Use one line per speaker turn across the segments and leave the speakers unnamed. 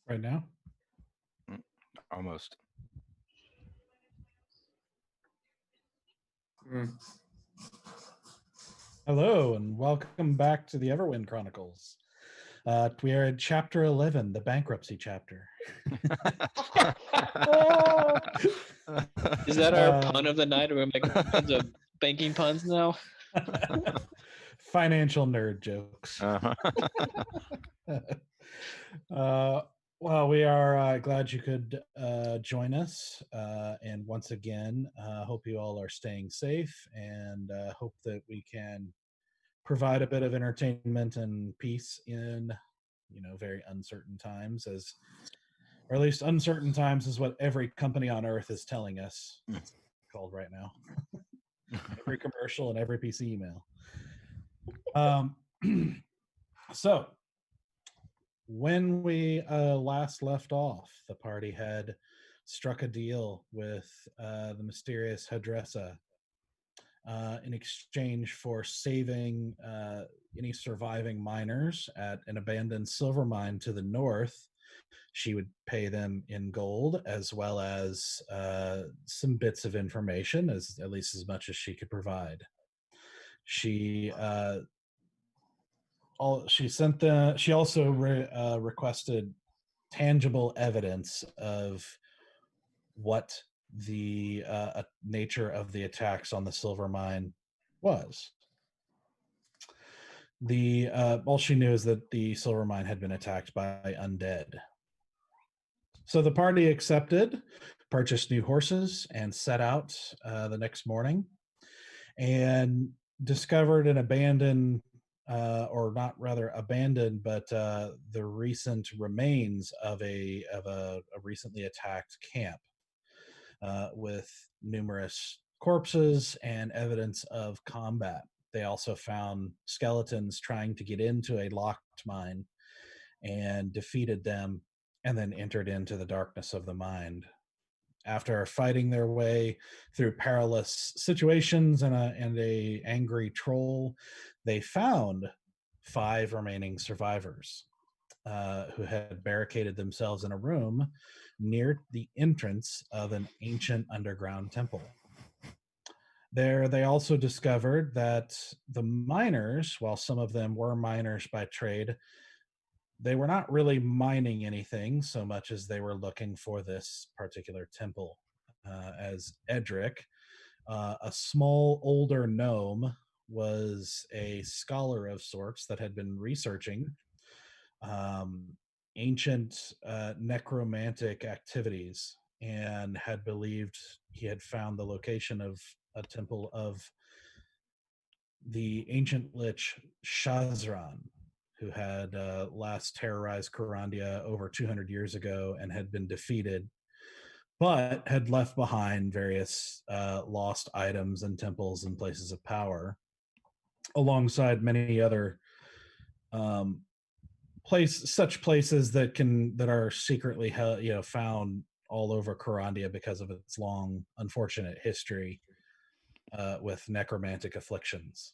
right now.
Mm, almost.
Mm.
Hello, and welcome back to the Everwind Chronicles. We are in Chapter 11, the bankruptcy chapter.
Is that our
Uh,
pun of the night? Are we making tons of banking puns now?
Financial nerd jokes.
Uh-huh.
Well, we are glad you could join us. And once again, hope you all are staying safe and hope that we can provide a bit of entertainment and peace in, very uncertain times, or at least uncertain times is what every company on earth is telling us. It's called right now. Every commercial and every piece of email. Um, so when we last left off, the party had struck a deal with the mysterious Hadressa in exchange for saving any surviving miners at an abandoned silver mine to the north. She would pay them in gold as well as some bits of information, as at least as much as she could provide. She she sent the. She also requested tangible evidence of what the nature of the attacks on the silver mine was. The all she knew is that the silver mine had been attacked by undead. So the party accepted, purchased new horses, and set out the next morning, and discovered an abandoned, or not rather abandoned, but the recent remains of a recently attacked camp with numerous corpses and evidence of combat. They also found skeletons trying to get into a locked mine and defeated them, and then entered into the darkness of the mine. After fighting their way through perilous situations and a angry troll, they found 5 remaining survivors who had barricaded themselves in a room near the entrance of an ancient underground temple. There, they also discovered that the miners, while some of them were miners by trade, they were not really mining anything so much as they were looking for this particular temple. As Edric, a small older gnome, was a scholar of sorts that had been researching um, ancient necromantic activities and had believed he had found the location of a temple of the ancient lich Shazran, who had last terrorized Corandia over 200 years ago and had been defeated, but had left behind various lost items and temples and places of power, alongside many other um, such places that are secretly found all over Corandia because of its long, unfortunate history with necromantic afflictions.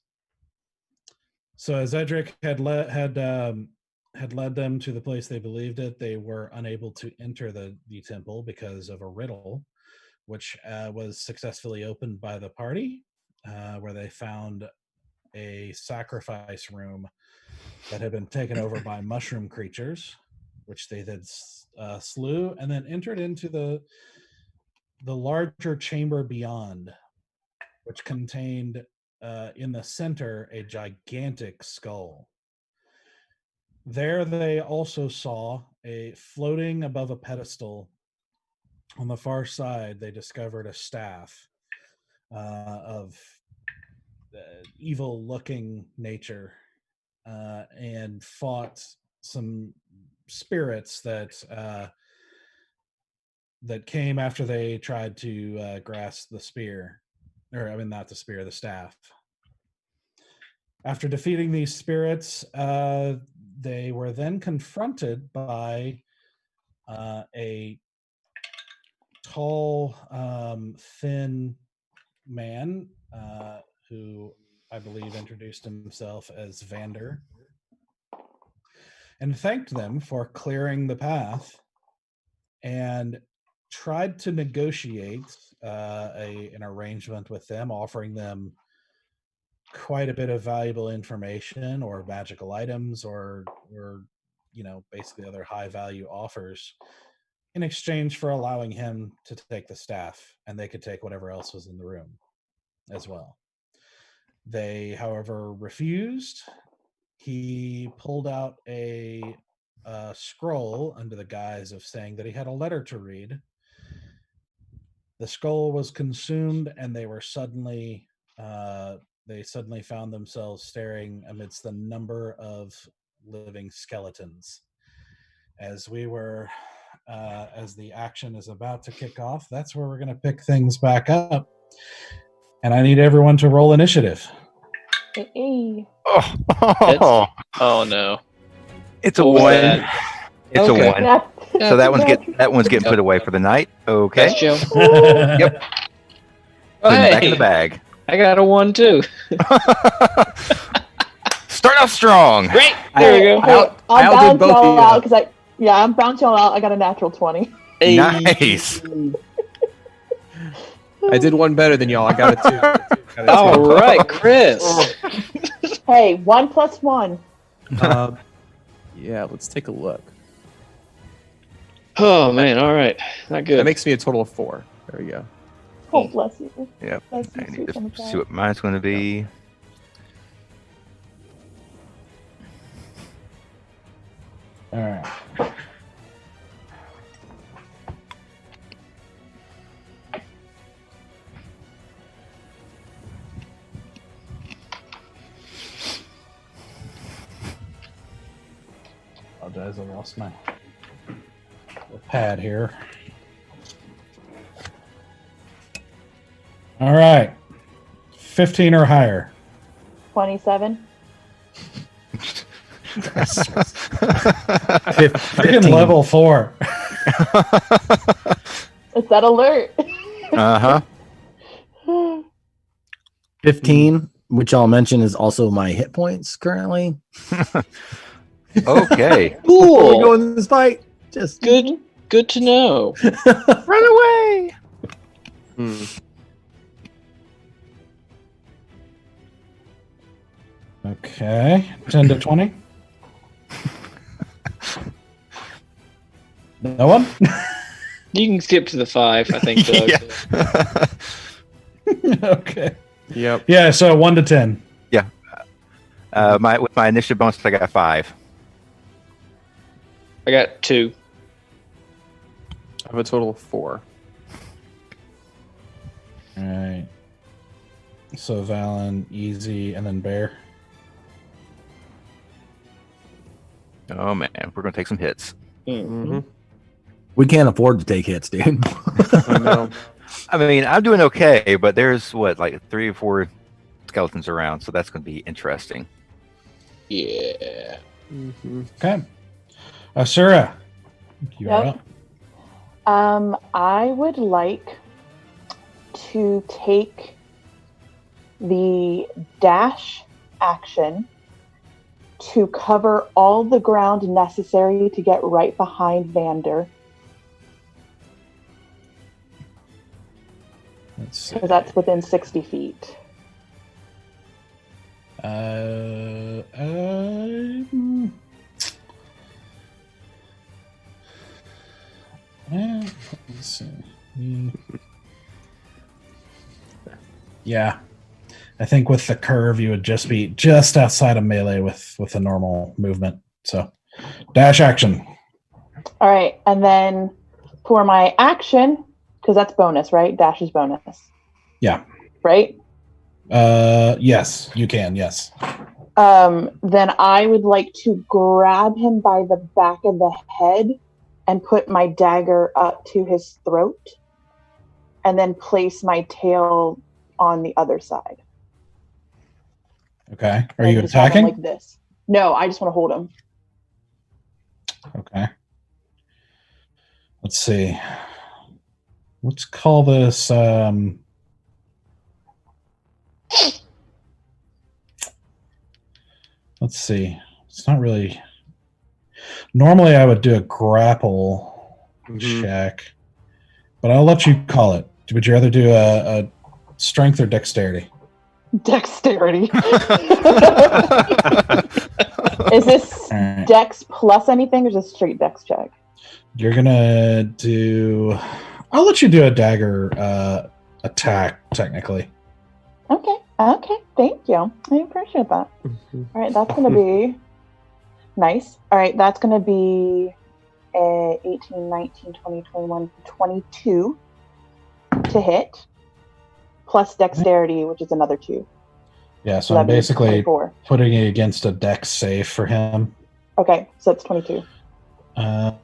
So as Edric had led them to the place they believed it, they were unable to enter the temple because of a riddle, which was successfully opened by the party, where they found a sacrifice room that had been taken over by mushroom creatures, which they then slew, and then entered into the larger chamber beyond, which contained in the center a gigantic skull. There, they also saw a floating above a pedestal. On the far side, they discovered a staff of evil-looking nature, and fought some spirits that came after they tried to grasp the spear, or I mean, not the spear, the staff. After defeating these spirits, they were then confronted by a tall, thin man who I believe introduced himself as Vander. and thanked them for clearing the path and tried to negotiate an arrangement with them, offering them quite a bit of valuable information or magical items or basically other high value offers in exchange for allowing him to take the staff, and they could take whatever else was in the room as well. They, however, refused. He pulled out a scroll under the guise of saying that he had a letter to read. The scroll was consumed, and they suddenly found themselves staring amidst the number of living skeletons. As the action is about to kick off, that's where we're going to pick things back up. And I need everyone to roll initiative.
Hey.
Oh no.
It's a
What was
one.
that?
It's
Okay.
a one. So that one's getting put away for the night. Okay.
Thanks, Joe.
Yep.
Oh,
Put it
hey,
back in the bag.
I got a 1 too.
Start off strong.
Great. There we go.
Hey,
I
I'll
outdid
balance
both of
y'all
you.
out because I'm bouncing y'all out. I got a natural 20.
Hey.
Nice.
I did one better than y'all. I got it too.
All right, Chris.
Hey, 1 + 1.
Yeah, let's take a look.
Oh man, all right. Not good.
That makes me a total of 4. There we go.
Oh, bless you.
Yep.
Bless you,
I need
sweet
to
little
see
child.
what mine's going to be.
All right. Apologize, I lost my pad here. All right. 15 or higher.
27.
Freaking level 4.
It's that alert.
Uh-huh.
15, which I'll mention is also my hit points currently.
Okay.
Before we go
Cool.
into this fight, just
Good to know.
Run away.
Hmm.
Okay. 10 to 20. No one?
You can skip to the 5, I think, Doug.
Yeah.
Okay.
Yep.
Yeah, so 1 to 10.
With my initiative bonus, I got 5.
I got 2.
I have a total of 4.
All right. So Valen, Easy, and then Bear.
Oh man, we're gonna take some hits.
Mm-hmm.
we can't afford to take hits, dude.
I know.
I mean, I'm doing okay, but there's like 3 or 4 skeletons around, so that's gonna be interesting.
Yeah.
Mm-hmm.
Okay. Asura, you are
Yep.
up.
I would like to take the dash action to cover all the ground necessary to get right behind Vander,
Let's see.
because that's within 60 feet.
Let's see. Yeah. I think with the curve, you would just be just outside of melee with a normal movement. So, dash action.
All right, and then for my action, because that's bonus, right? Dash is bonus.
Yeah.
Right?
Yes, you can. Yes.
Then I would like to grab him by the back of the head and put my dagger up to his throat, and then place my tail on the other side.
Okay. Are
And
you
just have him
attacking?
like this? No, I just want to hold him.
Okay. Let's see. Let's call this let's see. It's not really Normally, I would do a grapple
Mhm.
check, but I'll let you call it. Would you rather do a strength or dexterity?
Dexterity. Is this
All right.
dex plus anything, or just straight dex check?
You're gonna do. I'll let you do a dagger attack. Technically,
Okay. Okay. Thank you. I appreciate that.
Mhm.
All right. That's going to be nice. All right. That's going to be 18, 19, 20, 21, 22 to hit, plus dexterity, which is another 2.
yeah. So I'm
11,
basically
24.
putting it against a dex save for him.
Okay. So it's 22.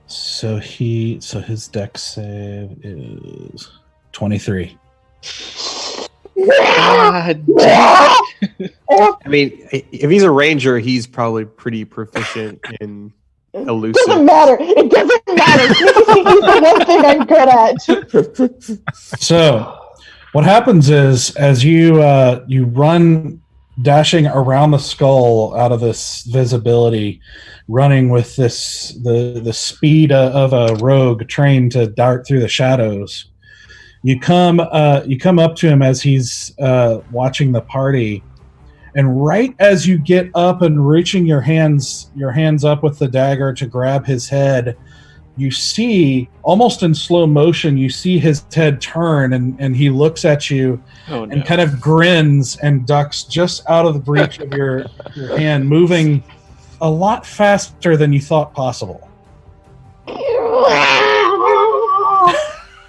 So his dex save is 23.
God.
Yeah!
I mean, if he's a ranger, he's probably pretty proficient in elusive.
Doesn't matter. It doesn't matter. Sneaky sneaky is the one thing I'm good at.
So, what happens is, as you run, dashing around the skull out of this visibility, running with the speed of a rogue trained to dart through the shadows, you come up to him as he's watching the party, and right as you get up and reaching your hands up with the dagger to grab his head, you see, almost in slow motion, you see his head turn, and he looks at you and kind of grins and ducks just out of the breach of your hand, moving a lot faster than you thought possible.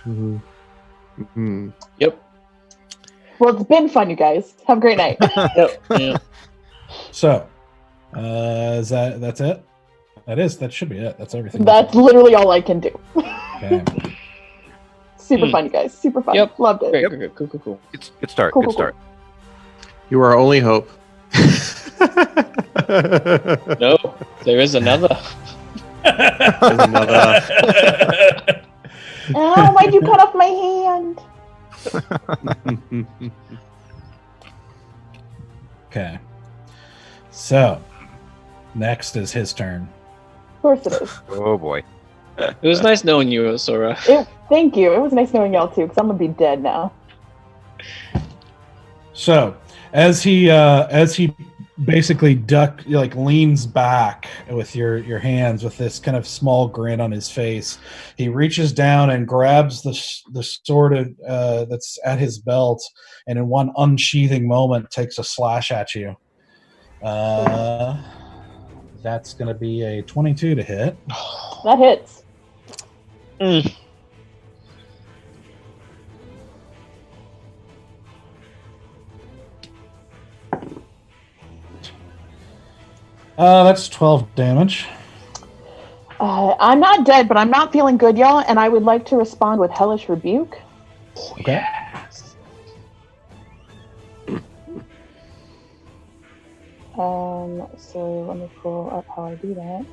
Mhm. Mhm.
Yep.
Well, it's been fun, you guys. Have a great night.
Yep. Yeah.
So, that's it? That should be it. That's everything.
That's literally all I can do.
Okay.
Super fun, you guys. Super fun.
Yep.
Loved it.
Great. Great. Cool.
Good start.
Cool,
Good
cool,
start.
You are our only hope.
No, there is another.
There's another.
Oh, why'd you cut off my hand?
Okay. So, next is his turn.
Of course it is.
Oh boy.
It was nice knowing you, Sora.
Thank you. It was nice knowing y'all too, because I'm gonna be dead now.
So, as he basically leans back with your hands with this kind of small grin on his face, he reaches down and grabs the sword that's at his belt, and in one unsheathing moment takes a slash at you. That's going to be a 22 to hit.
That hits.
That's 12 damage.
I'm not dead, but I'm not feeling good, y'all, and I would like to respond with Hellish Rebuke.
Okay.
So let me pull up how I do that.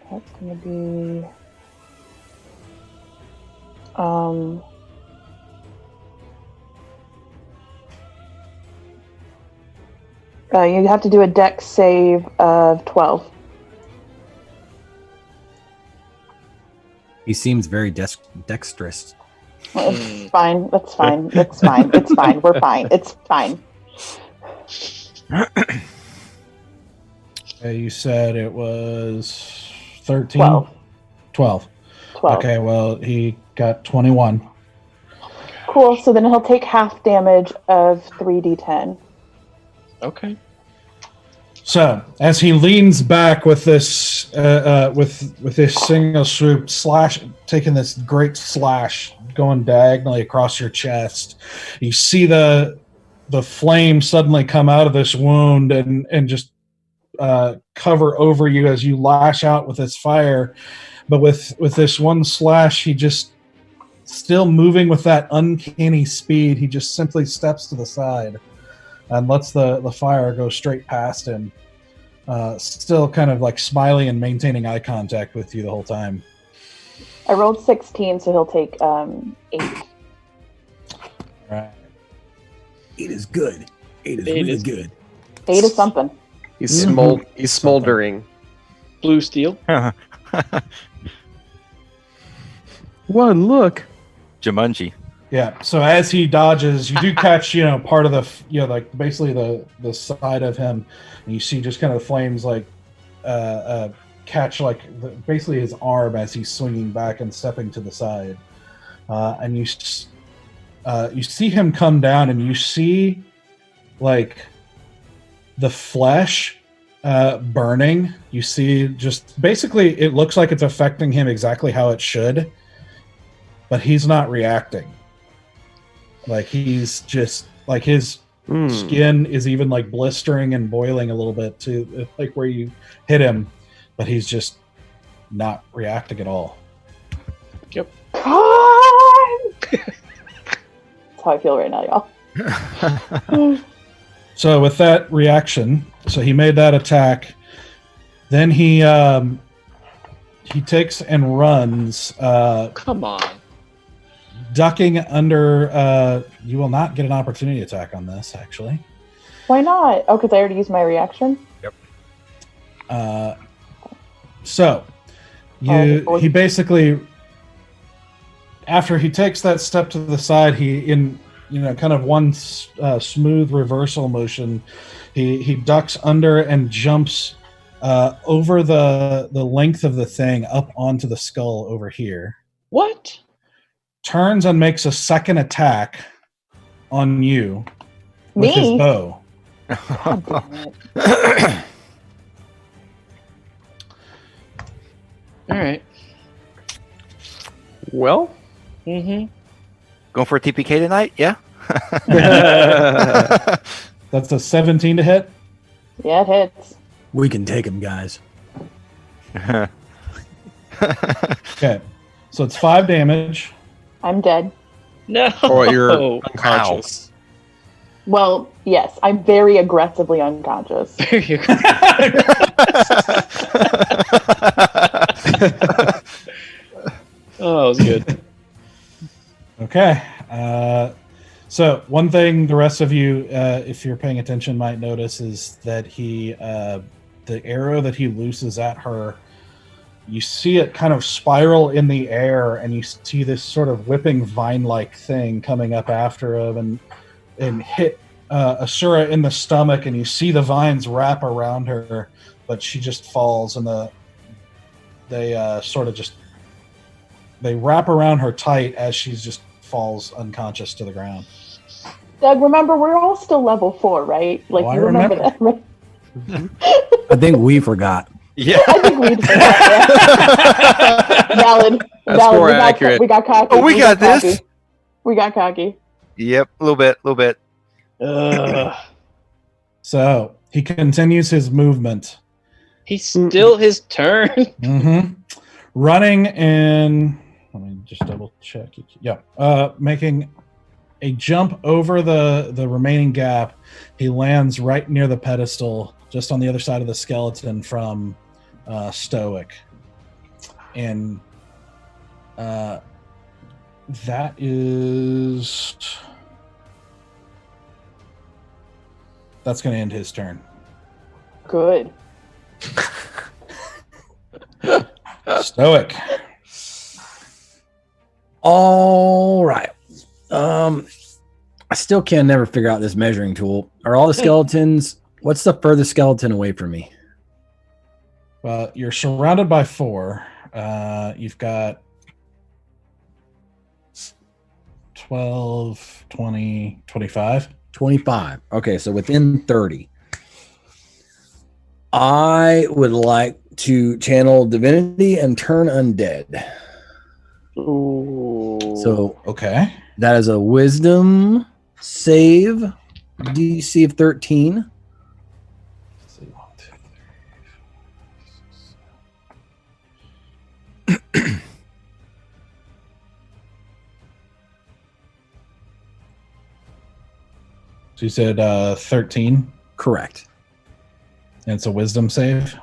That's gonna be you have to do a dex save of 12.
He seems very dexterous.
It's fine. That's fine. It's fine. It's fine. We're fine. It's fine.
You said it was 13?
12.
12.
12.
Okay, well, he got 21.
Cool. So then he'll take half damage of 3d10.
Okay.
So, as he leans back with this with this single swoop, taking this great slash going diagonally across your chest, you see the flame suddenly come out of this wound and just cover over you as you lash out with this fire. But with this one slash, he just, still moving with that uncanny speed, he just simply steps to the side and lets the fire go straight past him, still kind of like smiling and maintaining eye contact with you the whole time.
I rolled 16, so he'll take 8.
Right.
8 is good. 8 is
Eight
really
is-
good.
8 is something.
He's
Mhm.
he's smoldering.
Blue steel.
One look.
Jumanji.
Yeah. So as he dodges, you do catch, part of like basically the side of him, and you see just kind of flames like catch like basically his arm as he's swinging back and stepping to the side, and you see him come down, and you see like the flesh burning. You see just basically it looks like it's affecting him exactly how it should, but he's not reacting. Like he's just like his skin is even like blistering and boiling a little bit to like where you hit him, but he's just not reacting at all.
God! That's how I feel right now, y'all.
So with that reaction, so he made that attack. Then he takes and runs,
Come on.
ducking under. You will not get an opportunity attack on this, actually.
Why not? Oh, because I already used my reaction.
So he basically, after he takes that step to the side, he in kind of one smooth reversal motion, he ducks under and jumps over the length of the thing up onto the skull over here.
What?
Turns and makes a second attack on you with his
Me?
bow.
God damn it.
All right.
Well,
Mm-hmm.
Going for a TPK tonight? Yeah.
That's a 17 to hit.
Yeah, it hits.
We can take him, guys.
Okay, so it's 5 damage.
I'm dead.
No.
or you're unconscious.
Well, yes, I'm very aggressively unconscious.
There you go. Oh, that was good.
Okay. So one thing the rest of you, if you're paying attention, might notice is that the arrow that he looses at her, you see it kind of spiral in the air, and you see this sort of whipping vine-like thing coming up after him and hit Asura in the stomach, and you see the vines wrap around her, but she just falls, and they wrap around her tight as she just falls unconscious to the ground.
Doug, remember, we're all still level 4, right? Like,
I
you remember that, right?
I think we forgot.
Yeah.
I think we forgot that. Valid.
That's
Valid.
more
We got,
accurate.
we got cocky.
Oh, we got
cocky.
this.
We got cocky.
Yep. A little bit.
So he continues his movement.
He's still his turn.
Mm-hmm. Running and let me just double check. Yeah. Making a jump over the remaining gap. He lands right near the pedestal, just on the other side of the skeleton from Stoic. And that's going to end his turn.
Good.
Stoic.
All right. I still can never figure out this measuring tool. Are all the skeletons? What's the furthest skeleton away from me?
Well, you're surrounded by 4. You've got 12, 20, 25.
25. Okay, so within 30. I would like to channel divinity and turn undead.
Ooh.
So
Okay.
that is a wisdom save DC of 13.
Let's see, 1, 2, 3. So you said 13,
Correct.
and it's a wisdom save?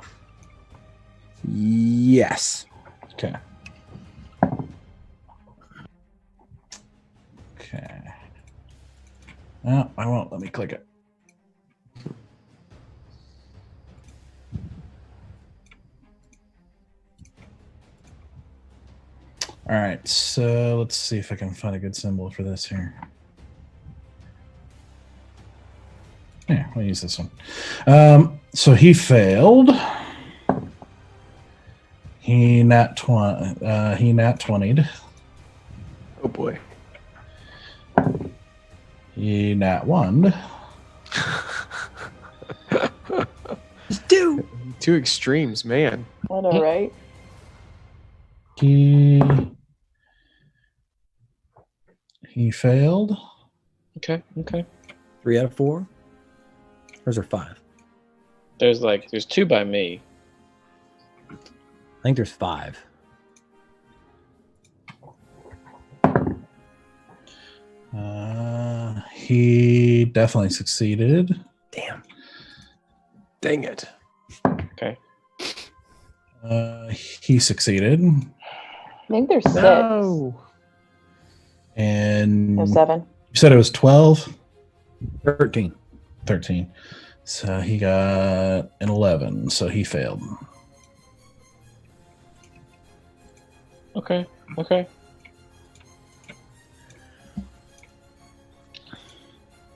Yes.
Okay. Okay. Oh, I won't let me click it. All right, so let's see if I can find a good symbol for this here. Yeah, we'll use this one. So he failed. He nat 20'd.
Oh boy.
He nat 1'd.
Two.
Two extremes, man.
I know, right?
He failed.
Okay.
3 out of 4. Or is there 5?
There's 2 by me.
I think there's 5.
He definitely succeeded.
Damn.
Dang it.
Okay.
He succeeded.
I think there's 6.
No.
And
No, 7.
you said it was 12?
13.
13. So he got an 11, so he failed.
Okay.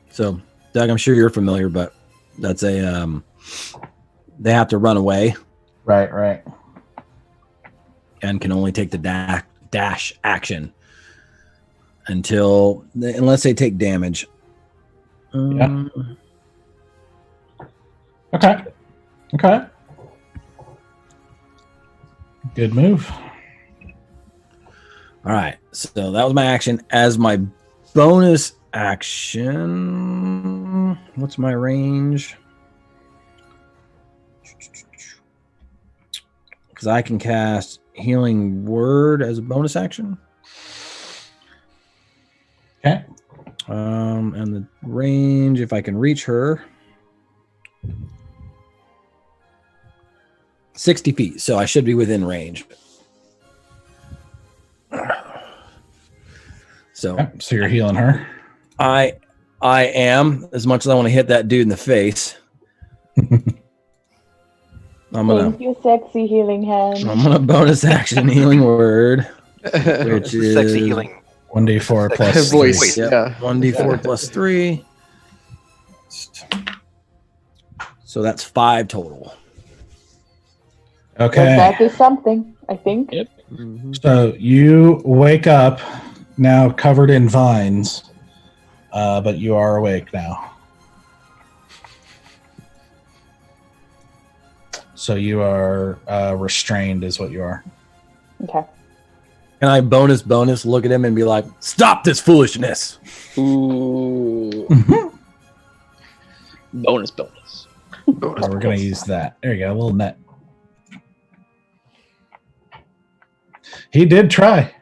So, Doug, I'm sure you're familiar, but that's a they have to run away
Right.
and can only take the dash action unless they take damage.
Yeah. Okay. Good move.
All right. So that was my action. As my bonus action, what's my range? Because I can cast Healing Word as a bonus action.
Okay.
And the range, if I can reach her, 60 feet. So I should be within range. So,
Okay, so you're healing her.
I am, as much as I want to hit that dude in the face.
Thank you, sexy healing hand.
I'm gonna bonus action Healing Word, which is
Sexy healing.
1d4 plus
Voice.
3.
Yeah.
1d4 plus 3. So that's 5 total.
Okay.
That is something, I think.
Yep.
Mhm.
So you wake up now covered in vines, but you are awake now. So you are restrained is what you are.
Okay.
Can I bonus look at him and be like, stop this foolishness?
Ooh. Bonus.
Oh, we're going to use that. There you go, a little net. He did try.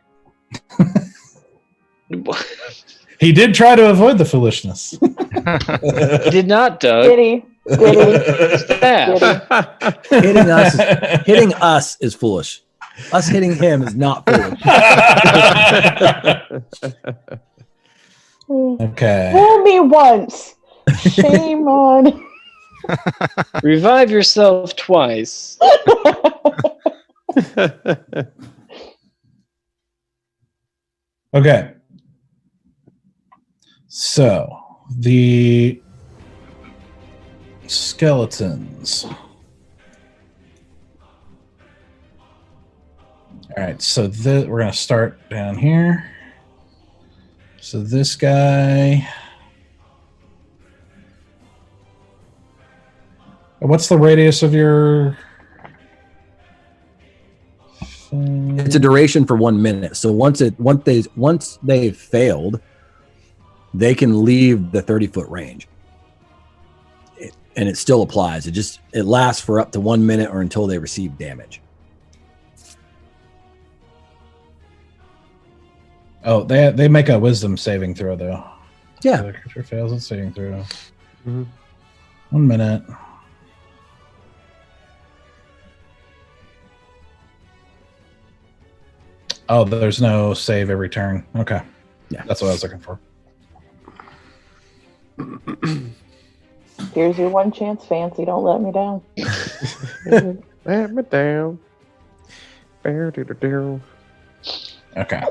He did try to avoid the foolishness.
He did not, Doug.
Diddy.
Staff.
Hitting us is foolish. Us hitting him is not foolish.
Okay.
Fool me once. Shame on.
Revive yourself twice.
Okay. So the skeletons. All right, so we're going to start down here. So this guy. What's the radius of your?
It's a duration for 1 minute. So once they've failed, they can leave the 30-foot range. And it still applies. It lasts for up to 1 minute or until they receive damage.
Oh, they make a wisdom saving throw though.
Yeah.
So the creature fails its saving throw.
Mhm.
1 minute. Oh, there's no save every turn. Okay.
Yeah.
That's what I was looking for.
Here's your one chance, Fancy. Don't let me down.
Let me down. Bear, do, do, do.
Okay.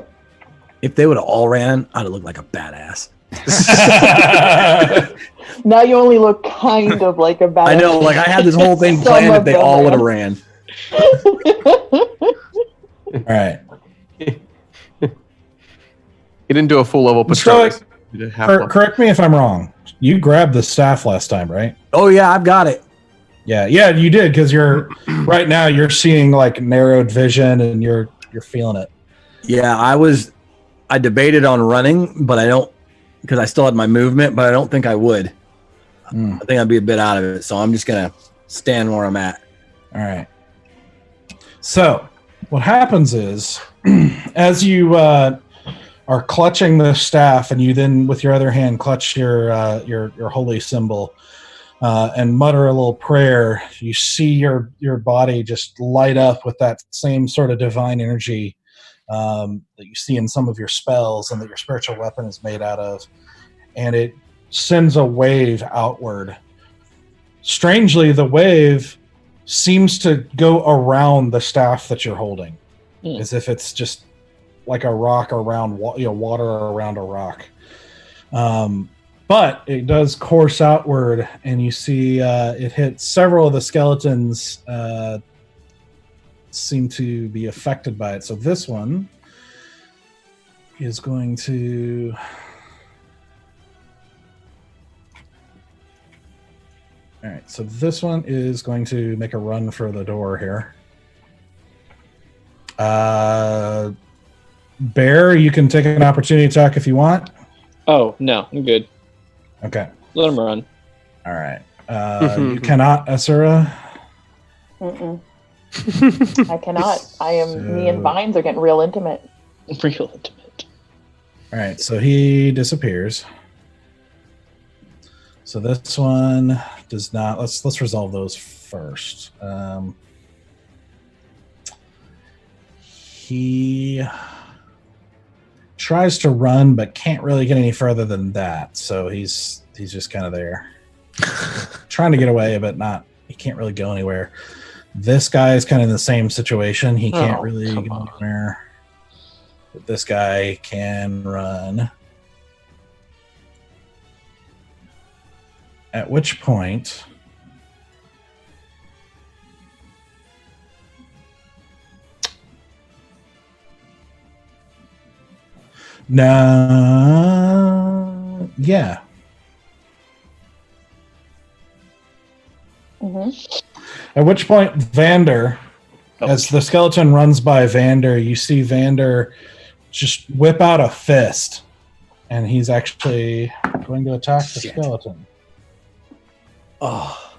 If they would have all ran, I'd have looked like a badass.
Now you only look kind of like a bad.
I know, like I had this whole thing
Some
planned
of
if they
them
all would have
ran.
ran.
All right.
He didn't do a full level patrol.
Stoic,
He did a half level.
correct me if I'm wrong. You grabbed the staff last time, right?
Oh yeah, I've got it.
Yeah, you did because you're right now. You're seeing like narrowed vision, and you're feeling it.
Yeah, I debated on running, but I don't, because I still had my movement, but I don't think I would. I think I'd be a bit out of it, so I'm just gonna stand where I'm at.
All right. So what happens is, as you are clutching the staff, and you then with your other hand clutch your holy symbol, and mutter a little prayer, you see your body just light up with that same sort of divine energy that you see in some of your spells and that your spiritual weapon is made out of, and it sends a wave outward. Strangely, the wave seems to go around the staff that you're holding, as if it's just like a rock around, water around a rock. But it does course outward, and you see it hit several of the skeletons. Seem to be affected by it. So this one is going to all right, so this one is going to make a run for the door here. Bear, you can take an opportunity attack if you want.
Oh, no, I'm good.
Okay.
Let him run.
All right. You cannot, Asura.
Mm-mm. I cannot. Me and
So-
Vines are getting real intimate.
Real intimate.
All right, so he disappears. So this one does not. Let's resolve those first. He tries to run, but can't really get any further than that. So he's just kind of there, trying to get away, but not. He can't really go anywhere. This guy is kind of in the same situation. He can't really
come
go
on.
anywhere. But this guy can run. At which point, yeah.
Mm-hmm.
At which point, Vander, as the skeleton runs by Vander, you see Vander just whip out a fist, and he's actually going to attack the
Shit.
skeleton.
Oh,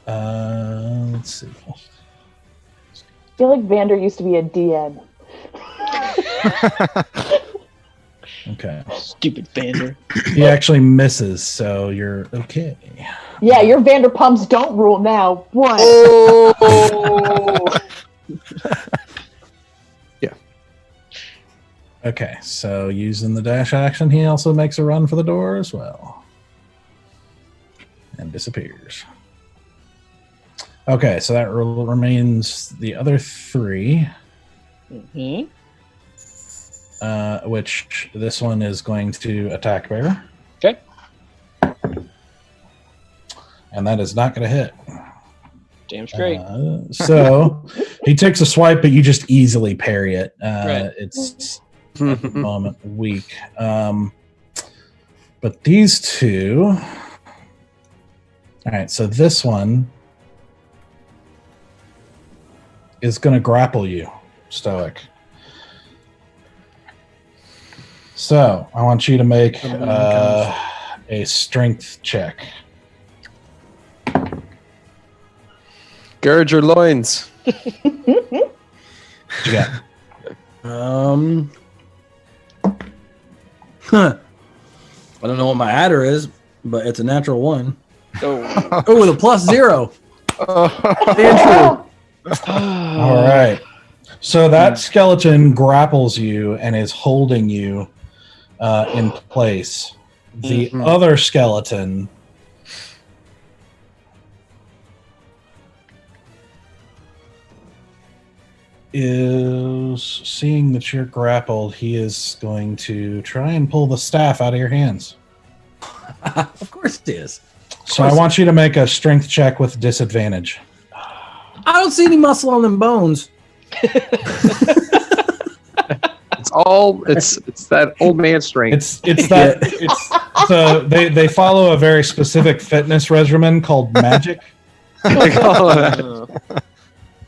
Let's see.
I feel like Vander used to be a DM.
Okay.
Stupid Vander.
He actually misses, so you're okay.
Yeah, your Vanderpumps don't rule now. What?
Oh!
Okay, so using the dash action, he also makes a run for the door as well. And disappears. Okay, so that remains the other three,
Mm-hmm.
which this one is going to attack Bear.
Okay.
And that is not going to hit.
Damn straight.
So he takes a swipe, but you just easily parry it.
Right.
It's at the moment weak. But these two. All right, so this one is going to grapple you, Stoic. So I want you to make a strength check.
Gird your loins.
What you got?
I don't know what my adder is, but it's a natural 1.
Oh.
Oh, with a +0.
All right. So that skeleton grapples you and is holding you in place. The other skeleton is seeing that you're grappled. He is going to try and pull the staff out of your hands.
Of course it is.
So I want you to make a strength check with disadvantage.
I don't see any muscle on them bones.
It's that old man strength.
So they follow a very specific fitness regimen called magic.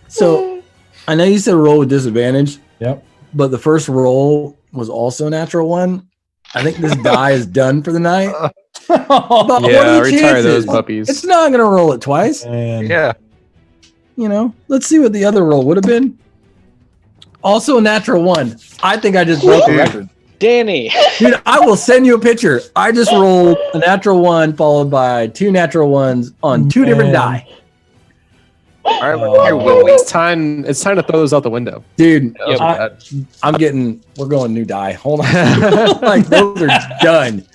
So I know you said roll with disadvantage.
Yep.
But the first roll was also a natural one. I think this die is done for the night. But what are the
retire those
chances?
puppies.
It's not going to roll it twice.
And
Yeah.
Let's see what the other roll would have been. Also a natural one. I think I just broke the record.
Danny.
Dude, I will send you a picture. I just rolled a natural one followed by 2 natural ones on 2 different die.
All right, look here, Will.
It's time to throw those out the window.
Dude,
Yep.
we're going new die. Hold on. Like, those are done.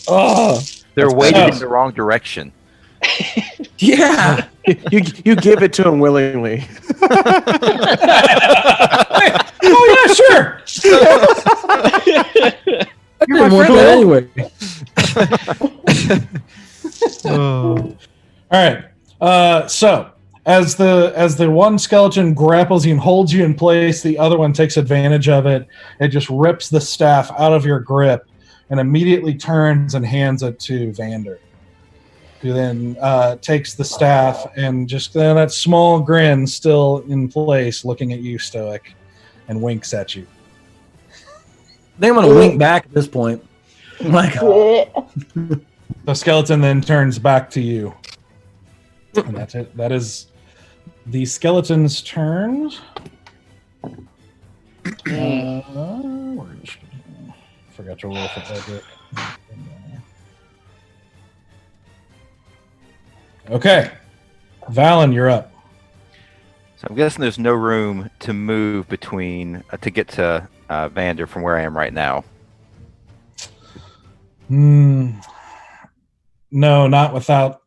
Oh,
They're weighted in the wrong direction.
yeah.
You give it to him willingly.
oh yeah, sure.
I didn't want that anyway.
All right. So as the one skeleton grapples you and holds you in place, the other one takes advantage of it. It just rips the staff out of your grip and immediately turns and hands it to Vander, who then takes the staff and just that small grin still in place, looking at you, Stoic, and winks at you.
They want to wink back at this point. I'm like,
The skeleton then turns back to you. And that's it. That is the skeleton's turn. Forgot to roll for that. Okay. Valen, you're up.
So I'm guessing there's no room to move between to get to Vander from where I am right now.
No, not without,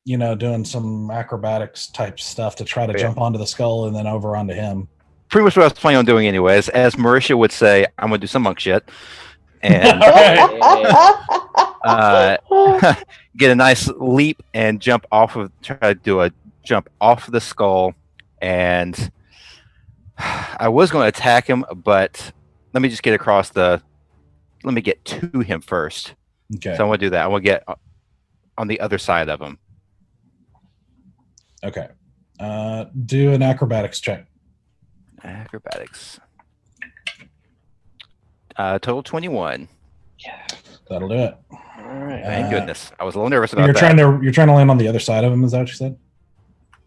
doing some acrobatics type stuff to try to jump onto the skull and then over onto him.
Pretty much what I was planning on doing anyways. As Marisha would say, I'm going to do some monk shit. And get a nice leap and try to do a jump off of the skull. And I was going to attack him, but let me just get let me get to him first.
Okay.
So I want to do that. I want to get on the other side of him.
Okay. Do an acrobatics check.
Acrobatics. Total 21.
That'll do it.
All right.
Thank goodness. I was a little nervous about
You're
that.
trying to land on the other side of him, is that what you said?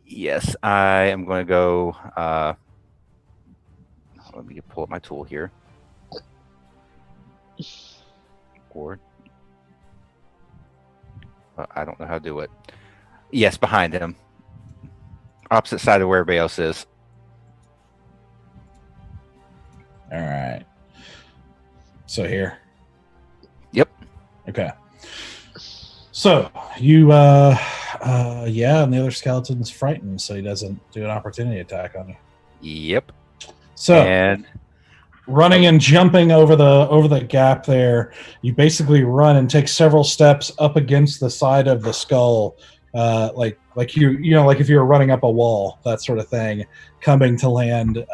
Yes, I am going to go. Let me pull up my tool here. Or I don't know how to do it. Yes, behind him. Opposite side of where everybody else is.
All right. So here.
Yep.
Okay. So you, and the other skeleton's frightened, so he doesn't do an opportunity attack on you.
Yep.
So
And
running and jumping over the gap there, you basically run and take several steps up against the side of the skull, like if you were running up a wall, that sort of thing, coming to land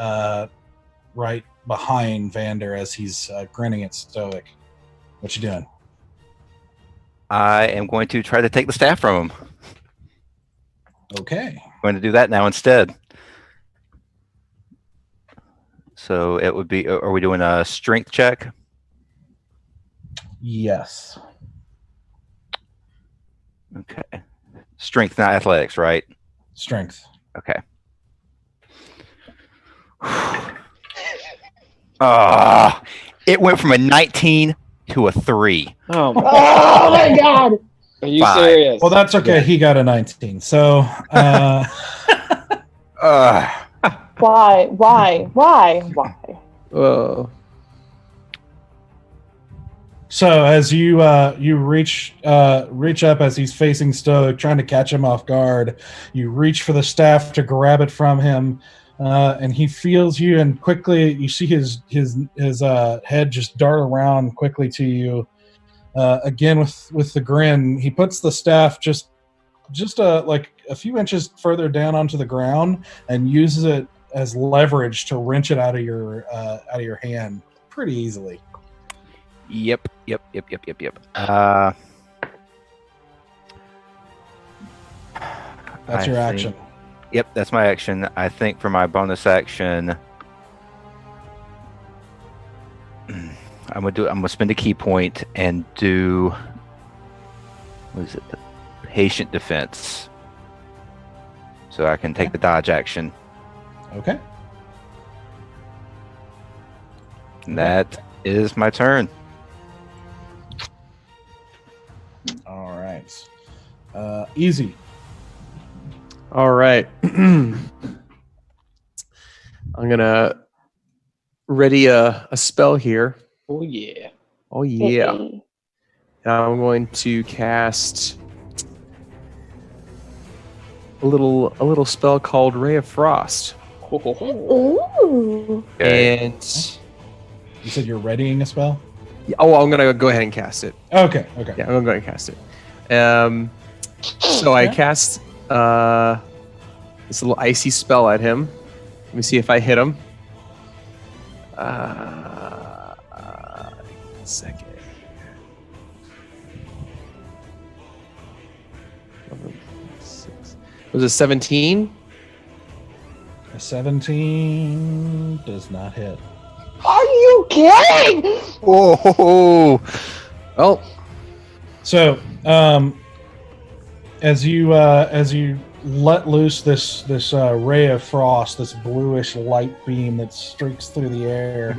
right behind Vander as he's grinning at Stoic. What you doing?
I am going to try to take the staff from him.
Okay.
I'm going to do that now instead. So it would be, are we doing a strength check?
Yes.
Okay. Strength, not athletics, right?
Strength.
Okay. It went from a 19 to a 3.
Oh my,
Oh my god!
are you
5.
serious?
Well, that's okay. He got a 19. So,
Why?
so as you reach up as he's facing Stoic, trying to catch him off guard, you reach for the staff to grab it from him, and he feels you, and quickly you see his head just dart around quickly to you. Again with the grin, he puts the staff just like a few inches further down onto the ground and uses it as leverage to wrench it out of your hand pretty easily.
Yep.
That's your action.
Yep, that's my action. I think for my bonus action, I'm gonna spend a key point and do, what is it? The patient defense. So I can take the dodge action.
Okay.
And that is my turn.
All right. Easy.
All right. I'm gonna ready a spell here.
Oh yeah.
Oh yeah. And I'm going to cast a little spell called Ray of Frost.
Ooh.
Okay.
And
You said you're readying a spell?
I'm gonna go ahead and cast it.
Okay.
Yeah, I'm gonna go ahead and cast it. So I cast this little icy spell at him. Let me see if I hit him. Second. Was it 17?
A 17 does not hit.
Are you kidding?
Whoa!
Well,
So, as you let loose this ray of frost, this bluish light beam that streaks through the air,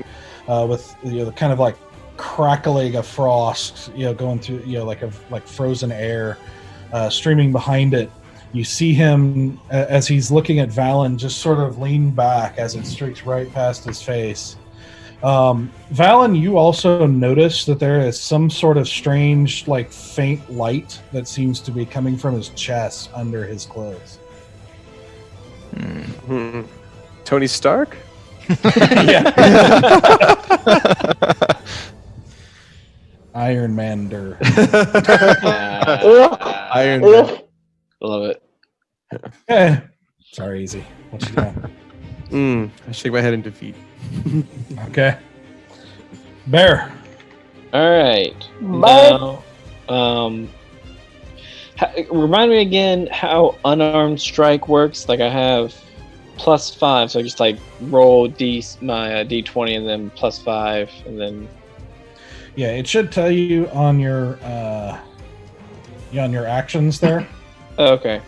with the kind of like crackling of frost, going through, like frozen air, streaming behind it. You see him as he's looking at Valen, just sort of lean back as it streaks right past his face. Valen, you also notice that there is some sort of strange, like faint light that seems to be coming from his chest under his clothes.
Tony Stark?
Yeah. Iron Mander.
Iron Man.
Love it.
Sorry, Easy. What you doing?
I shake my head in defeat.
Okay. Bear.
All right.
But
Now, remind me again how unarmed strike works. Like I have +5, so I just like roll my d20 and then +5, and then.
Yeah, it should tell you on your actions there.
Oh, okay.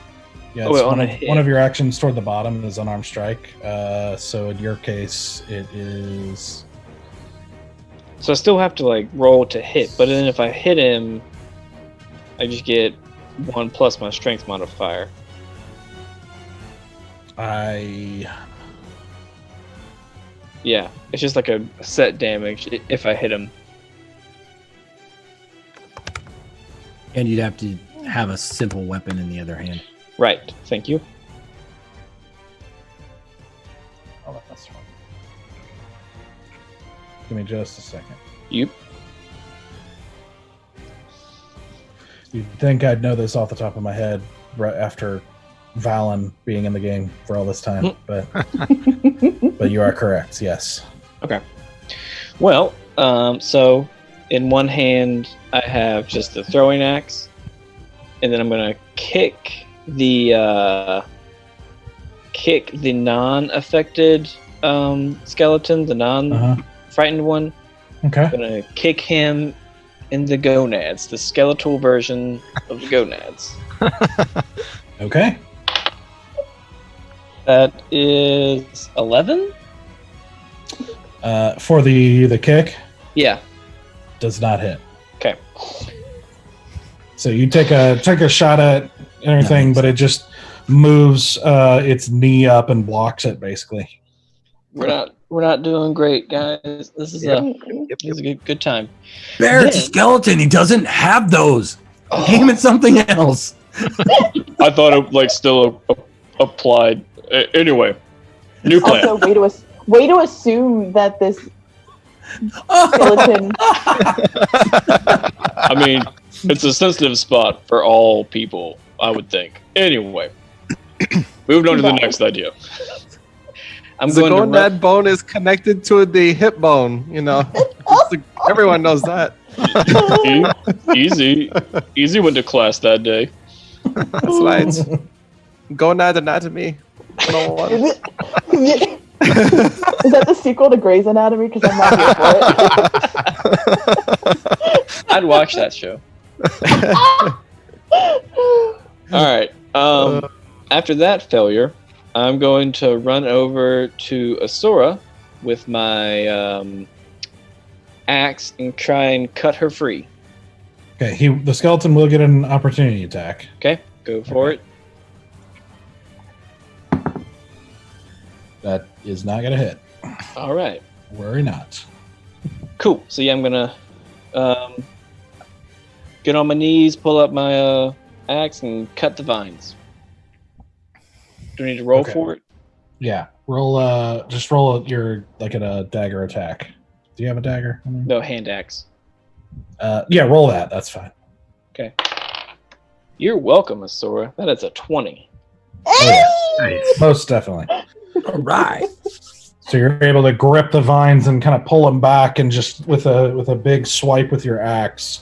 Yeah,
Oh,
it's
wait, on a
one
hit.
of your actions toward the bottom is unarmed strike. So in your case, it is.
So I still have to like roll to hit, but then if I hit him, I just get 1 plus my strength modifier. Yeah, it's just like a set damage if I hit him.
And you'd have to have a simple weapon in the other hand.
Right. Thank you.
Oh, that's fine. Give me just a second.
Yep.
You'd think I'd know this off the top of my head right after Valen being in the game for all this time, but you are correct. Yes.
Okay. Well, so in one hand I have just the throwing axe, and then I'm gonna kick the non-affected skeleton, the non-frightened one.
Okay.
I'm gonna kick him in the gonads, the skeletal version of the gonads.
Okay.
That is 11.
For the kick,
Yeah.
does not hit.
Okay.
So you take a shot at everything, but it just moves its knee up and blocks it basically.
We're not doing great, guys. This is a good time.
Bear, it's a skeleton. He doesn't have those. Name it something else.
I thought it like still applied. Anyway, New plan.
Also, way to assume that this skeleton.
I mean, it's a sensitive spot for all people, I would think. Anyway, moving on to the next idea. I'm
The
going to
gonad bone is connected to the hip bone. Everyone knows that.
Easy went to class that day.
That's right. Gonad anatomy. 101.
Is that the sequel to Grey's Anatomy? Because I'm not here for it.
I'd watch that show. All right. After that failure, I'm going to run over to Asura with my axe and try and cut her free.
Okay, the skeleton will get an opportunity attack.
Okay, go for it.
That is not going to hit.
All right.
Worry not.
Cool. So yeah, I'm gonna get on my knees, pull up my axe, and cut the vines. Do I need to roll for it?
Yeah. Just roll your at a dagger attack. Do you have a dagger?
No, hand axe.
Yeah, roll that. That's fine.
Okay. You're welcome, Asura. That is a 20.
Oh, yeah. Nice. Most definitely.
All right.
So you're able to grip the vines and kind of pull them back, and just with a big swipe with your axe,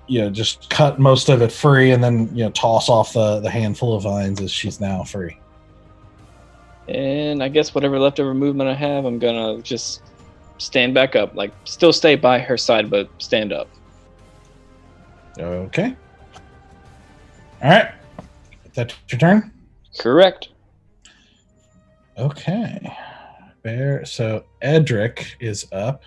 just cut most of it free, and then toss off the handful of vines as she's now free.
And I guess whatever leftover movement I have, I'm gonna just stand back up, still stay by her side, but stand up.
Okay. All right. That's your turn?
Correct.
Okay. So Edric is up.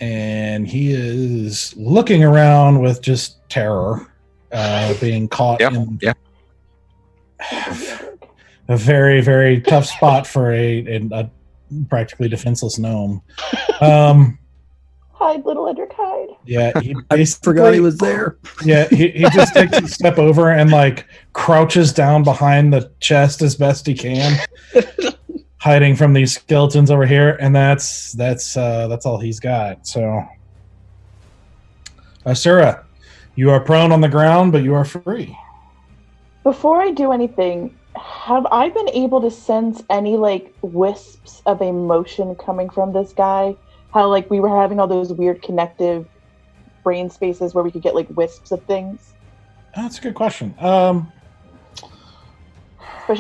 And he is looking around with just terror, being caught in a very, very tough spot for a practically defenseless gnome.
Hide, little Edric, hide.
Yeah,
I forgot he was there.
Yeah, he just takes a step over and crouches down behind the chest as best he can, hiding from these skeletons over here, and that's all he's got. So, Asura, you are prone on the ground, but you are free.
Before I do anything, have I been able to sense any wisps of emotion coming from this guy? How we were having all those weird connective brain spaces where we could get wisps of things?
That's a good question.
Especially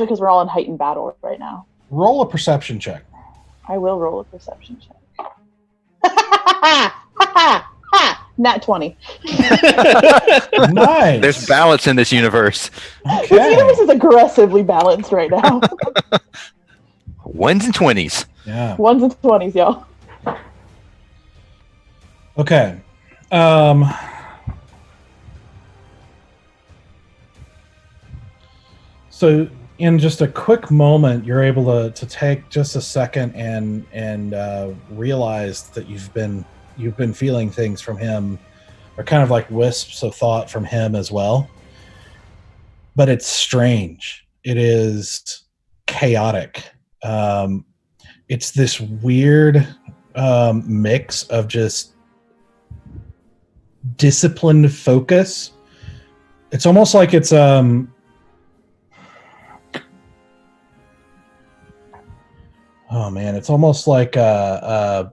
because we're all in heightened battle right now.
Roll a perception check.
I will roll a perception check. Nat 20.
Nice.
There's balance in this universe.
Okay.
This universe is aggressively balanced right now.
Ones and 20s.
Yeah.
Ones and 20s, y'all.
Okay. So in just a quick moment, you're able to take just a second and realize that you've been feeling things from him, or kind of like wisps of thought from him as well. But it's strange. It is chaotic. It's this weird mix of just disciplined focus. It's almost like it's it's almost like as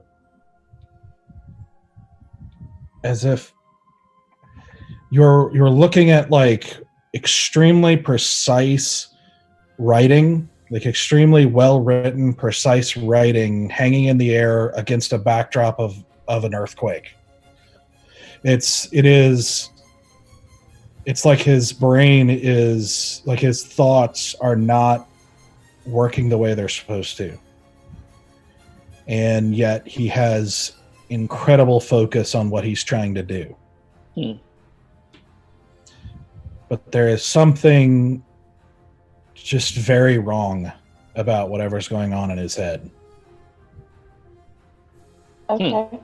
if you're looking at extremely precise writing, extremely well written, precise writing hanging in the air against a backdrop of an earthquake. It's like his brain is his thoughts are not working the way they're supposed to. And yet he has incredible focus on what he's trying to do. But there is something just very wrong about whatever's going on in his head.
Okay.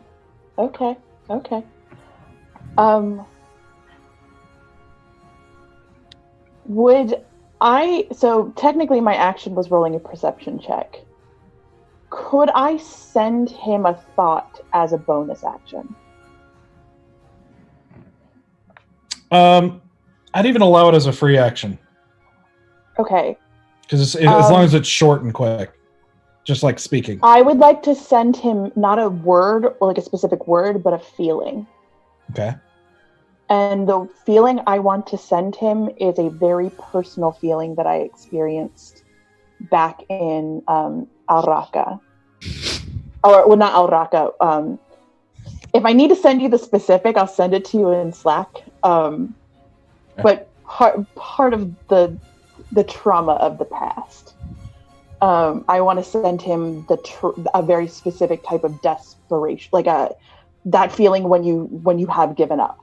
Would So technically my action was rolling a perception check. Could I send him a thought as a bonus action?
I'd even allow it as a free action.
Okay.
Because as long as it's short and quick. Just like speaking.
I would like to send him not a word or like a specific word, but a feeling.
Okay.
And the feeling I want to send him is a very personal feeling that I experienced back in Al-Raqqa. Or, well, not Al-Raqqa. If I need to send you the specific, I'll send it to you in Slack. But part of the trauma of the past. I want to send him a very specific type of desperation, like that feeling when you have given up,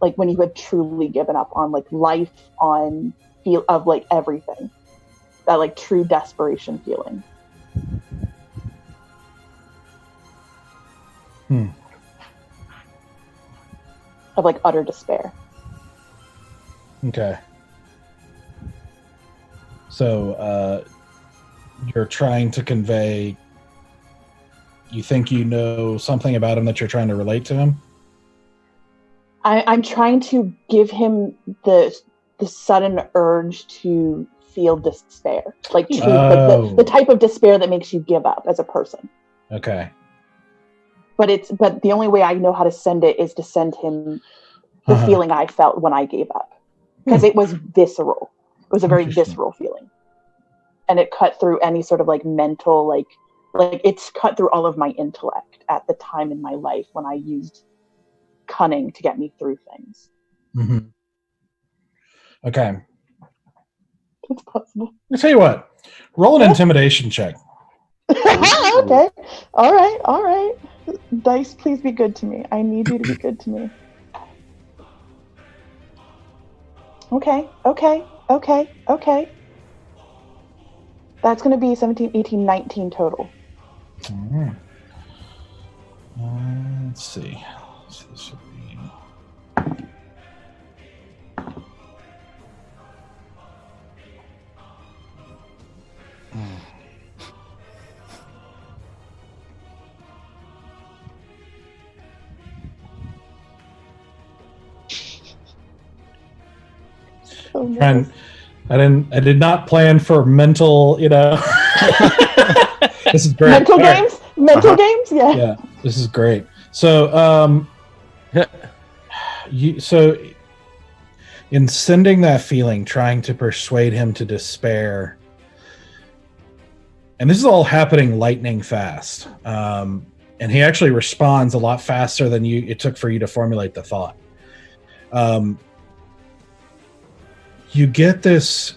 like when you had truly given up on like life, on of like everything, that like true desperation feeling. Of like utter despair.
Okay. So, you're trying to convey, you think you know something about him that you're trying to relate to him?
I'm trying to give him the sudden urge to feel despair, like the type of despair that makes you give up as a person.
Okay.
But the only way I know how to send it is to send him the feeling I felt when I gave up, because it was visceral. It was a very visceral feeling. And it cut through any sort of like mental, like it's cut through all of my intellect at the time in my life when I used cunning to get me through things.
Mm-hmm. Okay.
It's possible.
I'll tell you what. Roll an intimidation check.
Okay. All right. Dice, please be good to me. I need you to be good to me. Okay. That's going to be 17, 18, 19 total.
All right. Let's see. So this would be... And I did not plan for mental, This is great.
Mental games? Mental games? Yeah.
Yeah, this is great. So, so in sending that feeling, trying to persuade him to despair, and this is all happening lightning fast, and he actually responds a lot faster than it took for you to formulate the thought. You get this,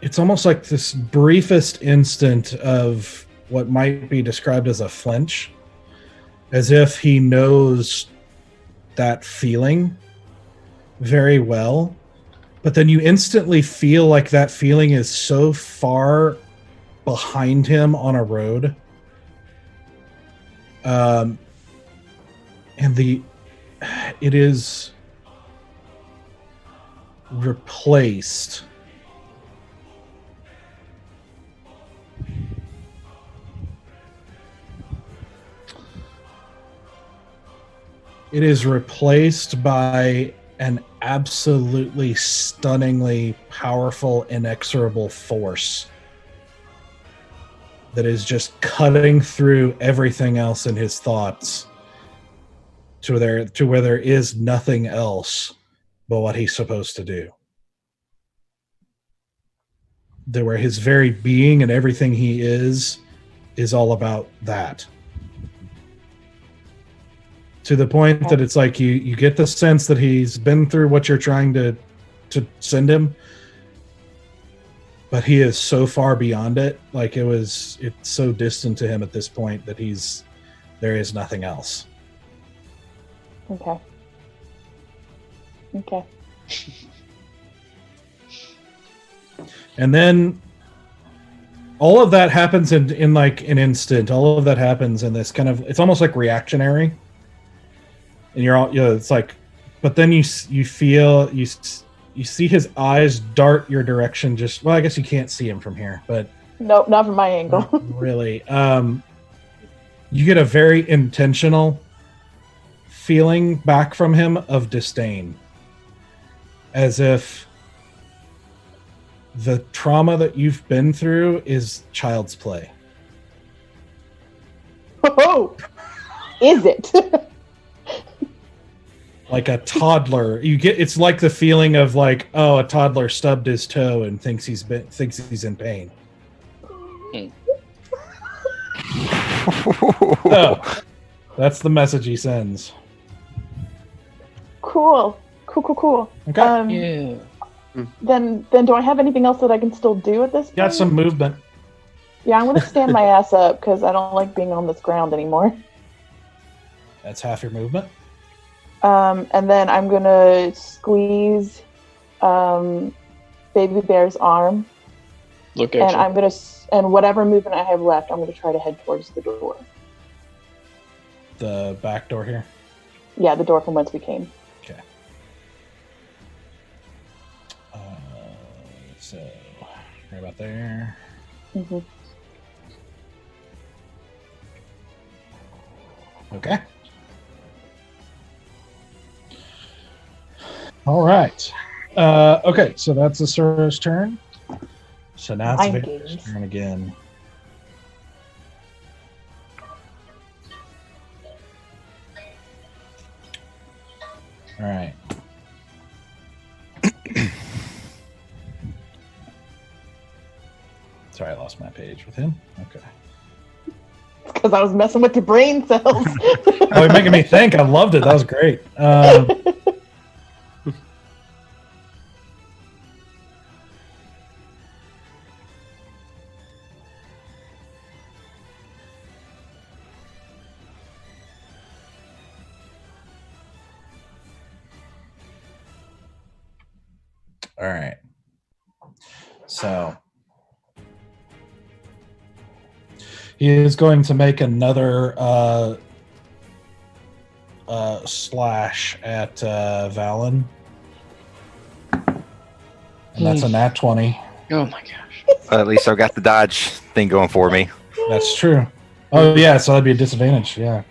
it's almost like this briefest instant of what might be described as a flinch, as if he knows that feeling very well, but then you instantly feel like that feeling is so far behind him on a road. And it is replaced by an absolutely stunningly powerful, inexorable force that is just cutting through everything else in his thoughts to where there is nothing else but what he's supposed to do. Where his very being and everything he is all about that. To the point that it's like you get the sense that he's been through what you're trying to send him, but he is so far beyond it. Like it's so distant to him at this point that there is nothing else.
Okay.
And then all of that happens in like an instant. All of that happens in this kind of, it's almost like reactionary. And you're all, it's like, but then you feel, you see his eyes dart your direction. Just well, I guess you can't see him from here, but
Nope, not from my angle.
not really. You get a very intentional feeling back from him of disdain, as if the trauma that you've been through is child's play.
Oh, is it?
Like a toddler, it's like the feeling of like, oh, a toddler stubbed his toe and thinks he's in pain. So, that's the message he sends.
Cool.
Okay.
Yeah.
Then do I have anything else that I can still do at this point?
Got some movement.
Yeah, I'm gonna stand my ass up because I don't like being on this ground anymore.
That's half your movement.
And then I'm gonna squeeze Baby Bear's arm,
Look at
and
you.
I'm gonna and whatever movement I have left, I'm gonna try to head towards the door.
The back door here.
Yeah, the door from whence we came.
Okay. So, right about there.
Mm-hmm.
Okay. All right. Okay, so that's the Soro's turn. So now it's
Mind
Vander's
games.
turn again. All right. Sorry, I lost my page with him. Okay.
Because I was messing with your brain cells.
Oh, you're making me think. I loved it. That was great. All right. So he is going to make another slash at Valen. And that's a nat 20.
Oh my gosh.
At least I've got the dodge thing going for me.
That's true. Oh, yeah, so that'd be a disadvantage. Yeah.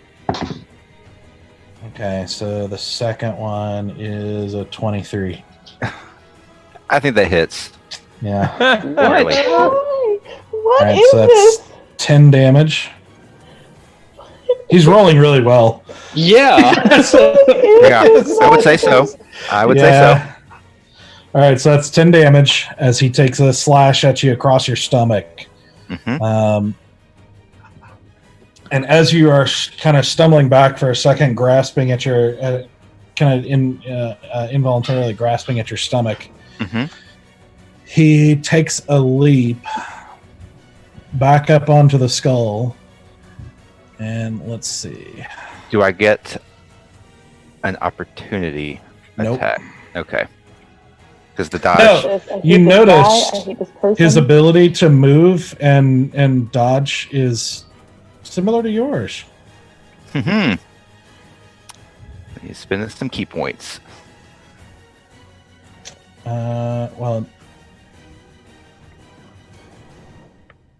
Okay, so the second one is a 23.
I think that hits.
Yeah.
Really.
Why? What
All right,
is
so that's
this?
10 damage. He's rolling really well.
Yeah.
Yeah, I would say so. I would say so.
All right, so that's 10 damage as he takes a slash at you across your stomach.
Mm-hmm.
And as you are kind of stumbling back for a second, grasping at your, involuntarily grasping at your stomach,
Mm-hmm.
he takes a leap back up onto the skull. And let's see.
Do I get an opportunity
Nope.
attack? Okay. Because the dodge.
No.
This, I hate
You
this
notice
guy, I hate this person.
His ability to move and dodge is similar to yours.
Mm-hmm. He's spending some key points.
Well,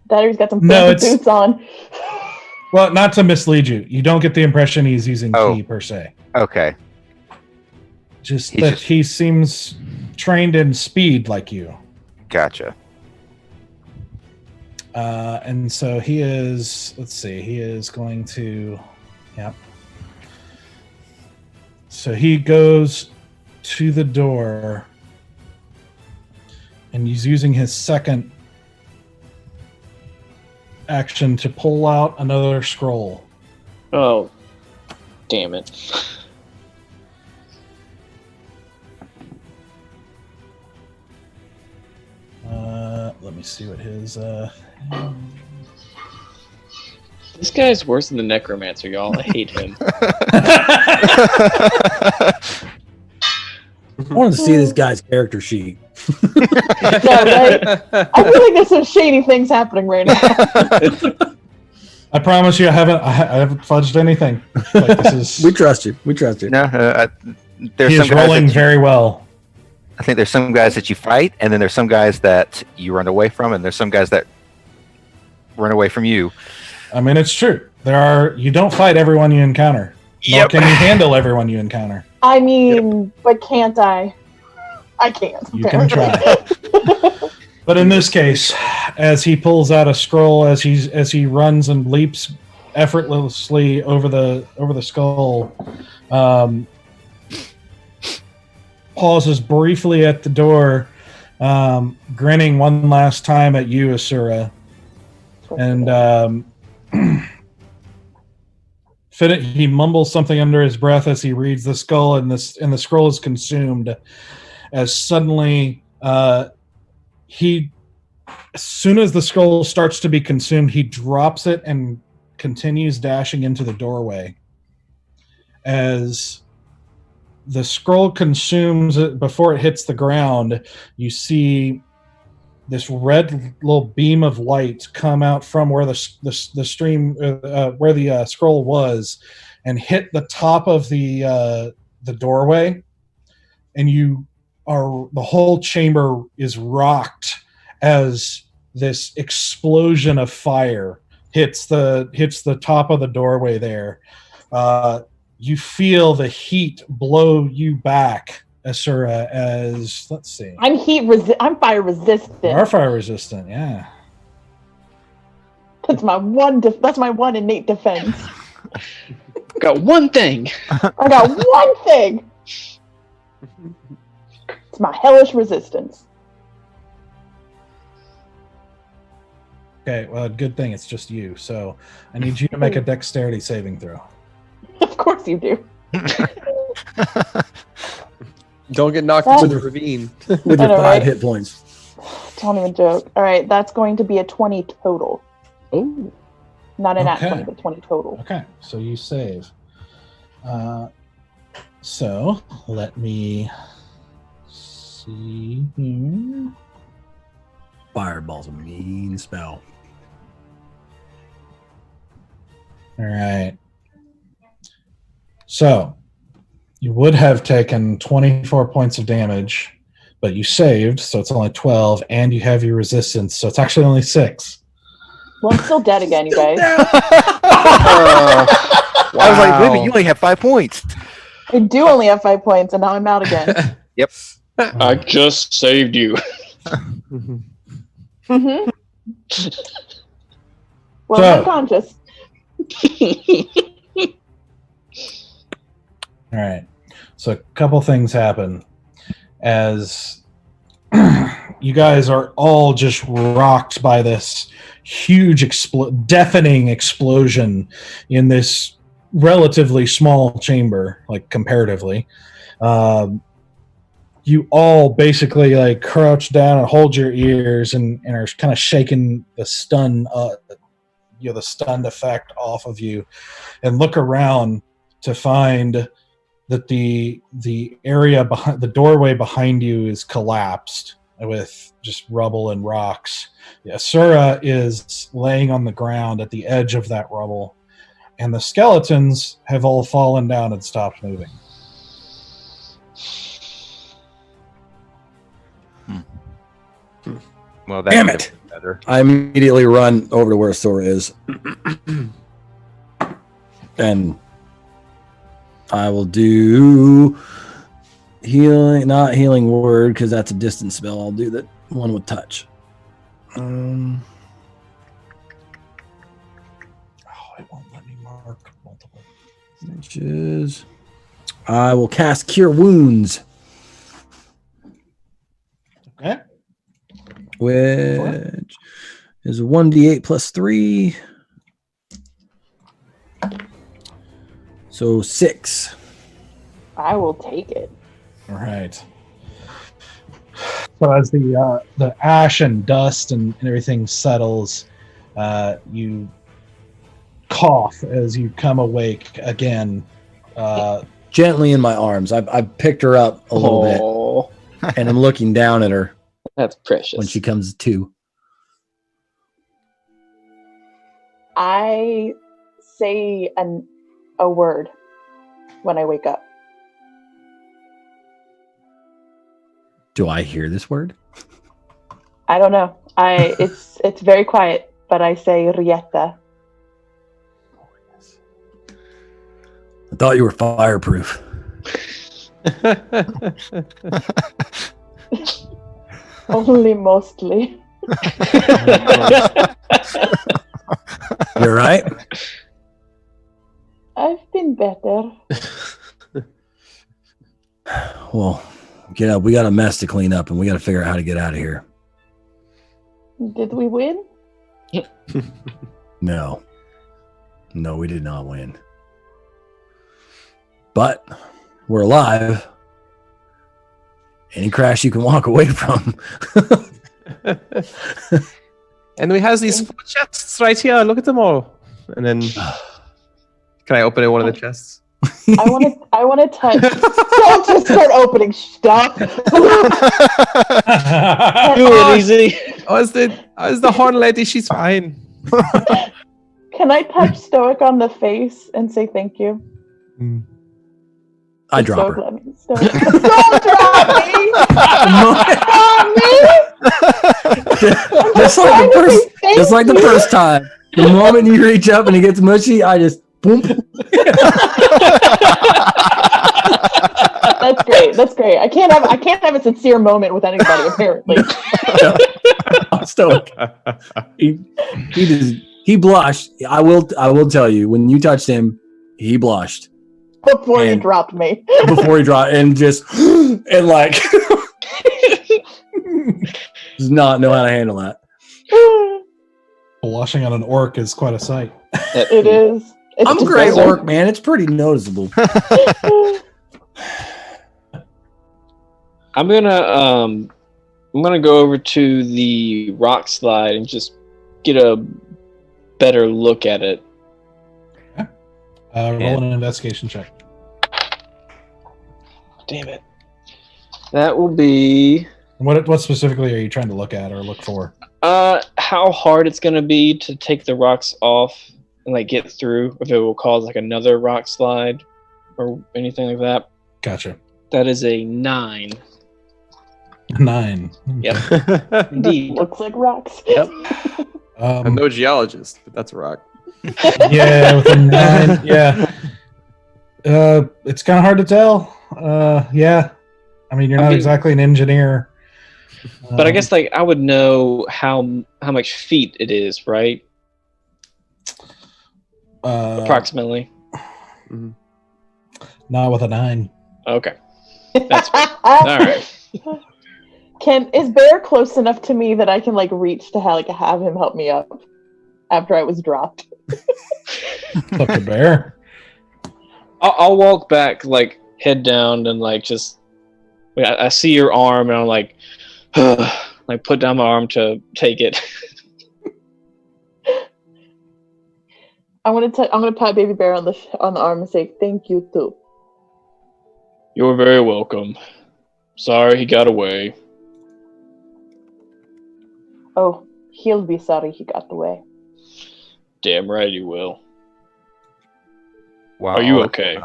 Battery's got some
No,
fancy
it's-
boots on.
well, not to mislead you. You don't get the impression he's using
Oh.
ki per se.
Okay.
Just
He's
that
just-
he seems trained in speed like you.
Gotcha.
And so he is, let's see, he is going to, yep. So he goes to the door and he's using his second action to pull out another scroll.
Oh, damn it.
Let me see what his,
This guy's worse than the Necromancer, y'all. I hate him.
I wanted to see this guy's character sheet.
Yeah, right? I feel like there's some shady things happening right now.
I promise you, I haven't fudged anything. Like, this is,
We trust you. We trust you.
No, there's
he
some
is
guys
rolling
that
very well.
I think there's some guys that you fight, and then there's some guys that you run away from, and there's some guys that run away from you.
I mean, it's true. You don't fight everyone you encounter. Nor can you handle everyone you encounter.
I mean, but can't I? I can't.
You can try. But in this case, as he pulls out a scroll, as he runs and leaps effortlessly over the skull, pauses briefly at the door, grinning one last time at you, Asura, and he mumbles something under his breath as he reads the skull, and the scroll is consumed. As suddenly, as soon as the scroll starts to be consumed, he drops it and continues dashing into the doorway. As the scroll consumes it before it hits the ground, you see this red little beam of light come out from where the stream, where the scroll was, and hit the top of the doorway, and the whole chamber is rocked as this explosion of fire hits the top of the doorway there. You feel the heat blow you back, Asura, as, let's see.
I'm fire resistant.
You are fire resistant, yeah.
That's my one innate defense.
Got one thing.
I got one thing. It's my hellish resistance.
Okay, well, good thing it's just you. So I need you to make a dexterity saving throw.
Of course you do.
Don't get knocked into the ravine.
With your 5 hit points.
Don't even joke. All right, that's going to be a 20 total.
Oh.
Not an at 20, but 20 total.
Okay, so you save. So let me see here.
Fireball's a mean spell.
All right. So you would have taken 24 points of damage, but you saved, so it's only 12, and you have your resistance, so it's actually only 6.
Well, I'm still dead again, you guys.
I was like, wait a minute, you only have 5 points.
I do only have 5 points, and now I'm out again.
Yep.
I just saved you.
Mm-hmm. Well,
So-
I'm unconscious.
All right. So a couple things happen as you guys are all just rocked by this huge deafening explosion in this relatively small chamber, like comparatively. You all basically like crouch down and hold your ears and are kind of shaking the stun, the stunned effect off of you, and look around to find that the area behind the doorway behind you is collapsed with just rubble and rocks. Asura is laying on the ground at the edge of that rubble, and the skeletons have all fallen down and stopped moving.
Well, that
Damn
could
it.
have been better.
I immediately run over to where Sora is. And I will do not healing word, because that's a distance spell. I'll do that one with touch.
Oh, it won't let me mark multiple.
Which is, I will cast Cure Wounds,
Okay.
which is 1d8 plus 3. So 6.
I will take it.
All right. So as the ash and dust and everything settles, you cough as you come awake again.
Gently in my arms. I've picked her up a little bit, and I'm looking down at her
That's precious.
when she comes to.
I say a word when I wake up.
Do I hear this word?
I don't know. It's very quiet, but I say Rieta.
I thought you were fireproof.
Only mostly.
You're right.
I've been better.
Well, get up. We got a mess to clean up, and we got to figure out how to get out of here.
Did we win?
No, we did not win. But we're alive. Any crash you can walk away from.
And we have these 4 chests right here. Look at them all. And then, can I open one of the chests?
I want to touch. Don't just start opening stuff.
Do it easy.
Is the horn lady? She's fine.
Can I touch Stoic on the face and say thank you?
I drop her.
Don't drop me! Drop me!
just like the first time. The moment you reach up and it gets mushy, I just boom.
That's great. I can't have a sincere moment with anybody apparently.
Stoic. He blushed. I will tell you, when you touched him, he blushed.
Before he dropped me.
And just and like does not know how to handle that.
Washing on an orc is quite a sight.
It is.
I'm a great orc, man. It's pretty noticeable.
I'm gonna go over to the rock slide and just get a better look at it.
Roll an investigation check.
Damn it. That will be...
What specifically are you trying to look at or look for?
How hard it's going to be to take the rocks off and like get through, if it will cause like another rock slide or anything like that.
Gotcha.
That is a 9.
9.
Yep. Indeed.
Looks like rocks.
Yep.
I'm no geologist, but that's a rock.
Yeah, with a 9. Yeah. It's kind of hard to tell. Yeah. I mean, you're not exactly an engineer.
But I guess like I would know how much feet it is, right? Approximately.
Not with a 9.
Okay. That's all right.
Is Bear close enough to me that I can like reach to have him help me up after I was dropped?
Up to Bear.
I'll walk back, like head down, and like just. I see your arm, and I'm like, like put down my arm to take it.
I'm gonna pat Baby Bear on the arm and say thank you too.
You're very welcome. Sorry he got away.
Oh, he'll be sorry he got away.
Damn right he will.
Wow.
Are you okay?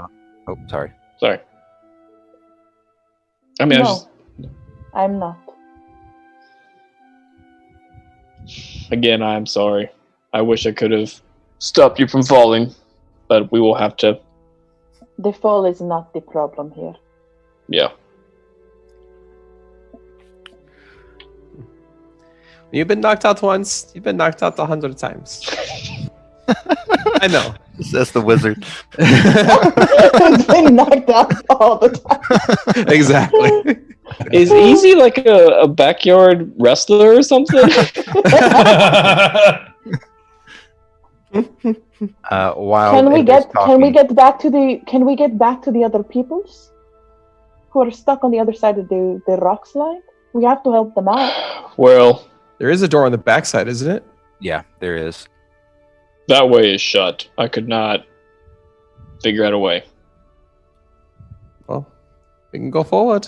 Oh, sorry.
Sorry. I mean,
No, I'm not.
Again, I'm sorry. I wish I could have stopped you from falling, but we will have to.
The fall is not the problem here.
Yeah.
You've been knocked out once. You've been knocked out 100 times. I know.
That's the wizard.
I've been knocked out all the time.
Exactly.
Is Easy like a backyard wrestler or something?
While
Can we
Edgar's
get back to the other peoples who are stuck on the other side of the rock slide? We have to help them out.
Well,
There is a door on the backside, isn't it?
Yeah, there is.
that way is shut. I could not figure out a way.
Well, we can go forward.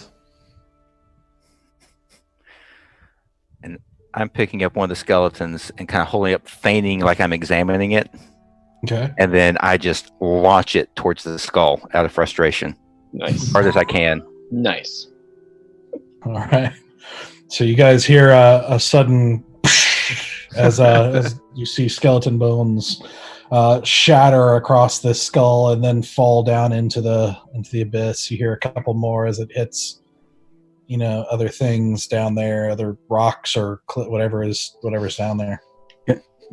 And I'm picking up one of the skeletons and kind of holding up, feigning like I'm examining it.
Okay.
And then I just launch it towards the skull out of frustration.
Nice.
As hard as I can.
Nice.
All right. So you guys hear a sudden as you see skeleton bones shatter across this skull and then fall down into the abyss. You hear a couple more as it hits, other things down there, other rocks or whatever's down there.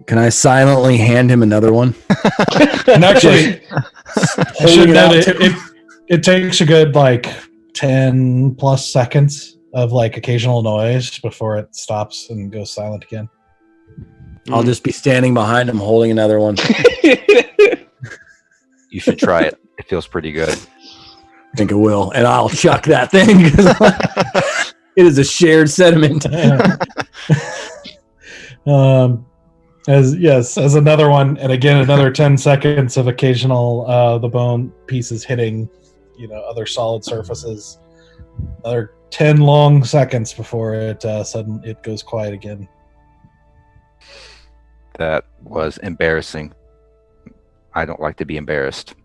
Can I silently hand him another one?
And actually, I should note it takes a good 10 plus seconds of occasional noise before it stops and goes silent again.
I'll just be standing behind him holding another one.
You should try it. It feels pretty good.
I think it will. And I'll chuck that thing. It is a shared sentiment.
As another one, and again another 10 seconds of occasional the bone pieces hitting, other solid surfaces. Another 10 long seconds before it goes quiet again.
That was embarrassing. I don't like to be embarrassed.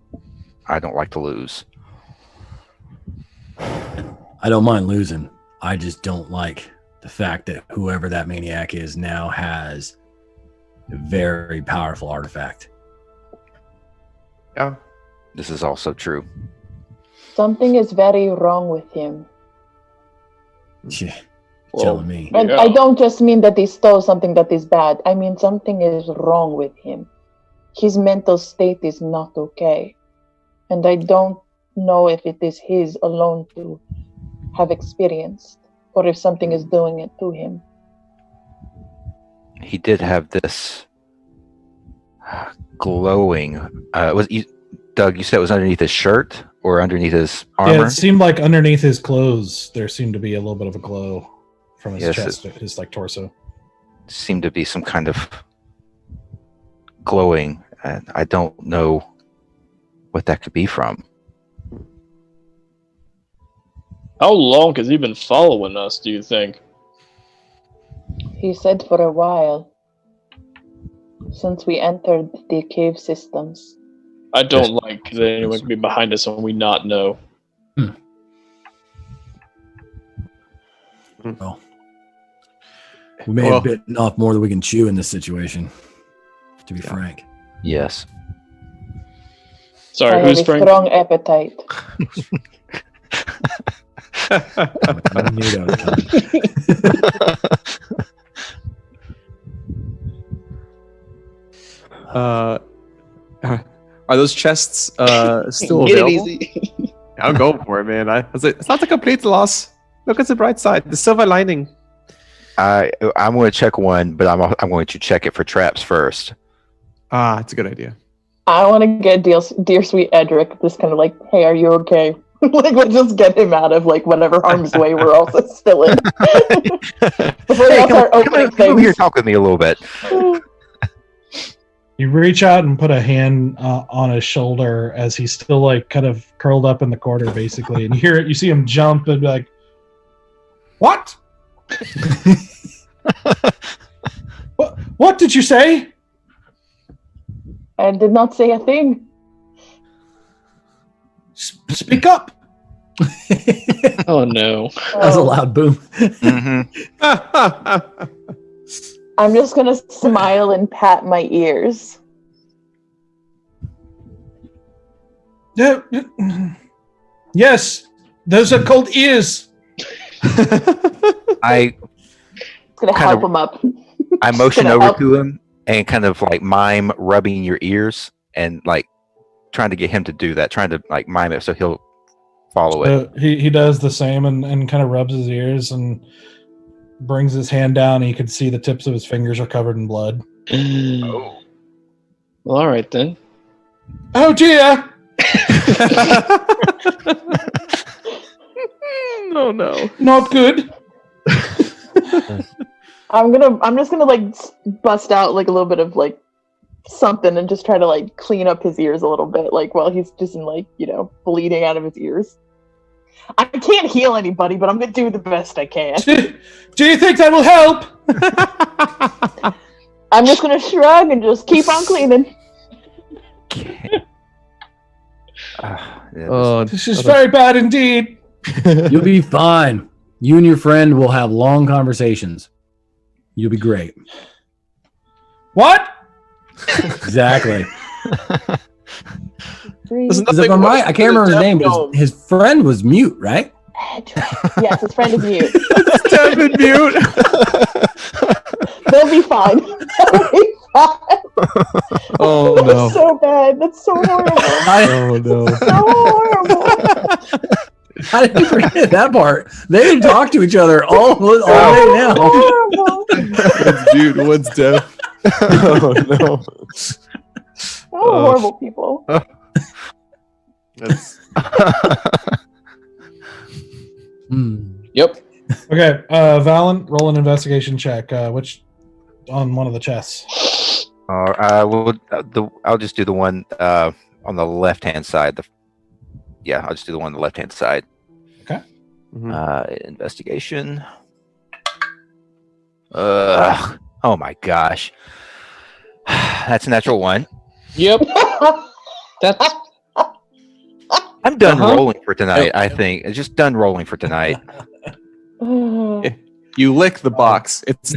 I don't like to lose.
I don't mind losing. I just don't like the fact that whoever that maniac is now has a very powerful artifact.
Yeah.
This is also true.
Something is very wrong with him.
Yeah, telling me.
And I don't just mean that he stole something that is bad. I mean something is wrong with him. His mental state is not okay. And I don't know if it is his alone to have experienced, or if something is doing it to him.
He did have this glowing. Doug, you said it was underneath his shirt or underneath his armor?
Yeah, it seemed like underneath his clothes there seemed to be a little bit of a glow from his chest, his torso.
Seemed to be some kind of glowing, and I don't know what that could be from.
How long has he been following us, do you think?
He said for a while. Since we entered the cave systems.
I don't like that anyone can be behind us and we not know.
Well, we may have bitten off more than we can chew in this situation, to be frank.
Yes.
Sorry,
I
who's
have a
Frank?
strong appetite.
I knew that was coming.
Are those chests still
Get
available?
it easy.
I'll go for it, man. It's not a complete loss. Look at the bright side. The silver lining.
I'm going to check one, but I'm going to check it for traps first.
Ah, it's a good idea.
I want to get dear sweet Edric, just kind of like, hey, are you okay? Let's just get him out of whatever harm's way we're also still in. Before
Hey,
we start opening
come over here,
things.
talk with me a little bit.
You reach out and put a hand on his shoulder as he's still kind of curled up in the corner, basically, and you see him jump and be like, "What? What did you say?"
I did not say a thing.
Speak up.
Oh no.
That was a loud boom.
I'm just going to smile and pat my ears.
Yes, those are called ears.
I
Going to help him up.
I motion
Gonna
over
help.
to him and kind of mime rubbing your ears and trying to get him to do that, trying to mime it so he'll follow it.
He does the same and kind of rubs his ears and brings his hand down. And you can see the tips of his fingers are covered in blood.
Oh. Well, all right then.
Oh dear!
Oh no.
Not good.
I'm just gonna bust out a little bit of something and just try to clean up his ears a little bit while he's just in bleeding out of his ears. I can't heal anybody, but I'm gonna do the best I can.
Do you think that will help?
I'm just gonna shrug and just keep on cleaning.
Yeah,
Oh,
This is very bad indeed.
You'll be fine. You and your friend will have long conversations. You'll be great.
What?
Exactly.
There's
Because
nothing
if I'm
worse
right, I
than
can't
a
remember his
deaf
name,
gnome.
but his friend was mute, right?
Yes, his friend is mute.
Deaf and mute.
They'll be fine. They'll be fine.
Oh
That's
no.
so bad. That's so horrible.
Oh no.
So horrible.
I didn't forget that part. They talk to each other all day now.
Horrible.
One's mute, one's deaf. Oh no.
Oh, horrible people.
That's
Yep.
Okay, Valen, roll an investigation check. Which on one of the chests?
I'll just do the one on the left-hand side. I'll just do the one on the left-hand side. Investigation. Oh my gosh. That's a natural one.
Yep. That's
I'm done
Uh-huh.
rolling for tonight, I think. It's just done rolling for tonight.
you lick the box. It's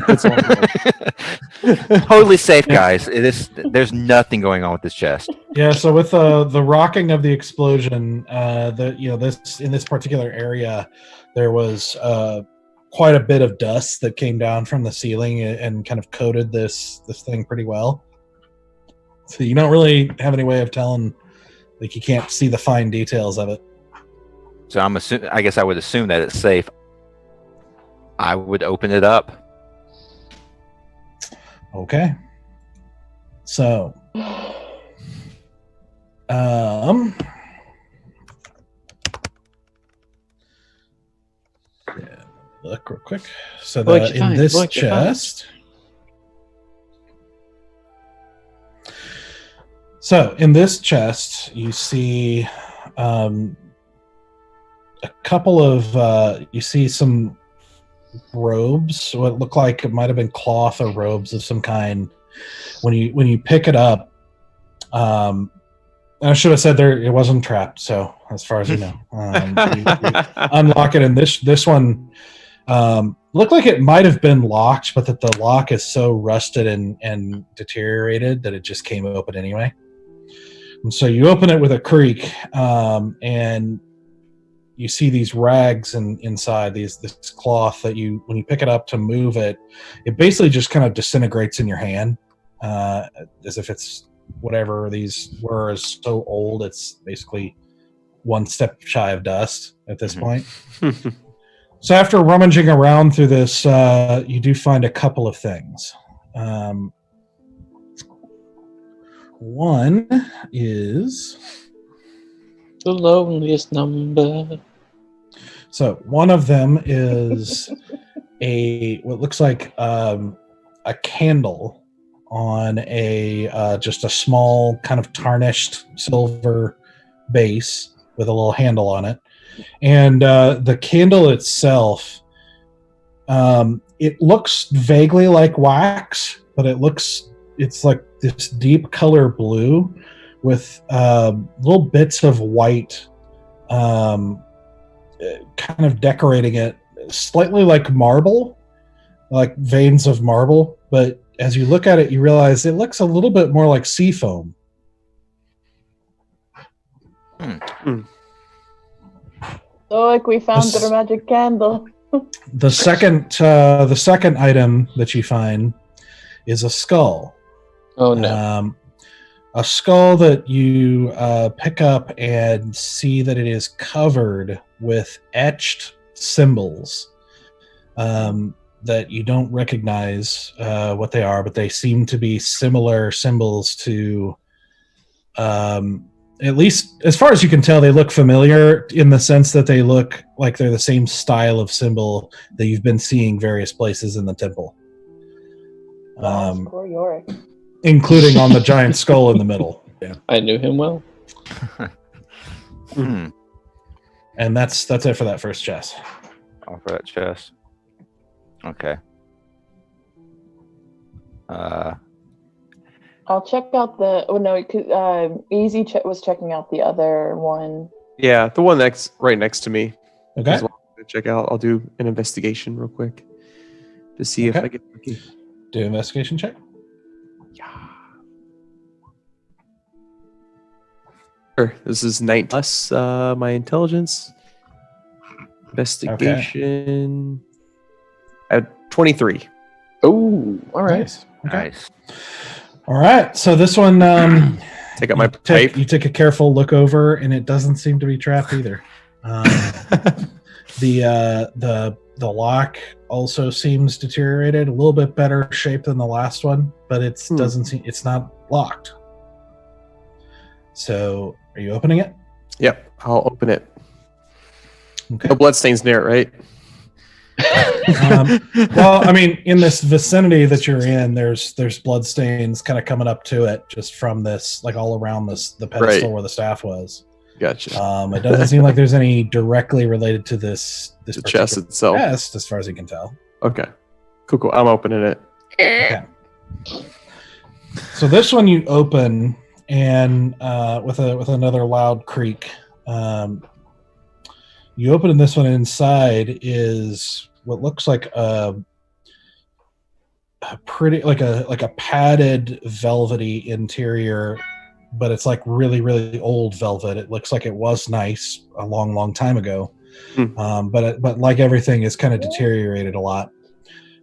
Totally safe, guys. There's nothing going on with this chest.
Yeah, so with the rocking of the explosion, in this particular area, there was quite a bit of dust that came down from the ceiling and kind of coated this thing pretty well. So you don't really have any way of telling, like you can't see the fine details of it.
So I guess I would assume that it's safe. I would open it up.
Okay. So, look real quick. So in this chest. So in this chest, you see a couple of you see some robes. What look like it might have been cloth or robes of some kind. When you pick it up, I should have said it wasn't trapped. So as far as you know, you unlock it, and this one looked like it might have been locked, but that the lock is so rusted and deteriorated that it just came open anyway. And so you open it with a creak, and you see these rags inside this cloth that when you pick it up to move it, it basically just kind of disintegrates in your hand, as if it's whatever these were is so old it's basically one step shy of dust at this point. So after rummaging around through this, you do find a couple of things. One is
the loneliest number.
So one of them is what looks like a candle on just a small kind of tarnished silver base with a little handle on it, and the candle itself, it looks vaguely like wax, but it's like this deep color blue with little bits of white kind of decorating it slightly like marble, like veins of marble, but as you look at it you realize it looks a little bit more like sea foam.
So like we found the magic candle.
The second item that you find is a skull.
Oh no.
A skull that you pick up and see that it is covered with etched symbols that you don't recognize what they are, but they seem to be similar symbols to, at least as far as you can tell, they look familiar in the sense that they look like they're the same style of symbol that you've been seeing various places in the temple.
Poor Yorick.
Including on the giant skull in the middle.
Yeah.
I knew him well.
And that's it for that first chest.
All for that chest. Okay.
I'll check out the. Oh no, Easy was checking out the other one.
Yeah, the one right next to me.
Okay.
check out. I'll do an investigation real quick to see if
Okay.
I get lucky.
Do an investigation check.
Yeah. Sure. This is 9 plus my intelligence. Investigation. At 23.
Oh, all right.
Nice. Okay.
Nice.
All right. So this one,
Take out my
you
pipe.
you take a careful look over, and it doesn't seem to be trapped either. The lock also seems deteriorated, a little bit better shape than the last one, but it's not locked. So, are you opening it?
Yep, I'll open it.
Okay.
No bloodstains near it, right?
Well, I mean, in this vicinity that you're in, there's blood stains kind of coming up to it, just from this, like all around the pedestal where the staff was.
Gotcha.
It doesn't seem like there's any directly related to this
The chest
particular
itself.
chest, as far as you can tell.
Okay. Cool. I'm opening it.
Okay. So this one you open, and with another loud creak, you open in this one. Inside is what looks like a pretty like a padded velvety interior, but it's like really, really old velvet. It looks like it was nice a long time ago, but like everything, is kind of deteriorated a lot.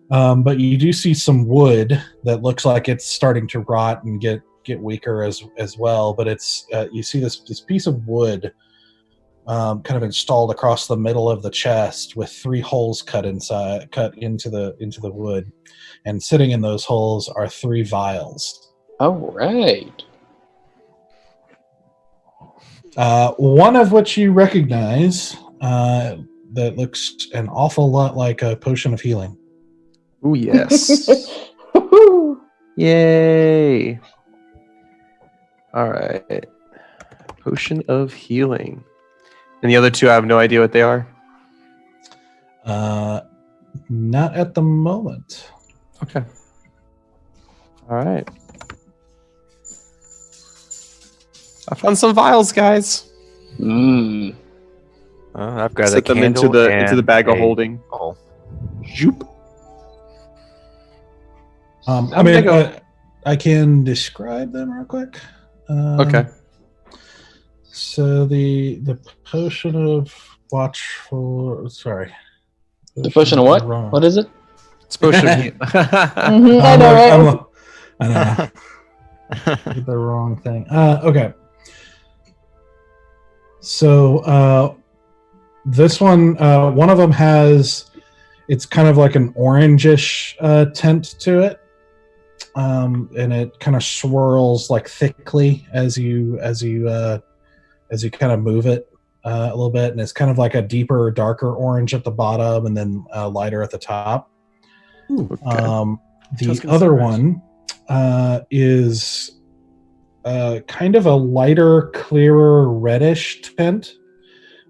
But you do see some wood that looks like it's starting to rot and get weaker as well. But it's you see this piece of wood kind of installed across the middle of the chest, with 3 holes cut into the wood, and sitting in those holes are 3 vials.
All right.
One of which you recognize, that looks an awful lot like a potion of healing.
Oh, yes.
Woohoo!
Yay. All right. Potion of healing. And the other 2, I have no idea what they are.
Not at the moment.
Okay. All right. I found some vials, guys.
Mm.
I've got
Set
a
them into
candle
the
and
bag of
a-
holding.
Oh,
Zoop.
I mean, I can describe them real quick.
Okay.
So the potion of watchful. Sorry.
The potion of what?
Wrong.
What is it?
It's potion of healing.
Mhm, I know, right?
I know. Did the wrong thing. Okay. So this one of them has, it's kind of like an orangish tint to it, and it kind of swirls like thickly as you kind of move it a little bit, and it's kind of like a deeper, darker orange at the bottom, and then lighter at the top.
Ooh, okay.
The other one is kind of a lighter, clearer, reddish tint,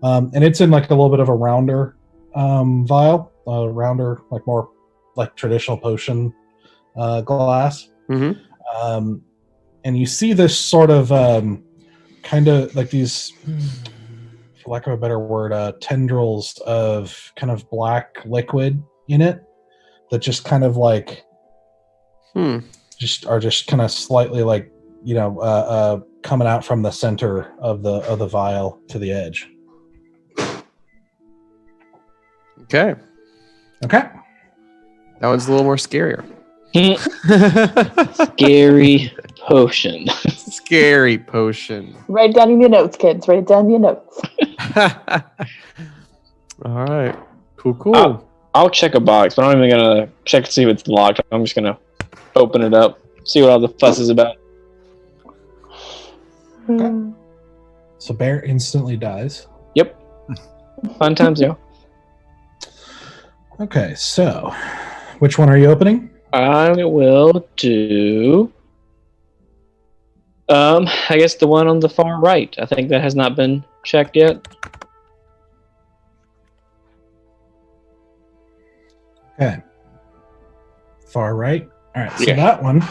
and it's in like a little bit of a rounder vial, like more like traditional potion glass.
Mm-hmm.
And you see this sort of kind of like these, for lack of a better word, tendrils of kind of black liquid in it that just kind of like just kind of slightly like, coming out from the center of the vial to the edge.
Okay.
Okay.
That one's a little more scarier.
Scary potion.
Scary potion.
Write it down in your notes, kids. Write it down in your notes.
All right. Cool.
I'll check a box, but I'm not even gonna check to see if it's locked. I'm just gonna open it up, see what all the fuss is about.
Hmm.
So Bear instantly dies.
Yep. Fun times, yo.
Okay, so which one are you opening?
I will do. I guess the one on the far right. I think that has not been checked yet.
Okay. Far right. All right. So
Yeah.
that one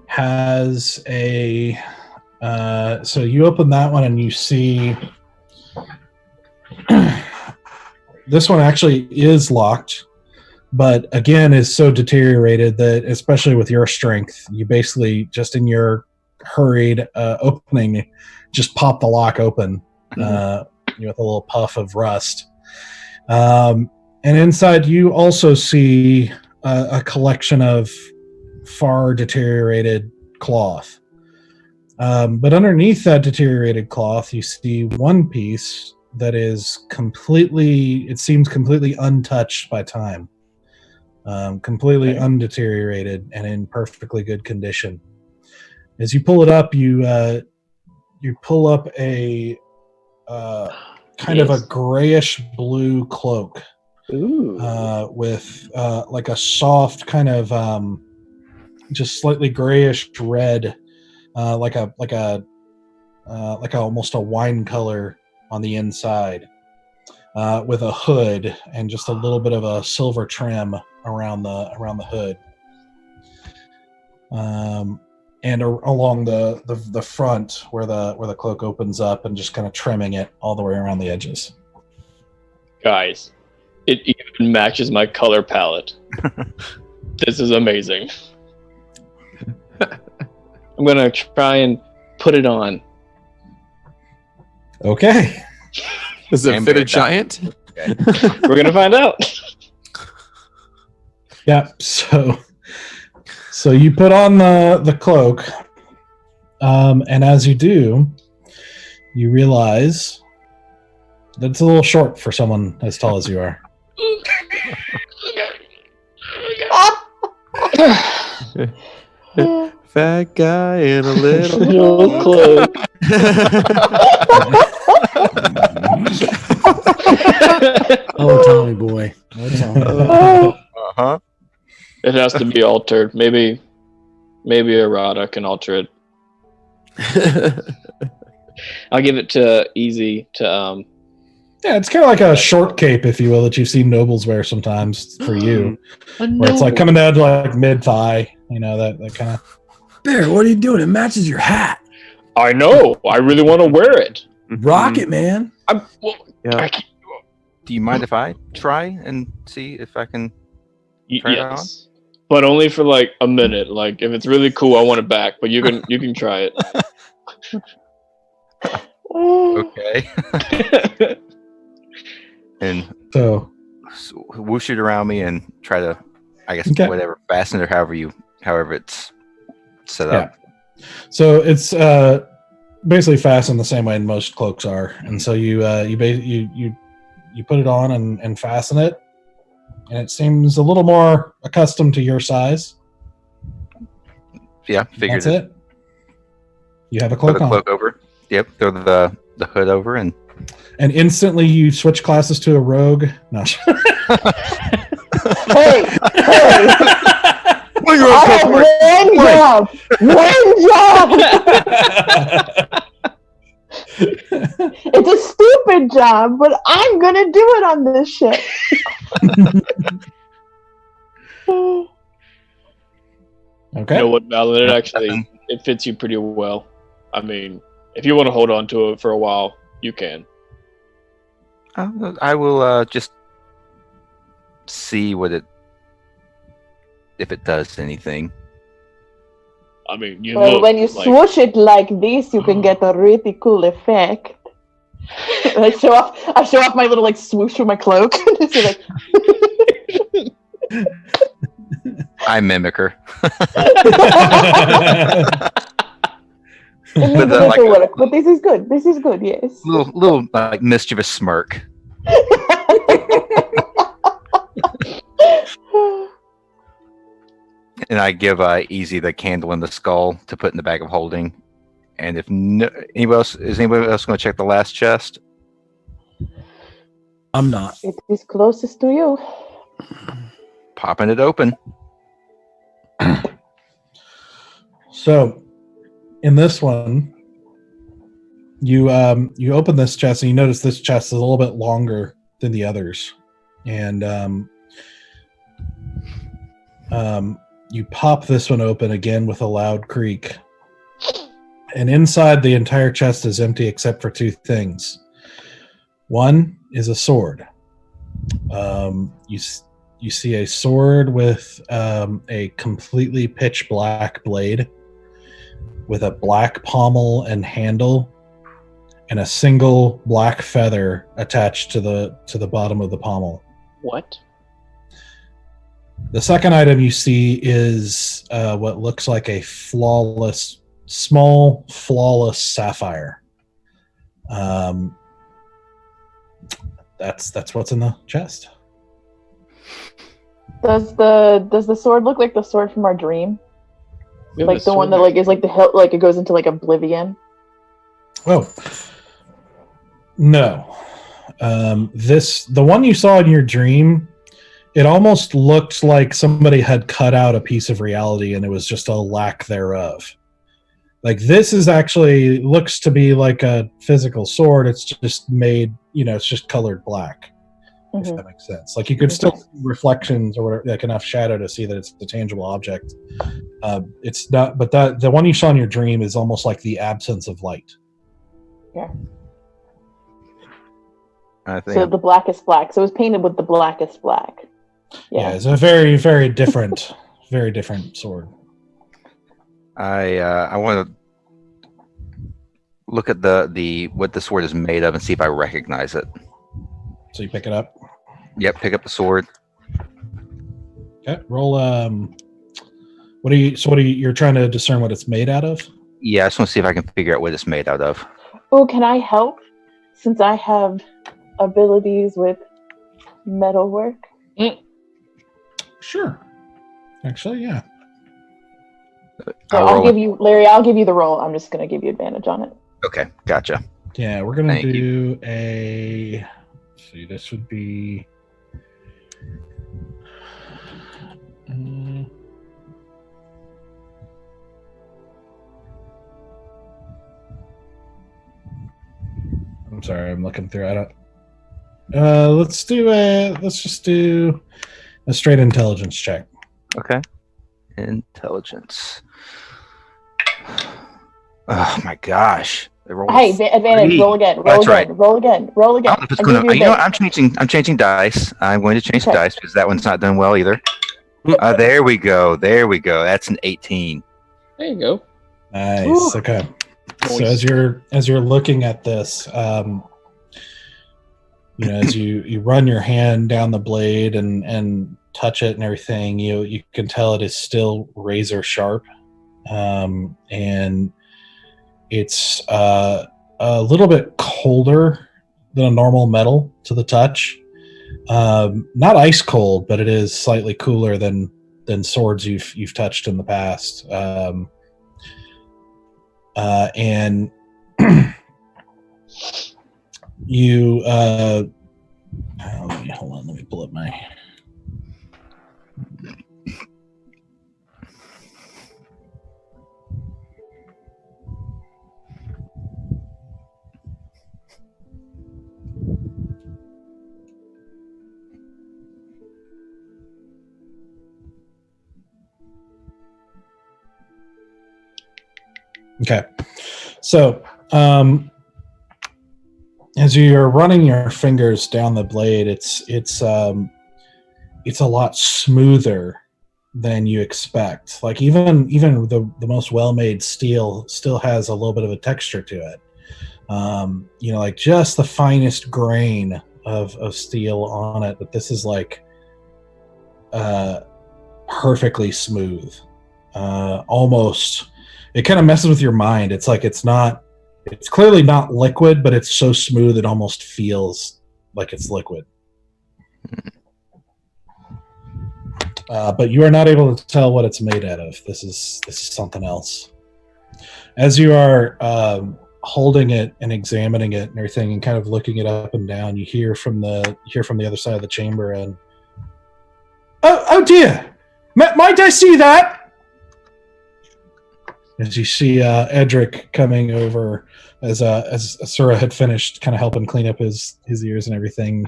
has a. So you open that one and you see this one actually is locked, but again is so deteriorated that, especially with your strength, you basically just in your hurried opening, just pop the lock open with a little puff of rust. And inside, you also see a collection of far deteriorated cloth. But underneath that deteriorated cloth, you see one piece that is it seems completely untouched by time. Completely undeteriorated and in perfectly good condition. As you pull it up, you pull up a kind of a grayish blue cloak. With like a soft kind of just slightly grayish red, like almost a wine color on the inside, with a hood and just a little bit of a silver trim around the hood, and along the front where the cloak opens up, and just kind of trimming it all the way around the edges.
Guys, it even matches my color palette. This is amazing. I'm gonna try and put it on.
Okay.
Does it fit a giant?
Okay.
We're gonna find out.
Yeah. So you put on the cloak, and as you do, you realize that it's a little short for someone as tall as you are.
Fat guy in a little
Little cloak.
Oh, Tommy boy. Oh, Tommy.
Uh-huh.
It has to be altered. Maybe Errata can alter it. I'll give it to Easy to
Yeah, it's kind of like a short cape, if you will, that you've seen nobles wear sometimes for you, where it's like coming down to like mid thigh. You know, that kind of.
Bear, what are you doing? It matches your hat.
I know. I really want to wear it.
Rock it, man.
Yeah.
Do you mind if I try and see if I can try it on?
Yes. But only for like a minute. Like if it's really cool, I want it back. But you can try it.
Okay. And
So
whoosh it around me and try to, I guess,
Okay.
whatever, fasten it however it's set up.
So it's basically fastened the same way most cloaks are, and so you put it on and fasten it, and it seems a little more accustomed to your size.
Yeah, figured
That's it. You have a cloak
Throw the
on,
cloak over. Yep, throw the hood over and
and instantly you switch classes to a rogue. No.
Hey, I have one job. It's a stupid job, but I'm gonna do it on this ship.
Okay.
You know what, Malin? It fits you pretty well. I mean, if you want to hold on to it for a while, you can.
I will just see if it does anything.
I mean,
Well, when you swoosh it like this, you can get a really cool effect. I show off my little like swoosh with my cloak. It's like,
I mimic her.
it needs a little work, but this is good. This is good, yes.
Little like mischievous smirk. And I give Easy the candle and the skull to put in the bag of holding. And if anybody else going to check the last chest?
I'm not.
It is closest to you.
Popping it open.
So, in this one, you open this chest and you notice this chest is a little bit longer than the others, and you pop this one open again with a loud creak, and inside the entire chest is empty except for two things. One is a sword, You see a sword with a completely pitch black blade with a black pommel and handle and a single black feather attached to the bottom of the pommel.
What?
The second item you see is what looks like a small flawless sapphire. That's what's in the chest.
Does the sword look like the sword from our dream?
We have
Like
a
the one
sword
that like is like the hilt, like it goes into like oblivion.
Oh, no. The one you saw in your dream, it almost looked like somebody had cut out a piece of reality and it was just a lack thereof. Like this is actually looks to be like a physical sword. It's just made, it's just colored black. If
Mhm.
that makes sense. Like you could still see reflections or whatever, like enough shadow to see that it's a tangible object. It's not, but the one you saw in your dream is almost like the absence of light.
Yeah.
I think
So the blackest black. So it was painted with the blackest black.
Yeah,
Yeah.
it's a very, very different, very different sword.
I want to look at the what the sword is made of and see if I recognize it.
So you pick it up.
Yep, pick up the sword.
Okay, roll. What are you? You're trying to discern what it's made out of?
Yeah, I just want to see if I can figure out what it's made out of.
Oh, can I help? Since I have abilities with metalwork.
Sure. Actually, yeah.
So I'll give you, Larry. I'll give you the roll. I'm just gonna give you advantage on it.
Okay, gotcha.
Yeah, we're gonna
Thank
do a. Let's see, this would be. I'm sorry, I'm looking through. I don't. Let's just do a straight intelligence check.
Okay. Intelligence. Oh my gosh.
Hey, advantage.
3.
Roll again. Roll
That's
again.
right.
Roll again. Roll again.
I don't know if it's
I
gonna,
gave
you know what?
advantage.
I'm changing dice. I'm going to change the
Okay.
dice because that one's not done well either. There we go. That's an 18.
There you go.
Nice.
Ooh.
Okay. So
Nice.
as you're looking at this, as you run your hand down the blade and touch it and everything, you can tell it is still razor sharp, and it's a little bit colder than a normal metal to the touch. Not ice cold, but it is slightly cooler than swords you've touched in the past. And you hold on, let me pull up my okay. So as you're running your fingers down the blade, it's a lot smoother than you expect. Like even the most well-made steel still has a little bit of a texture to it. Like just the finest grain of steel on it, but this is like perfectly smooth. Almost, it kind of messes with your mind. It's like it's clearly not liquid, but it's so smooth it almost feels like it's liquid. But you are not able to tell what it's made out of. This is something else. As you are holding it and examining it and everything, and kind of looking it up and down, you hear from the other side of the chamber, and oh dear, might I see that? As you see Edric coming over, as Asura had finished kind of helping clean up his ears and everything.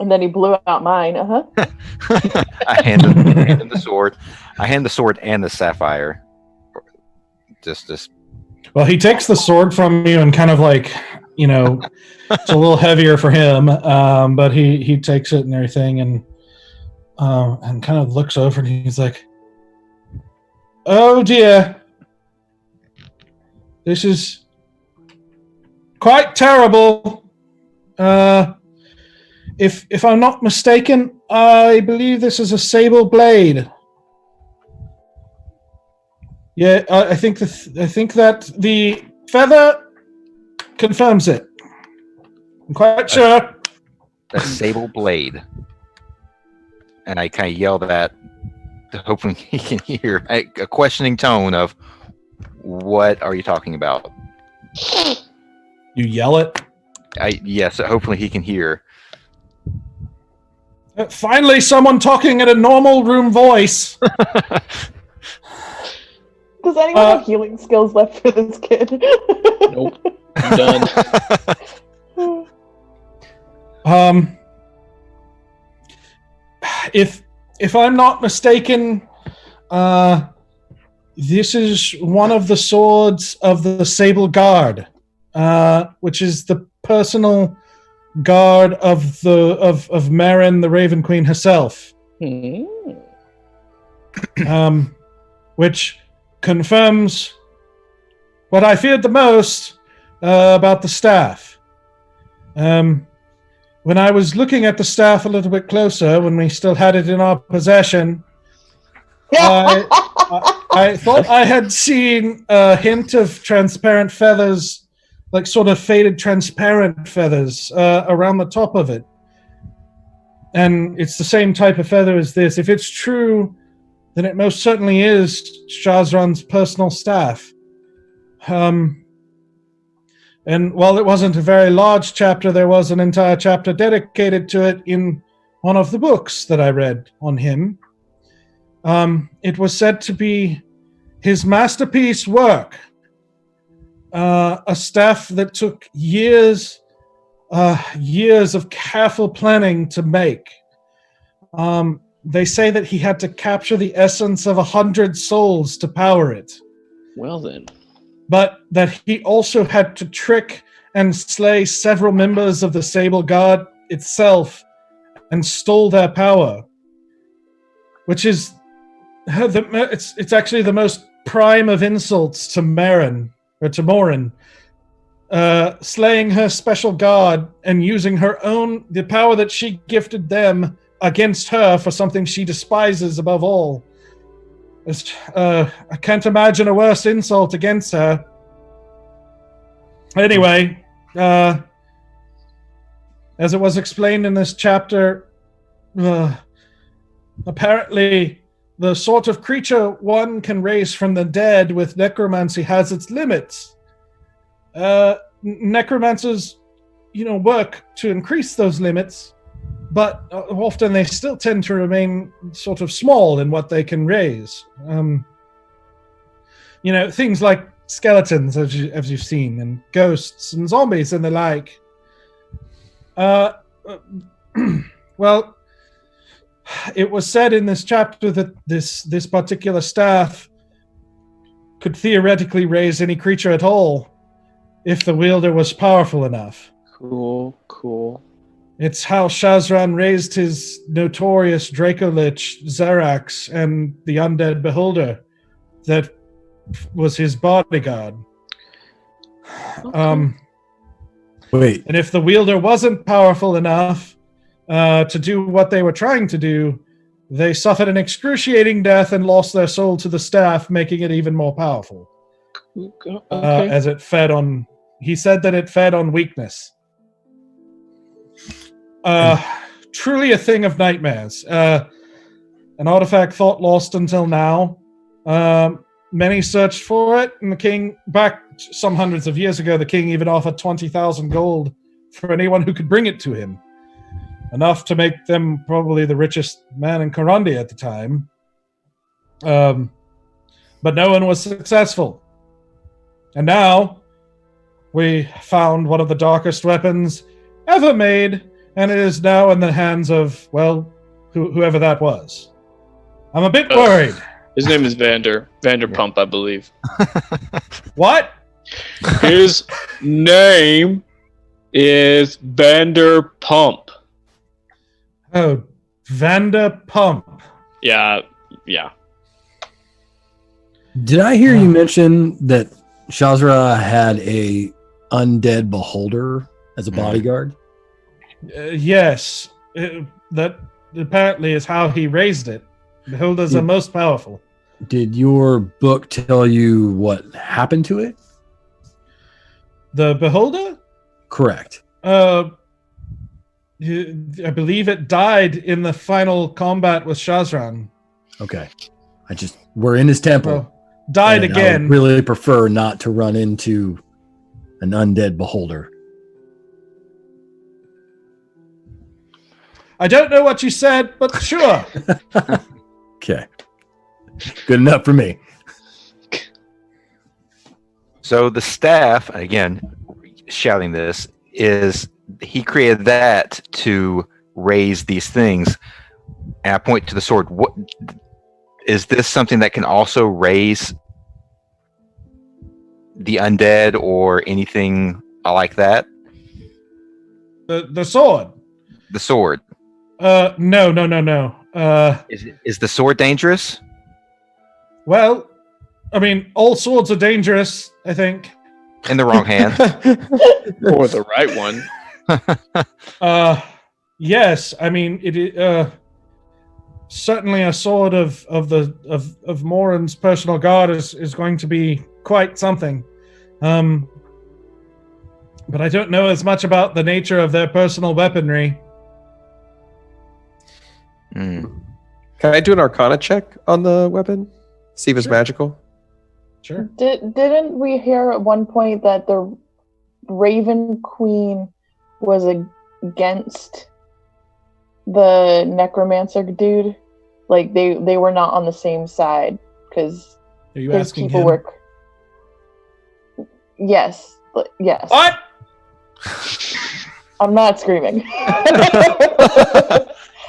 And then he blew out mine.
I hand him the sword. I hand the sword and the sapphire. Just.
Well, he takes the sword from you and kind of like you know, it's a little heavier for him, but he takes it and everything, and kind of looks over and he's like, "Oh dear, this is quite terrible. If I'm not mistaken, I believe this is a sable blade. Yeah, I think that the feather confirms it. I'm quite sure."
A sable blade. And I kind of yell that, hoping he can hear a questioning tone of, "What are you talking about?"
You yell it.
Yes, hopefully he can hear.
Finally, someone talking in a normal room voice.
Does anyone have healing skills left for this kid?
Nope. I'm done.
If I'm not mistaken, this is one of the swords of the Sable Guard, which is the personal guard of Marin, the Raven Queen herself. Which confirms what I feared the most about the staff. When I was looking at the staff a little bit closer, when we still had it in our possession, I thought I had seen a hint of transparent feathers, like sort of faded transparent feathers around the top of it. And it's the same type of feather as this. If it's true, then it most certainly is Shazran's personal staff. And while it wasn't a very large chapter, there was an entire chapter dedicated to it in one of the books that I read on him. It was said to be his masterpiece work, a staff that took years of careful planning to make. They say that he had to capture the essence of 100 souls to power it.
Well then.
But that he also had to trick and slay several members of the Sable Guard itself and stole their power. Which is, it's actually the most prime of insults to Marin, or to Morin. Slaying her special guard and using the power that she gifted them against her for something she despises above all. I can't imagine a worse insult against her. Anyway, as it was explained in this chapter, apparently the sort of creature one can raise from the dead with necromancy has its limits. Necromancers, work to increase those limits, but often they still tend to remain sort of small in what they can raise. Things like skeletons, as you've seen, and ghosts and zombies and the like. Well, it was said in this chapter that this particular staff could theoretically raise any creature at all if the wielder was powerful enough.
Cool.
It's how Shazran raised his notorious Dracolich, Xerax, and the Undead Beholder that was his bodyguard.
Okay.
Wait.
And if the wielder wasn't powerful enough to do what they were trying to do, they suffered an excruciating death and lost their soul to the staff, making it even more powerful.
Okay.
As it fed on... He said that it fed on weakness. Truly a thing of nightmares. An artifact thought lost until now. Many searched for it, and the king, back some hundreds of years ago, the king even offered 20,000 gold for anyone who could bring it to him. Enough to make them probably the richest man in Karandi at the time. But no one was successful. And now, we found one of the darkest weapons ever made, and it is now in the hands of, well, whoever that was. I'm a bit worried.
His name is Vander. Vanderpump, I believe.
What?
His name is Vanderpump.
Oh, Vanderpump.
Yeah.
Did I hear you mention that Shazra had a undead beholder as a bodyguard?
Yes. That apparently is how he raised it. Beholders are most powerful.
Did your book tell you what happened to it?
The beholder?
Correct.
I believe it died in the final combat with Shazran.
Okay. We're in his temple.
Well, died
and I
again.
would really prefer not to run into an undead beholder.
I don't know what you said, but sure.
Okay. Good enough for me.
So the staff, again, shouting this, is he created that to raise these things. And I point to the sword. What is this something that can also raise the undead or anything like that?
The sword.
The sword.
No.
Is the sword dangerous?
Well, I mean, all swords are dangerous, I think.
In the wrong hand.
Or the right one.
Yes, I mean it is certainly a sword of Morin's personal guard is going to be quite something. But I don't know as much about the nature of their personal weaponry.
Can I do an Arcana check on the weapon? See if it's magical.
Sure.
Didn't we hear at one point that the Raven Queen was against the necromancer dude? Like they were not on the same side because
Are you
his
asking
people
him?
were. Yes.
What?
I'm not screaming.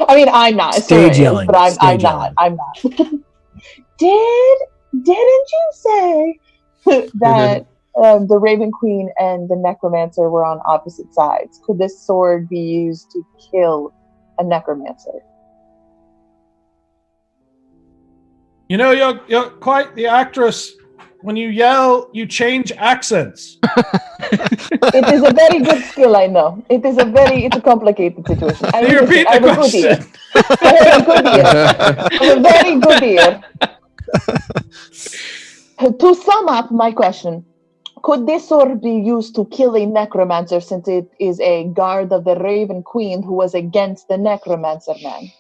I mean, I'm not.
Stage
Sorry,
yelling.
but I'm
Stage
not.
yelling.
I'm not. Didn't you say that the Raven Queen and the Necromancer were on opposite sides? Could this sword be used to kill a Necromancer?
You know, you're quite the actress. When you yell, you change accents.
It is a very good skill, I know. It's a complicated situation.
Can you repeat the question?
I have a good ear. I have a very good ear. To sum up my question, could this sword be used to kill a necromancer since it is a guard of the Raven Queen who was against the necromancer man?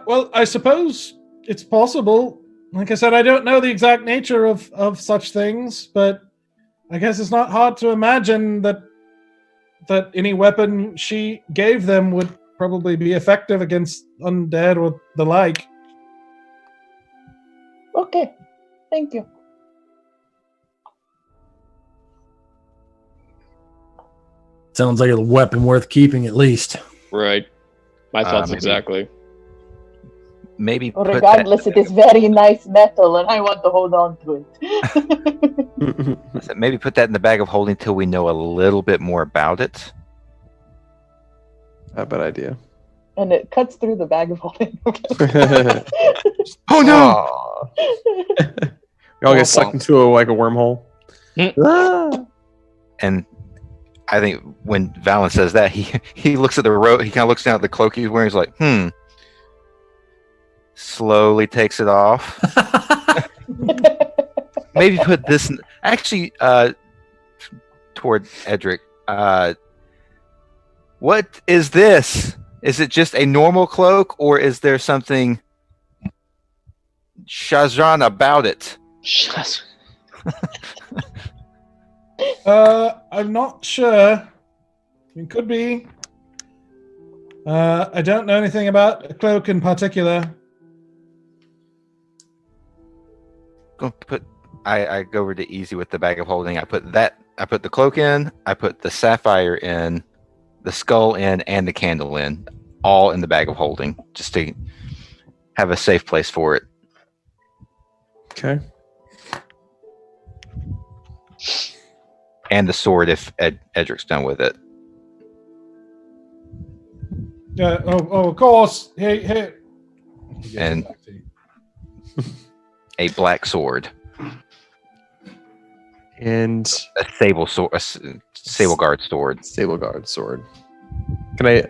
Well, I suppose it's possible. Like I said, I don't know the exact nature of such things, but I guess it's not hard to imagine that any weapon she gave them would probably be effective against undead or the like.
Okay, thank you.
Sounds like a weapon worth keeping at least.
Right. My thoughts
Maybe.
Exactly.
Maybe
Well,
put
regardless, it is very nice metal, and I want to hold on to it.
maybe put that in the bag of holding till we know a little bit more about it.
Not a bad idea.
And it cuts through the bag of holding.
Oh no!
We all get sucked into a wormhole.
And I think when Valen says that, he looks at the robe. He kind of looks down at the cloak he's wearing. He's like, Slowly takes it off. Maybe put this actually toward Edric. What is this? Is it just a normal cloak, or is there something Shazran about it?
I'm not sure. It could be. I don't know anything about a cloak in particular.
I go over to easy with the bag of holding. I put the cloak in, I put the sapphire in, the skull in, and the candle in, all in the bag of holding, just to have a safe place for it.
Okay.
and the sword if Edric's done with it.
Yeah. Of course. Hey. He gives it
And-
back to you.
A black sword,
And
a sable sword, sable guard sword.
Stable Guard sword. Can I?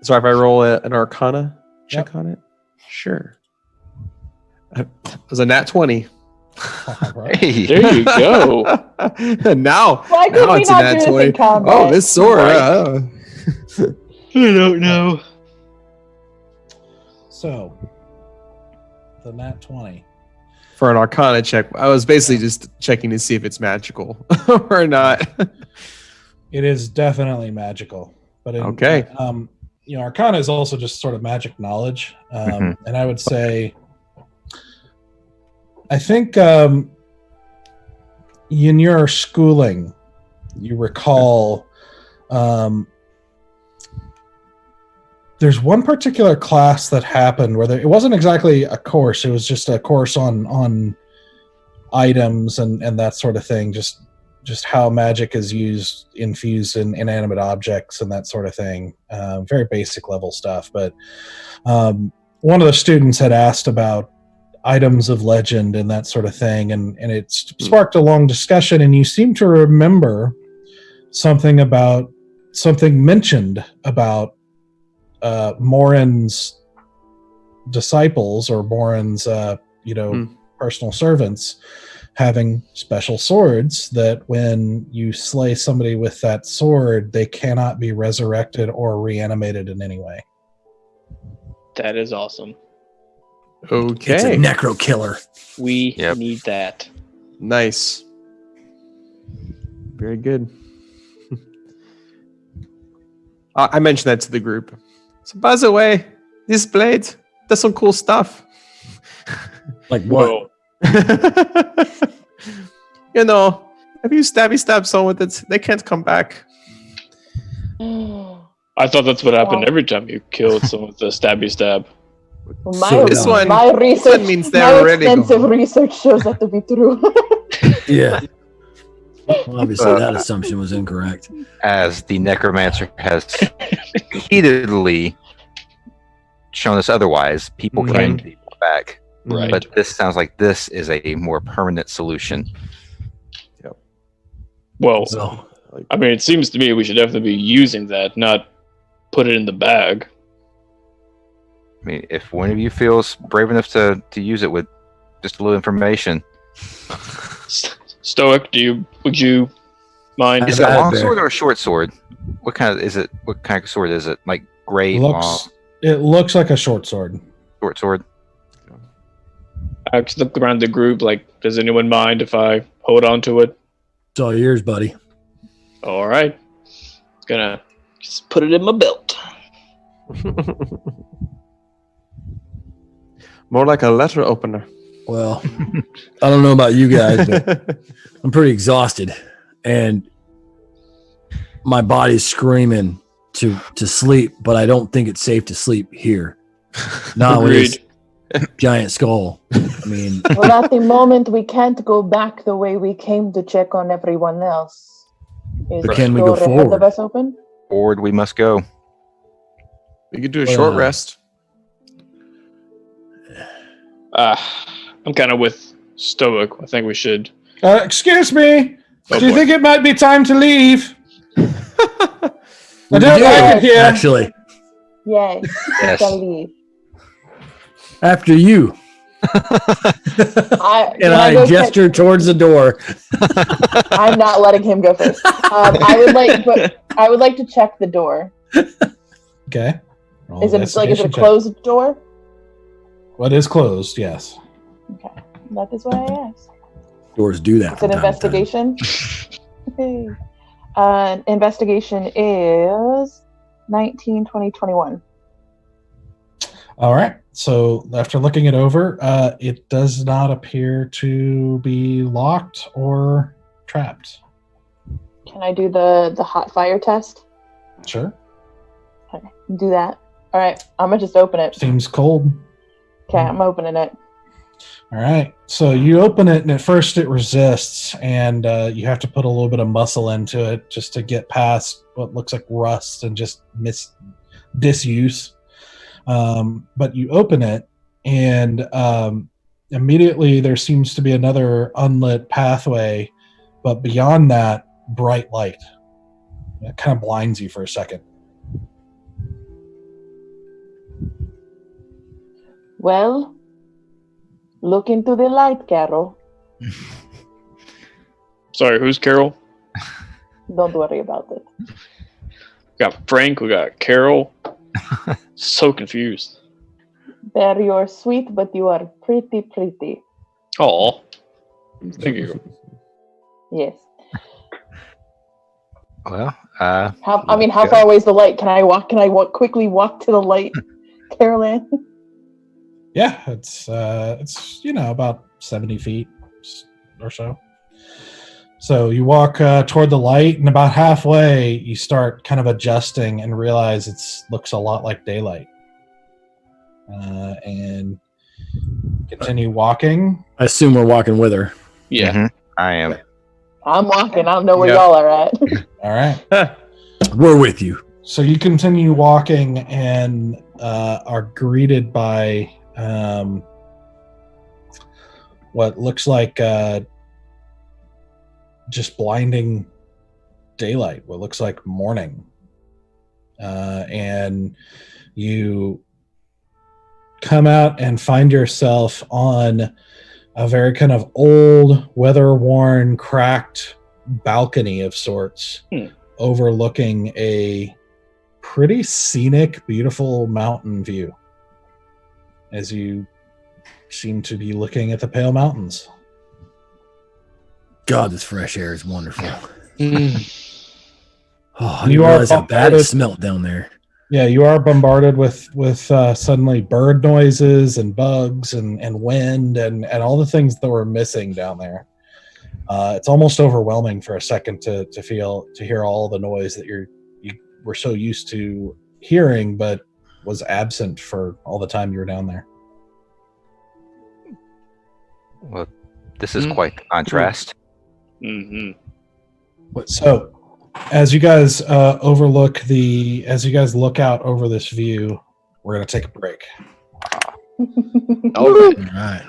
Sorry, if I roll an Arcana check on it. Sure. It was a nat 20.
All right.
Hey,
There you go.
now,
Why could
now
we
it's a
not
nat
do this
20.
in combat?
Oh, this sword.
Right. I don't know.
So, the nat 20.
For an Arcana check, I was basically just checking to see if it's magical or not.
It is definitely magical, but
Okay.
Arcana is also just sort of magic knowledge, and I would say, I think in your schooling, you recall there's one particular class that happened where it wasn't exactly a course; it was just a course on items and that sort of thing, just how magic is infused in inanimate objects and that sort of thing. Very basic level stuff. But one of the students had asked about items of legend and that sort of thing, and it sparked a long discussion, and you seem to remember something mentioned about Morin's disciples or Morin's personal servants having special swords that when you slay somebody with that sword, they cannot be resurrected or reanimated in any way.
That is awesome.
It's a
Okay.
necro killer.
We
Yep.
need that.
Nice. Very good. I mentioned that to the group. So, by the way, this blade does some cool stuff.
Like what?
Whoa.
If you stab someone with it, they can't come back.
I thought that's what happened every time you killed someone with a stabby stab.
So this
one-
my research,
means
my
they're already
extensive
gone.
research shows that to be true.
Yeah. Well, obviously, that assumption was incorrect.
as the necromancer has repeatedly shown us otherwise, people can
Right.
be brought back.
Right.
But this sounds like this is a more permanent solution.
Well,
So,
I mean, it seems to me we should definitely be using that, not put it in the bag.
I mean, if one of you feels brave enough to use it with just a little information.
Stoic, would you mind?
Is it a
I've
long
had
sword or a short sword? What kind of sword is it? Like great, long,
It looks like a short sword.
short sword?
I just look around the group like, does anyone mind if I hold on to it?
it's all yours, buddy.
All right. Gonna just put it in my belt.
More like a letter opener.
Well, I don't know about you guys, but I'm pretty exhausted, and my body's screaming to sleep. But I don't think it's safe to sleep here. Not with this giant skull. I mean,
Well, at the moment, we can't go back the way we came to check on everyone else. Is
But can we
the
go
door ahead
forward?
of us open?
Forward we must go.
We could do a short
Well,
rest.
I'm kind of with Stoic. I think we should.
Excuse me.
Oh,
Do you
boy.
think it might be time to leave? I
we
don't
do,
like it here.
actually.
Yes,
Yes.
we shall leave.
After you,
Can
and I
go
gesture towards the door.
I'm not letting him go first. I would like to check the door.
Okay. Roll
Is it a
investigation check.
closed door?
Well, it is closed, yes.
Okay, that is what I asked.
Doors do that.
It's an
from time to time.
investigation. Hey. Investigation is 19, 20, 21.
All right. So after looking it over, it does not appear to be locked or trapped.
Can I do the hot fire test?
Sure.
Okay, do that. All right, I'm gonna just open it.
Seems cold.
Okay, I'm opening it.
All right. So you open it, and at first it resists, and you have to put a little bit of muscle into it just to get past what looks like rust and just disuse. But you open it, and immediately there seems to be another unlit pathway, but beyond that, bright light. It kind of blinds you for a second.
Well, look into the light, Carol.
Sorry, who's Carol?
Don't worry about it.
We got Frank, we got Carol. So confused.
There, you are sweet, but you are pretty.
Aw. Thank you.
Yes.
Well,
How far away is the light? Can I quickly walk to the light, Carolyn?
Yeah, it's about 70 feet or so. So you walk toward the light, and about halfway, you start kind of adjusting and realize it looks a lot like daylight. And continue walking.
I assume we're walking with her.
Yeah.
Mm-hmm. I am.
I'm walking. I don't know where
Yeah.
y'all are at.
All right.
We're with you.
So you continue walking and are greeted by what looks like just blinding daylight, what looks like morning. And you come out and find yourself on a very kind of old, weather-worn, cracked balcony of sorts, overlooking a pretty scenic, beautiful mountain view as you seem to be looking at the Pale Mountains.
God, this fresh air is wonderful. Oh, I
You
didn't
are
realize how bad it
bombarded-
smelled down there.
Yeah, you are bombarded with suddenly bird noises and bugs and wind and all the things that were missing down there. It's almost overwhelming for a second to hear all the noise that you were so used to hearing, but was absent for all the time you were down there.
Well, this is quite the contrast.
Mm-hmm.
So, as you guys look out over this view, we're going to take a break.
Oh,
All right.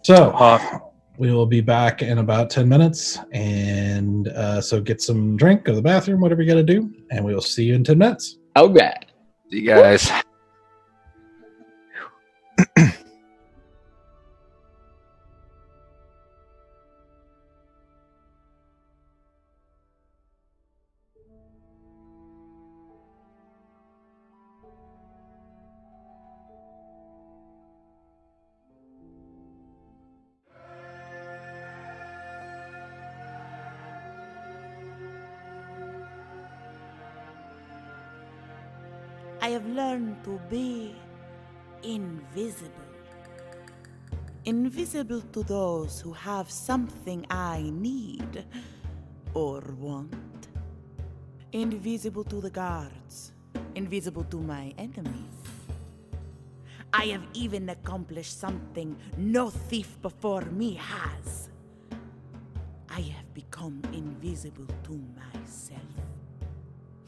So, we will be back in about 10 minutes. And so get some drink, go to the bathroom, whatever you got to do. And we will see you in 10 minutes.
all right.
See you guys.
I have learned to be invisible. Invisible to those who have something I need or want. Invisible to the guards. Invisible to my enemies. I have even accomplished something no thief before me has. I have become invisible to myself.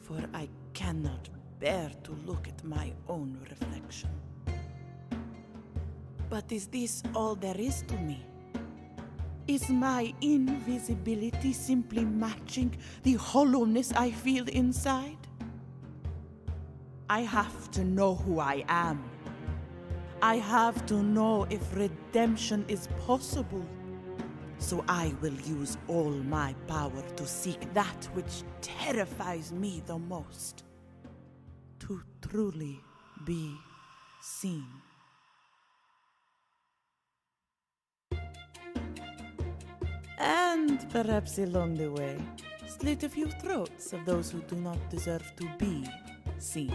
For I cannot bear to look at my own reflection. But is this all there is to me? Is my invisibility simply matching the hollowness I feel inside? I have to know who I am. I have to know if redemption is possible. So I will use all my power to seek that which terrifies me the most. To truly be seen. And perhaps along the way, slit a few throats of those who do not deserve to be seen.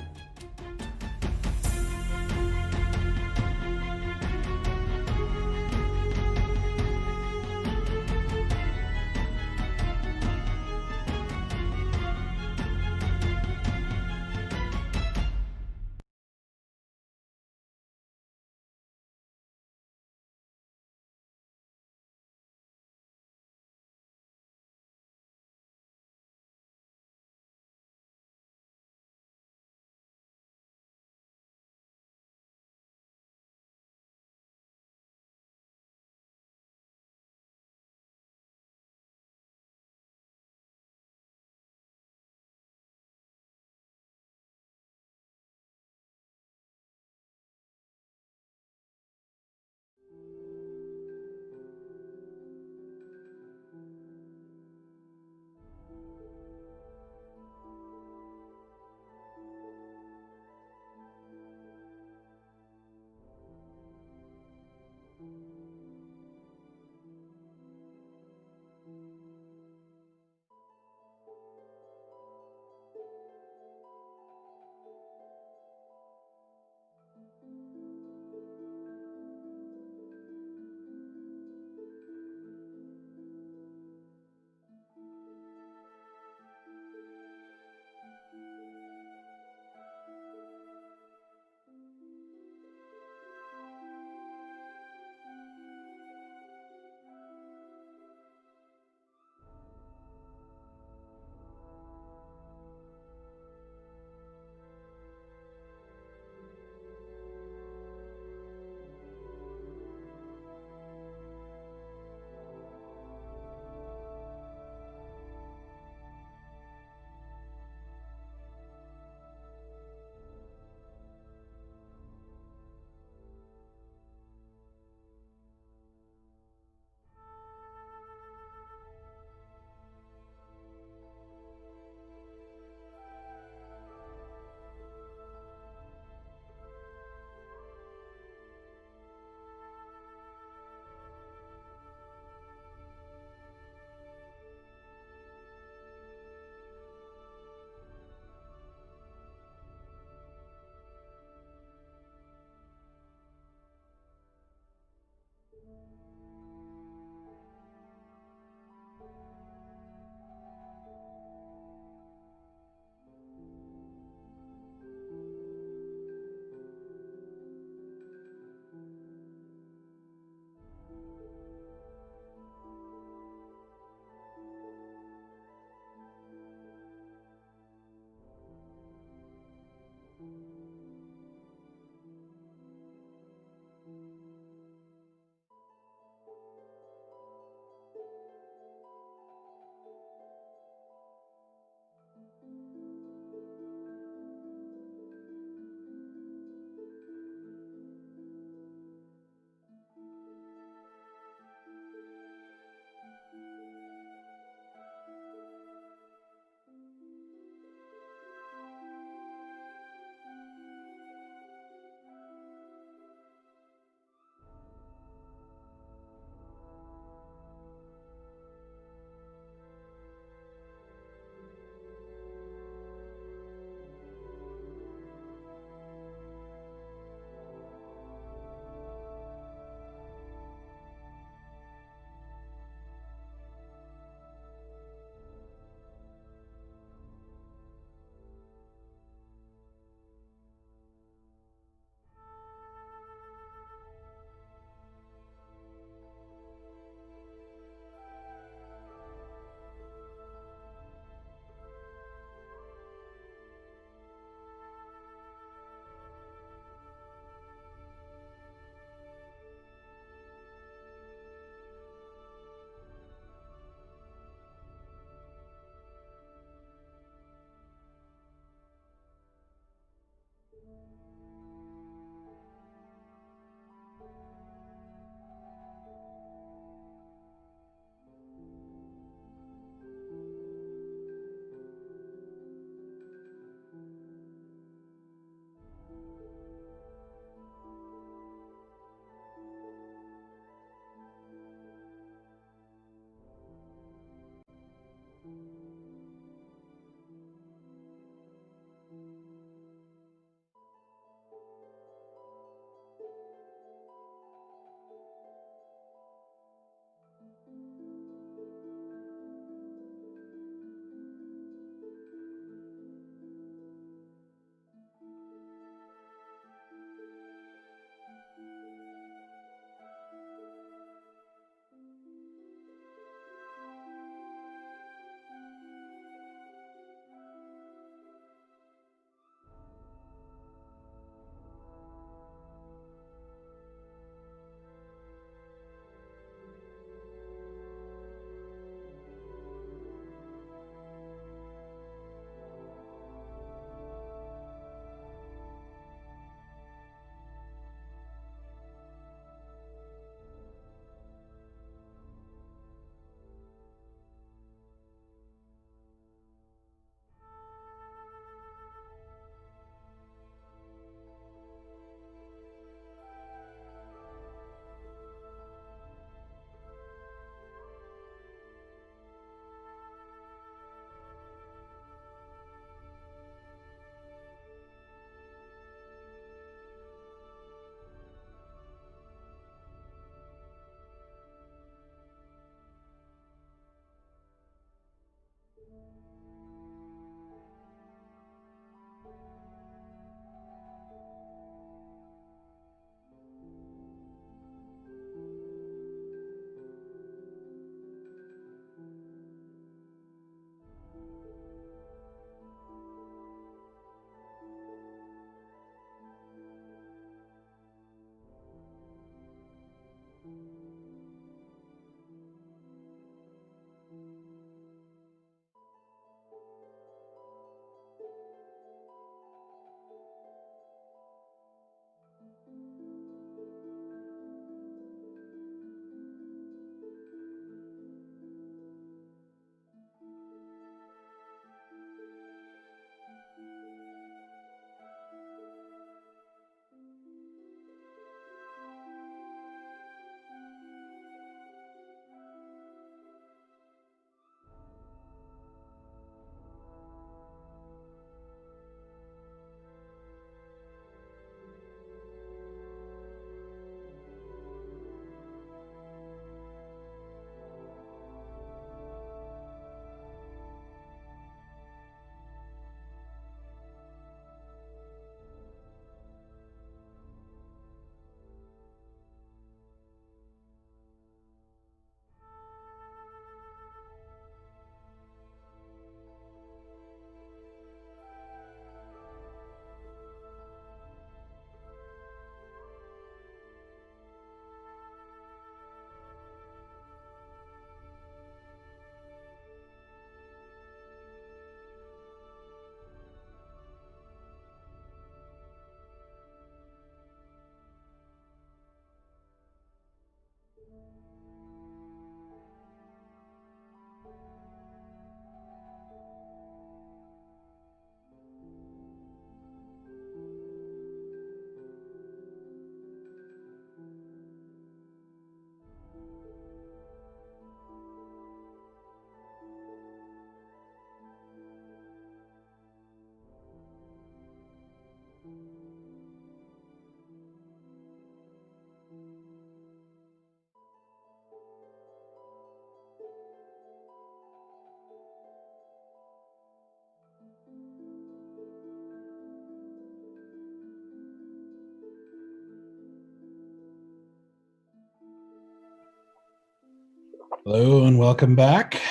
Hello and welcome back.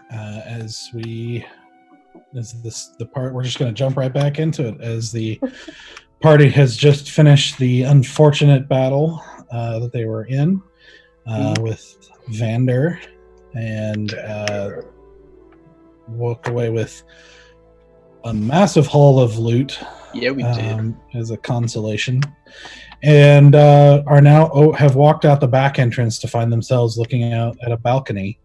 The part we're just going to jump right back into it as the party has just finished the unfortunate battle that they were in with Vander and walked away with a massive haul of loot.
Yeah, we did.
As a consolation, and are now have walked out the back entrance to find themselves looking out at a balcony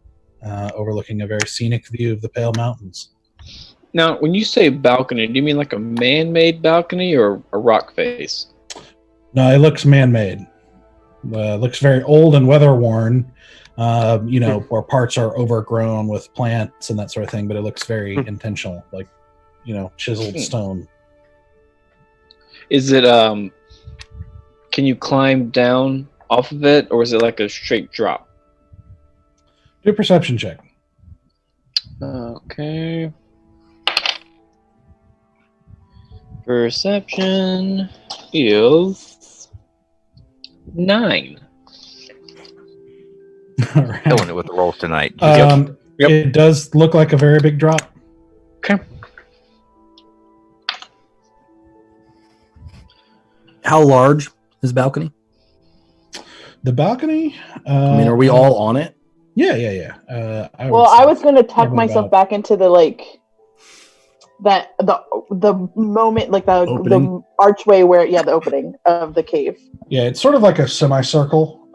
overlooking a very scenic view of the Pale Mountains.
Now, when you say balcony, do you mean like a man-made balcony or a rock face?
No, it looks man-made. Looks very old and weather-worn. Where parts are overgrown with plants and that sort of thing, but it looks very intentional, like chiseled stone.
Is it can you climb down off of it, or is it like a straight drop?
Do a perception check.
Okay. Perception is 9.
All right.
Killing it with the rolls tonight.
Yep.
It does look like a very big drop.
Okay.
How large is the balcony?
The balcony.
I mean, are we all on it?
Yeah.
I was going to tuck myself back into the the moment, like the archway where the opening of the cave.
Yeah, it's sort of like a semicircle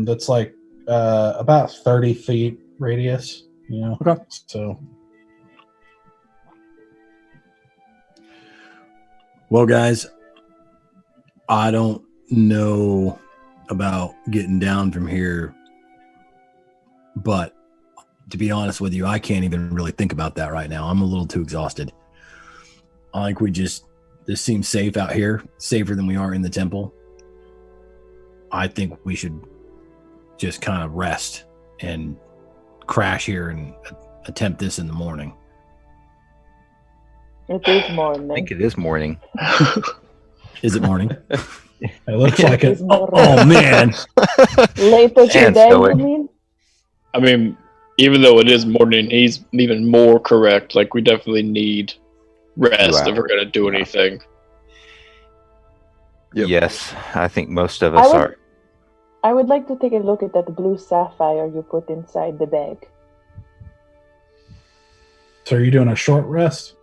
that's like about 30 feet radius.
Okay.
So,
well, guys, I don't know about getting down from here, but to be honest with you, I can't even really think about that right now. I'm a little too exhausted. I think this seems safe out here, safer than we are in the temple. I think we should just kind of rest and crash here and attempt this in the morning.
It is morning.
I think it is morning.
Is it morning?
it looks like it.
Oh man.
Later today,
Stoic.
you mean?
I mean, even though it is morning, he's even more correct. Like, we definitely need rest if we're going to do anything.
Yep.
Yes, I think most of us are.
I would like to take a look at that blue sapphire you put inside the bag.
So are you doing a short rest?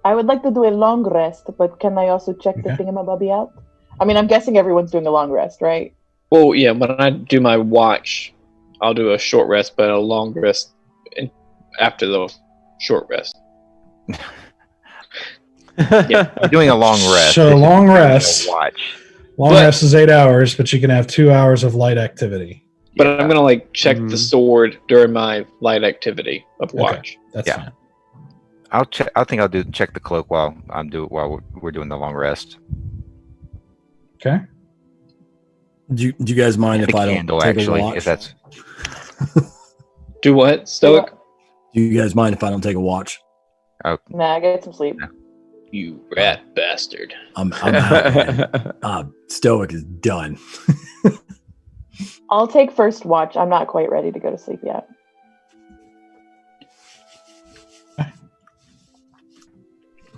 I would like to do a long rest, but can I also check the thingamabobby out? I mean, I'm guessing everyone's doing a long rest, right?
Well, yeah, when I do my watch, I'll do a short rest, but a long rest after the short rest.
Yeah, you're doing a long rest.
So long rest.
Watch.
Long rest is 8 hours, but you can have 2 hours of light activity.
But I'm gonna check the sword during my light activity of watch.
That's fine.
I'll check. I think I'll check the cloak while we're doing the long rest.
Okay.
Do you guys mind if I don't
candle,
take
actually,
a watch?
if that's
Do what, Stoic?
Do you guys mind if I don't take a watch?
Nah, I get some sleep.
You rat bastard.
I'm out, man. Stoic is done.
I'll take first watch. I'm not quite ready to go to sleep yet.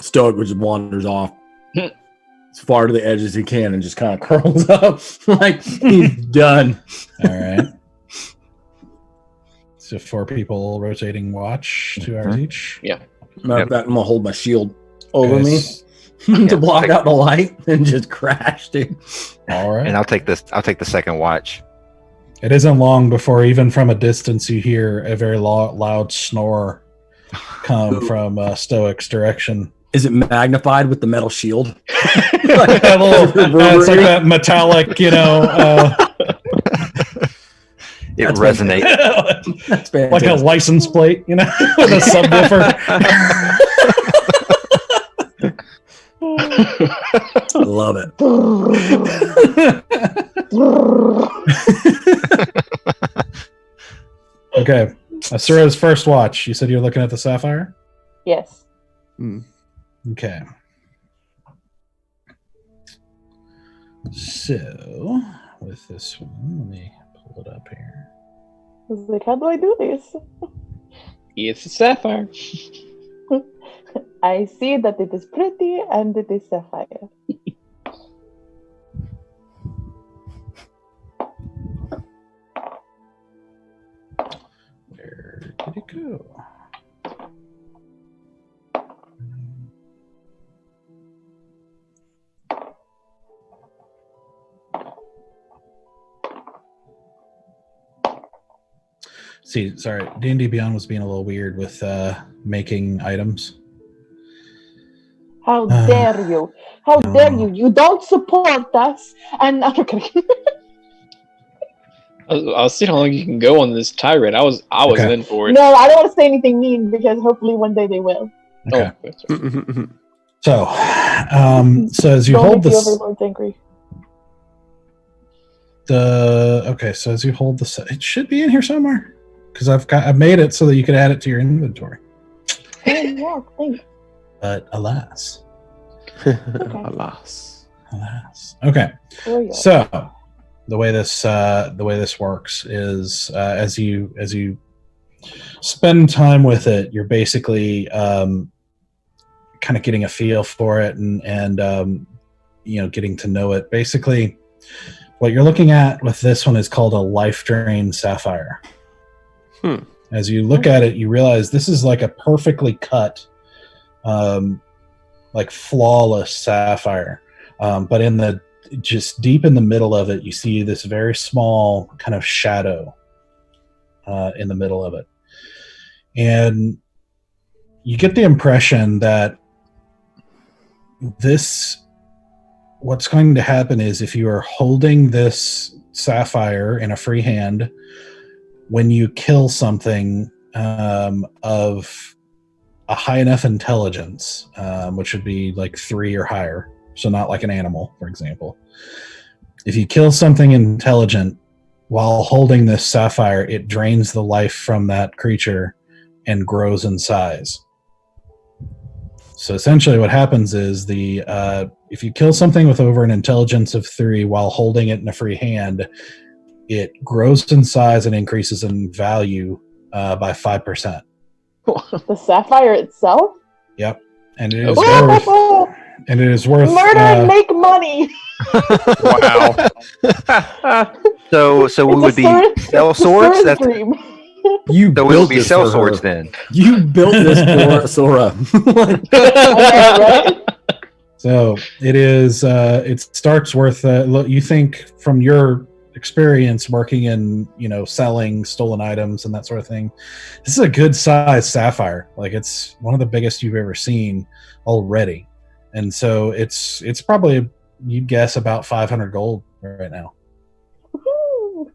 Stoic just wanders off as far to the edge as he can and just kind of curls up like he's done.
All right. So 4 people rotating watch, 2 hours each.
Yeah.
Matter of fact, I'm gonna hold my shield over
Yes.
me to block out the light and just crash, dude.
All right.
And I'll take the second watch.
It isn't long before, even from a distance, you hear a very loud snore come from Stoic's direction.
Is it magnified with the metal shield?
It's like that metallic,
It
That's
resonates.
That's fantastic.
like a license plate, with a subwoofer.
I love it.
Okay. Asura's first watch. You said you were looking at the sapphire?
Yes.
Okay. So, with this one, let me pull it up here.
was like, how do I do this?
It's a sapphire.
I see that it is pretty and it is sapphire.
Where did it go? See, sorry, D&D Beyond was being a little weird with making items.
How dare you? How dare you? You don't support us. And I'm okay.
I'll see how long you can go on this tirade. I was
Okay.
in for it.
No, I don't want to say anything mean because hopefully one day they will.
Okay.
Oh, that's right.
So as you
Don't
hold
make the
this,
overlords angry.
so as you hold the, it should be in here somewhere because I've made it so that you could add it to your inventory.
Oh, yeah, thanks.
But alas.
Alas.
Okay.
Oh, yeah.
So the way this works is as you spend time with it, you're basically kind of getting a feel for it and getting to know it. Basically, what you're looking at with this one is called a life drain sapphire. As you look at it, you realize this is like a perfectly cut, like flawless sapphire. But in the just deep in the middle of it, you see this very small kind of shadow in the middle of it. And you get the impression that what's going to happen is if you are holding this sapphire in a free hand, when you kill something of a high enough intelligence, which would be like 3 or higher, so not like an animal, for example. If you kill something intelligent while holding this sapphire, it drains the life from that creature and grows in size. So essentially what happens is if you kill something with over an intelligence of 3 while holding it in a free hand, it grows in size and increases in value by 5%.
The sapphire itself?
Yep. And it is
Whoa!
worth
Murder and make money.
Wow.
So we would be sell swords. That's
dream.
You
so we
built
would be
this
sell
for
swords
her.
then.
You built this for Sora.
Right?
So it is. It starts worth. You think from your experience working in, selling stolen items and that sort of thing, this is a good size sapphire. Like it's one of the biggest you've ever seen already, and so it's probably, you'd guess, about 500 gold right now.
Woo-hoo.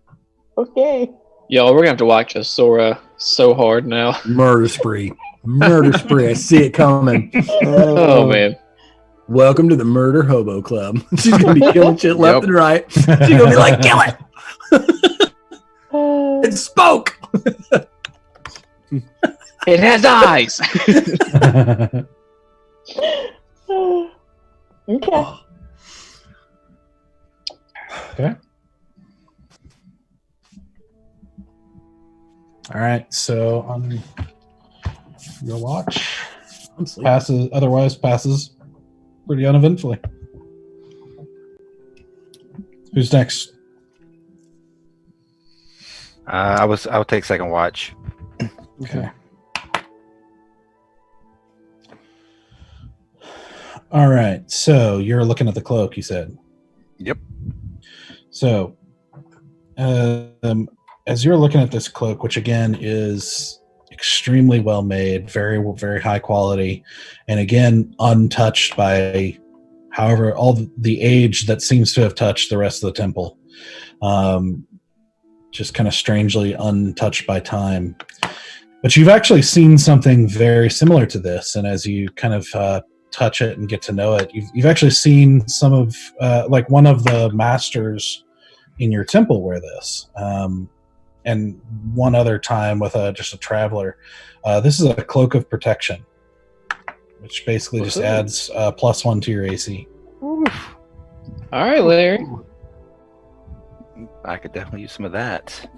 Okay.
Yo, we're gonna have to watch a Sora so hard now.
Murder spree. Murder spree. I see it coming.
Oh man.
Welcome to the Murder Hobo Club. She's going to be killing shit left and right. She's going to be like, kill it. It spoke.
It has eyes.
Okay.
Okay. All right. So on your watch, passes pretty uneventfully. Who's next?
I'll take second watch.
Okay. All right. So you're looking at the cloak, you said.
Yep.
So, as you're looking at this cloak, which again is extremely well made, very, very high quality, and again untouched by, however, all the age that seems to have touched the rest of the temple, just kind of strangely untouched by time. But you've actually seen something very similar to this, and as you kind of touch it and get to know it, you've actually seen some of like one of the masters in your temple wear this. And one other time with just a traveler. This is a cloak of protection, which basically just adds +1 to your AC.
All right, Larry.
I could definitely use some of that.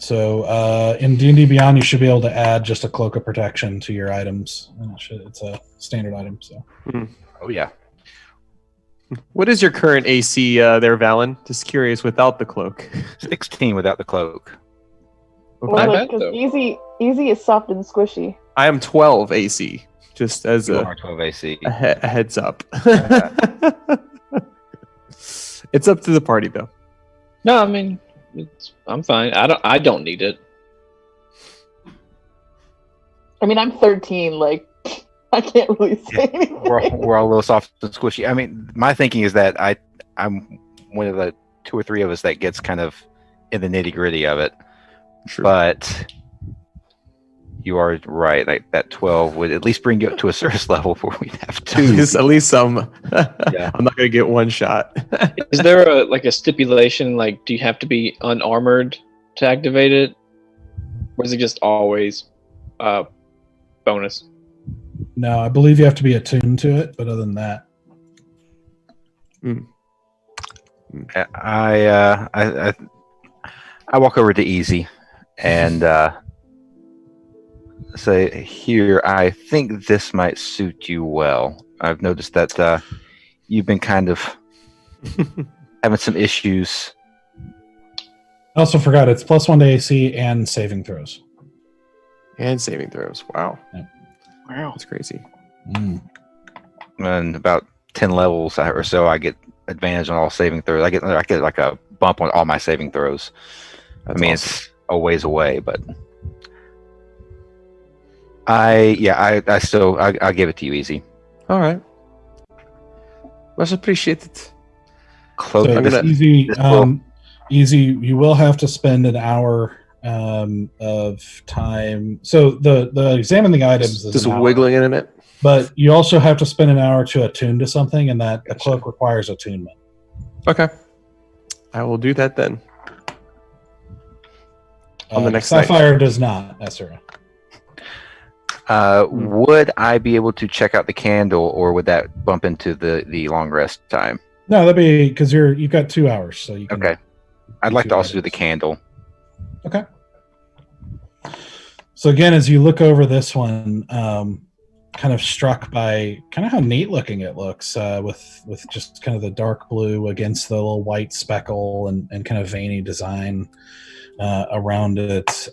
So in D&D Beyond, you should be able to add just a cloak of protection to your items. And it's a standard item. So.
Oh yeah.
What is your current AC there, Valen? Just curious, without the cloak.
16 without the cloak.
Not
Well,
bad,
because
though.
easy is soft and squishy.
I am 12 AC, just as
You
a
are 12 AC.
a heads up. It's up to the party, though.
No, I mean, I'm fine. I don't need it.
I mean, I'm 13. Like, I can't really say anything.
We're all a little soft and squishy. I mean, my thinking is that I'm one of the 2 or 3 of us that gets kind of in the nitty gritty of it.
True.
But you are right. Like that 12 would at least bring you up to a service level where we'd have 2.
At least some.
Yeah.
I'm not gonna get one shot.
Is there a stipulation? Like, do you have to be unarmored to activate it, or is it just always bonus?
No, I believe you have to be attuned to it, but other than that,
I walk over to Easy and say, "Here, I think this might suit you well. I've noticed that you've been kind of having some issues."
I also forgot it's +1 to AC and saving throws.
And saving throws. Wow.
Yep.
Wow.
That's crazy.
And about 10 levels or so, I get advantage on all saving throws. I get like a bump on all my saving throws.
That's
I mean,
awesome.
it's a ways away, but I give it to you, Easy.
All right. Much appreciated.
Cloak.
So
I'm gonna-
easy. You will have to spend an hour of time. So the examining items is
Just
an hour,
wiggling in it.
but you also have to spend an hour to attune to something, and that the
Gotcha.
cloak requires attunement.
Okay. I will do that then. On the next night.
Sapphire does not, Essera.
Would I be able to check out the candle, or would that bump into the long rest time?
No, that'd be because you've got 2 hours, so you can.
Okay. I'd
do
like to
2
also do the
items.
candle.
Okay. So again, as you look over this one, kind of struck by kind of how neat looking it looks, with just kind of the dark blue against the little white speckle and kind of veiny design around it.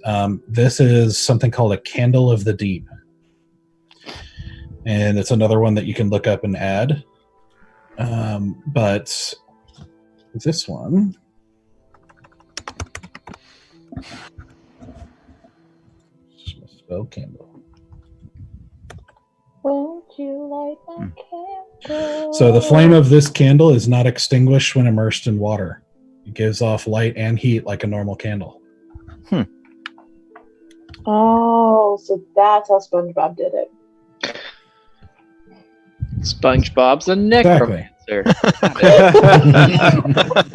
This is something called a Candle of the Deep, and it's another one that you can look up and add. But this one. Spell candle.
Won't you light my candle?
So the flame of this candle is not extinguished when immersed in water. It gives off light and heat like a normal candle.
Oh, so that's how SpongeBob did it.
SpongeBob's a
Exactly.
necromancer.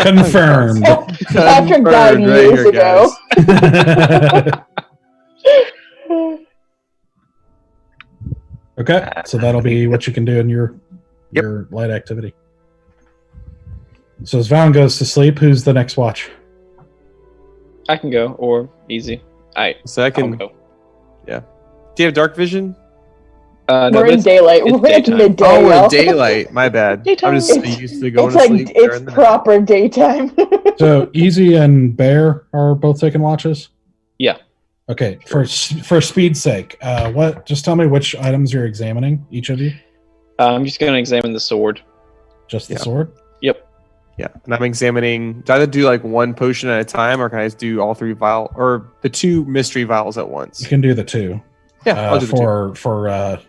Confirmed.
Patrick died
Confirmed right
years
here,
ago.
Okay, so that'll be what you can do in your light activity. So as Valen goes to sleep, who's the next watch?
I can go, or Easy.
So I
I'll
can.
go.
Do you have dark vision?
No,
We're in
it's
daylight.
it's
We're in
daytime.
midday.
Oh, we're
y'all.
in daylight. My bad.
Daytime.
I'm just used to going
It's
to
like
sleep.
it's
during the night.
proper daytime.
So Easy and Bear are both taking watches?
Yeah.
Okay, for speed's sake, just tell me which items you're examining, each of you?
I'm just going to examine the sword.
Just the
Yeah.
sword?
Yeah, and I'm examining. Do I either do like one potion at a time, or can I just do all 3 vials, or the 2 mystery vials at once?
You can do the 2.
Yeah, I'll do the 2.
for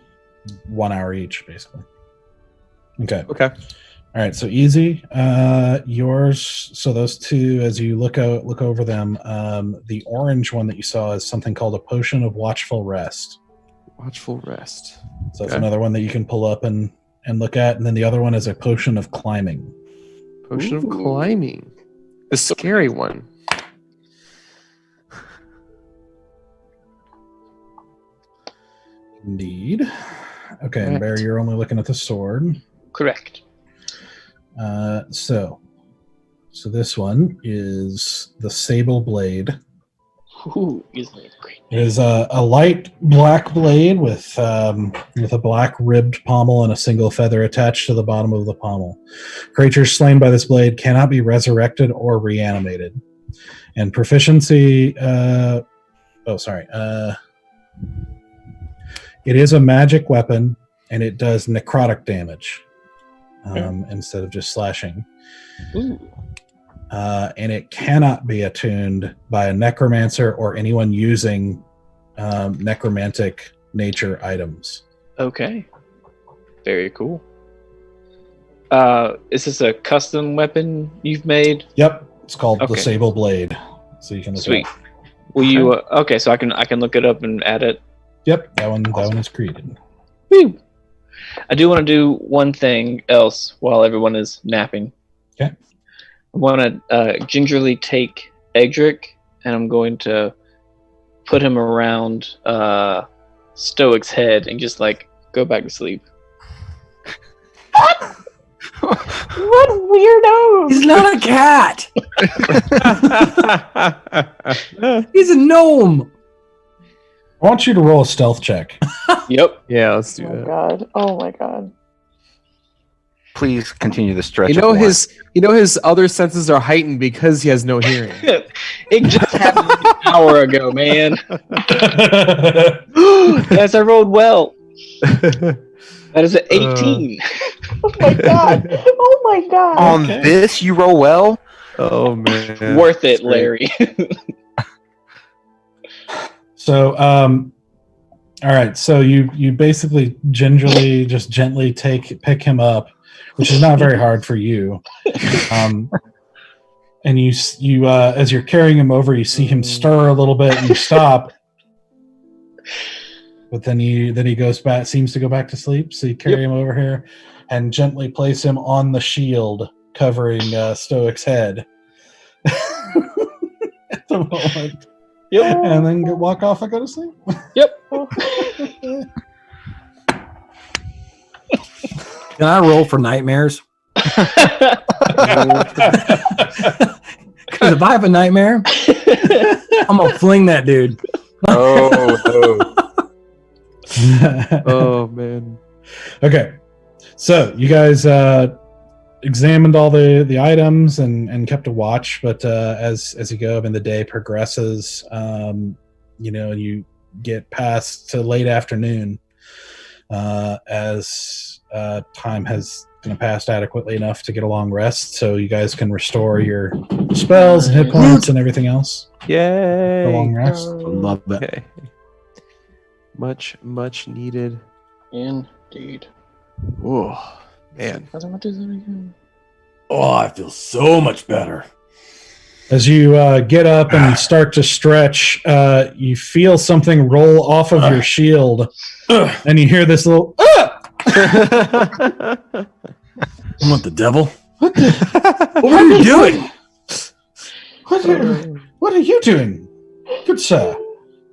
1 hour each, basically. Okay.
Okay.
All right. So Easy, yours. So those 2, as you look over them, the orange one that you saw is something called a potion of watchful rest.
Watchful rest.
So that's
Okay.
another one that you can pull up and look at, and then the other one is a potion of climbing.
Potion of
Ooh.
climbing. The scary one.
Indeed. Okay, and
Right.
Barry, you're only looking at the sword.
Correct.
So this one is the sable blade.
Ooh, easily great.
It is a light black blade with a black ribbed pommel and a single feather attached to the bottom of the pommel. Creatures slain by this blade cannot be resurrected or reanimated. And proficiency. It is a magic weapon, and it does necrotic damage instead of just slashing.
Ooh.
And it cannot be attuned by a necromancer or anyone using necromantic nature items.
Okay. Very cool. Is this a custom weapon you've made?
Yep, it's called the
Okay.
Sable Blade. So you can look
Sweet.
it up.
Will you? Okay, so I can look it up and add it.
Yep, that one is created.
Woo! I do want to do one thing else while everyone is napping.
Okay.
I want to gingerly take Edric, and I'm going to put him around Stoic's head and just like go back to sleep.
What weirdo!
He's not a cat. He's a gnome.
I want you to roll a stealth check.
Yep.
Yeah, let's do
Oh my
that.
god! Oh my god!
Please continue the stretch.
You know his other senses are heightened because he has no hearing.
It just happened an hour ago, man. Yes, I rolled well. That is an 18.
Oh my god! Oh my god!
On
Okay.
this, you roll well.
Oh man,
Worth it,
That's great.
Larry.
So, all right. So you basically gingerly, just gently pick him up, which is not very hard for you. And you as you're carrying him over, you see him stir a little bit, and you stop. But then he goes back, seems to go back to sleep. So you carry him over here and gently place him on the shield covering Stoic's head at the moment.
Yep.
And then walk off and go to sleep.
Yep.
Can I roll for nightmares? Because if I have a nightmare, I'm gonna fling that dude.
Oh,
Oh man.
Okay, so you guys examined all the items and kept a watch, but as you go and the day progresses, you get past to late afternoon as time has passed adequately enough to get a long rest, so you guys can restore your spells and hit points and everything else for a long
Yay.
rest.
Love that.
Okay. Much needed.
Indeed.
Oh man.
How do I do that again?
Oh, I feel so much better.
As you get up and start to stretch, you feel something roll off of your shield, and you hear this little.
I want the devil. What are you doing?
What are you doing, good sir?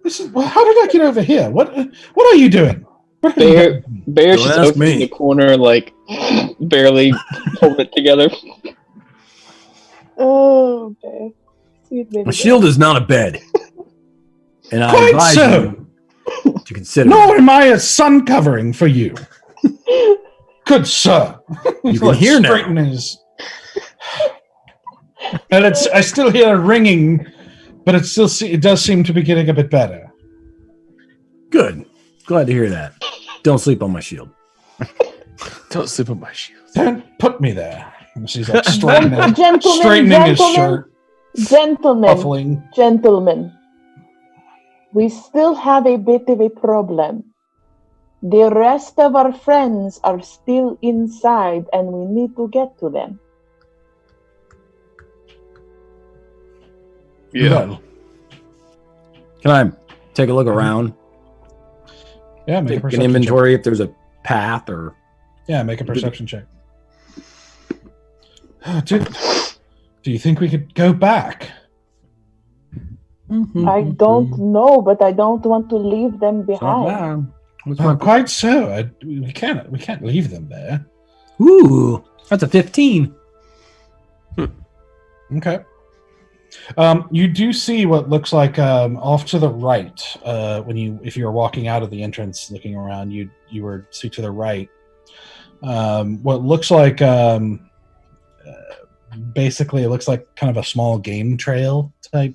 How did I get over here? What are you doing? What are you
Bear,
doing?
Bear's
Don't
just
ask
over in
me.
the corner, like barely holding it together.
Oh, okay. Sweet baby.
My shield is not a bed, and I
Quite
advise
so.
you to consider.
Nor am I a sun covering for you, good sir.
You can hear now.
Straighten his- And I still hear ringing, but it does seem to be getting a bit better.
Good. Glad to hear that. Don't sleep on my shield.
Don't sleep on my shield.
Don't put me there. And she's like straightening
Gentlemen,
his shirt,
gentlemen,
puffling.
gentlemen. We still have a bit of a problem. The rest of our friends are still inside, and we need to get to them.
Well,
Can I take a look around?
yeah, make a
Take an
perception
inventory if there's a path or.
check. Yeah, make a perception check. Do you think we could go back?
I don't know, but I don't want to leave them behind.
Quite so. We can't leave them there.
Ooh, that's a 15.
Okay. You do see what looks like off to the right. If you were walking out of the entrance, looking around, you were see to the right. What looks like basically it looks like kind of a small game trail type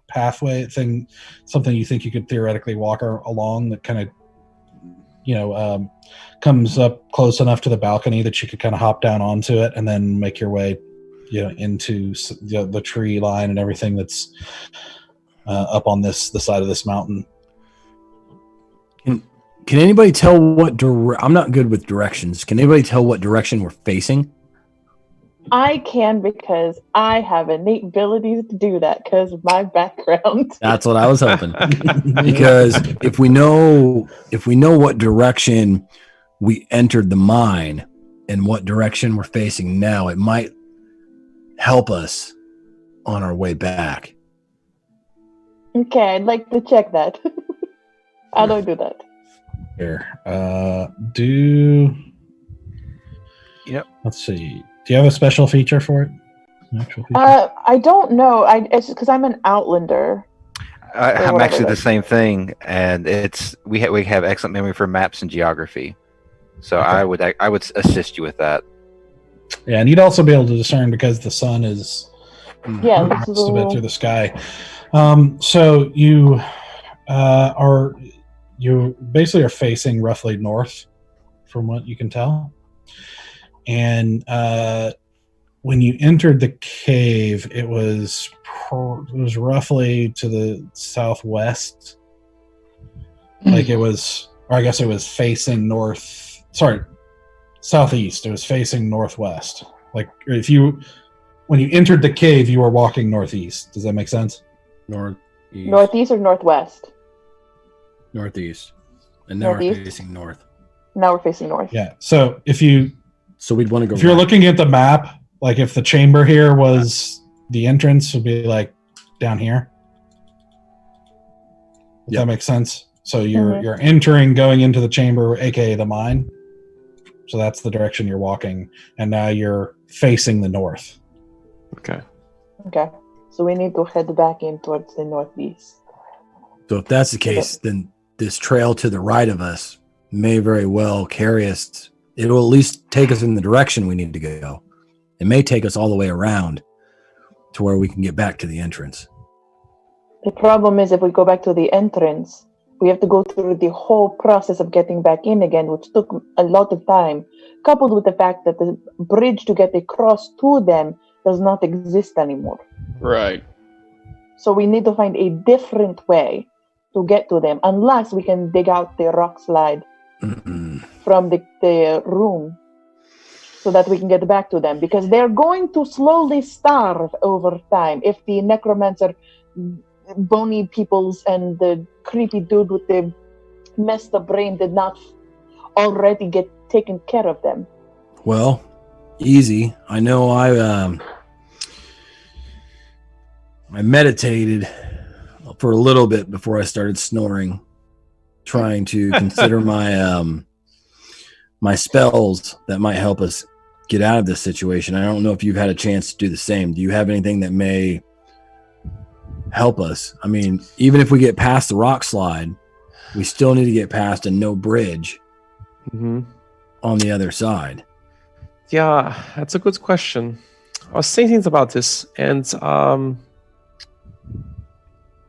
pathway thing, something you think you could theoretically walk along that kind of comes up close enough to the balcony that you could kind of hop down onto it and then make your way into the tree line and everything that's up on the side of this mountain.
Can anybody tell what I'm not good with directions. Can anybody tell what direction we're facing?
I can, because I have innate abilities to do that because of my background.
That's what I was hoping. Because if we know what direction we entered the mine and what direction we're facing now, it might help us on our way back.
Okay, I'd like to check that. How do I do that?
Here,
Yep.
Let's see. Do you have a special feature for it?
I don't know. It's because I'm an outlander.
I'm actually the same thing, and we have excellent memory for maps and geography, so okay. I would assist you with that.
Yeah, and you'd also be able to discern because the sun is a bit through the sky. So you basically are facing roughly north, from what you can tell. And when you entered the cave, it was roughly to the southwest. Like it was, or I guess it was facing southeast. It was facing northwest. Like when you entered the cave, you were walking northeast. Does that make sense?
Northeast or northwest?
Northeast. And now we're facing north.
Now we're facing north.
Yeah. So
we'd want to go.
If you're looking at the map, like if the chamber here was the entrance, would be like down here. Does that make sense? So you're entering, going into the chamber, aka the mine. So that's the direction you're walking, and now you're facing the north.
Okay.
So we need to head back in towards the northeast.
So if that's the case, then this trail to the right of us may very well carry us. It will at least take us in the direction we need to go. It may take us all the way around to where we can get back to the entrance.
The problem is if we go back to the entrance, we have to go through the whole process of getting back in again, which took a lot of time, coupled with the fact that the bridge to get across to them does not exist anymore.
Right.
So we need to find a different way to get to them, unless we can dig out the rock slide from the room so that we can get back to them, because they're going to slowly starve over time if the necromancer bony peoples and the creepy dude with the messed up brain did not already get taken care of them.
Well, easy. I know I meditated for a little bit before I started snoring, trying to consider my spells that might help us get out of this situation. I don't know if you've had a chance to do the same. Do you have anything that may help us? I mean, even if we get past the rock slide, we still need to get past a no bridge on the other side.
Yeah, that's a good question. I was saying things about this, and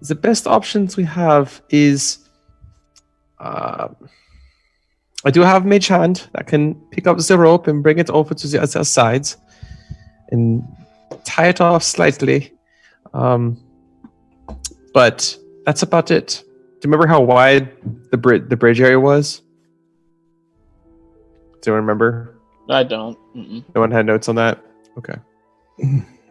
the best options we have is I do have Mage Hand that can pick up the rope and bring it over to the other side and tie it off slightly. But that's about it. Do you remember how wide the bridge area was? Do you remember?
I don't. Mm-mm.
No one had notes on that? Okay.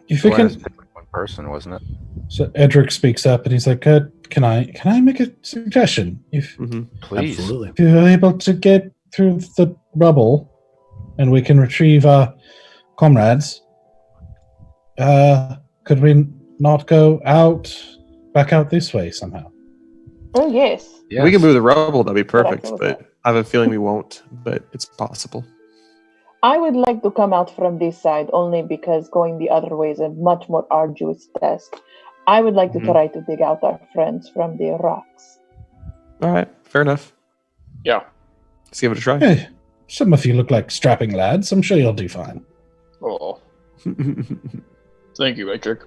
If we can,
one person, wasn't it?
So Edric speaks up and he's like, "Can I make a suggestion? If
Please,
Absolutely.
if you're able to get through the rubble, and we can retrieve our comrades, could we not go back out this way somehow?"
Oh, yes.
We can move the rubble, that'd be perfect,
Yeah,
but I have a feeling we won't, but it's possible.
I would like to come out from this side only because going the other way is a much more arduous task. I would like to try to dig out our friends from the rocks.
All right, fair enough.
Yeah.
Let's give it a try.
Hey, some of you look like strapping lads. I'm sure you'll do fine.
Oh, thank you, Patrick.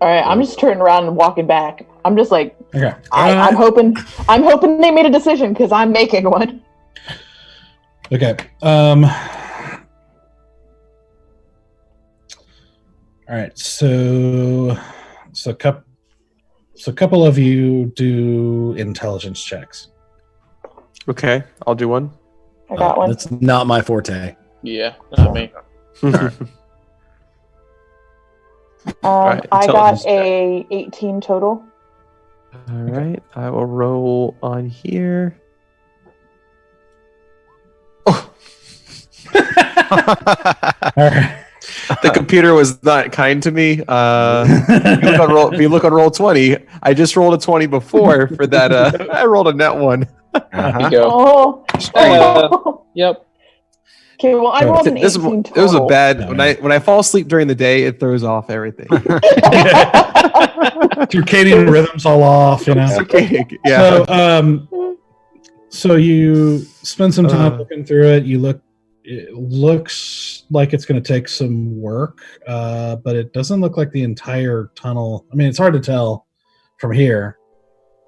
All right, I'm just turning around and walking back. I'm just like,
Okay.
I'm hoping they made a decision because I'm making one.
Okay. All right. So a couple of you do intelligence checks.
Okay, I'll do one.
I got one.
That's not my forte.
Yeah, not me.
Alright,
I got
intelligence
a 18 total.
All right, I will roll on here. Oh,
All right.
the computer was not kind to me. If you look on roll 20, I just rolled a 20 before for that. I rolled a net one.
There you go.
Oh.
Yep.
Okay, well, I rolled an 18 total.
It was a bad when I fall asleep during the day, it throws off everything.
Circadian rhythms all off, you know.
Yeah.
So you spend some time looking through it. It looks like it's going to take some work, but it doesn't look like the entire tunnel. I mean, it's hard to tell from here,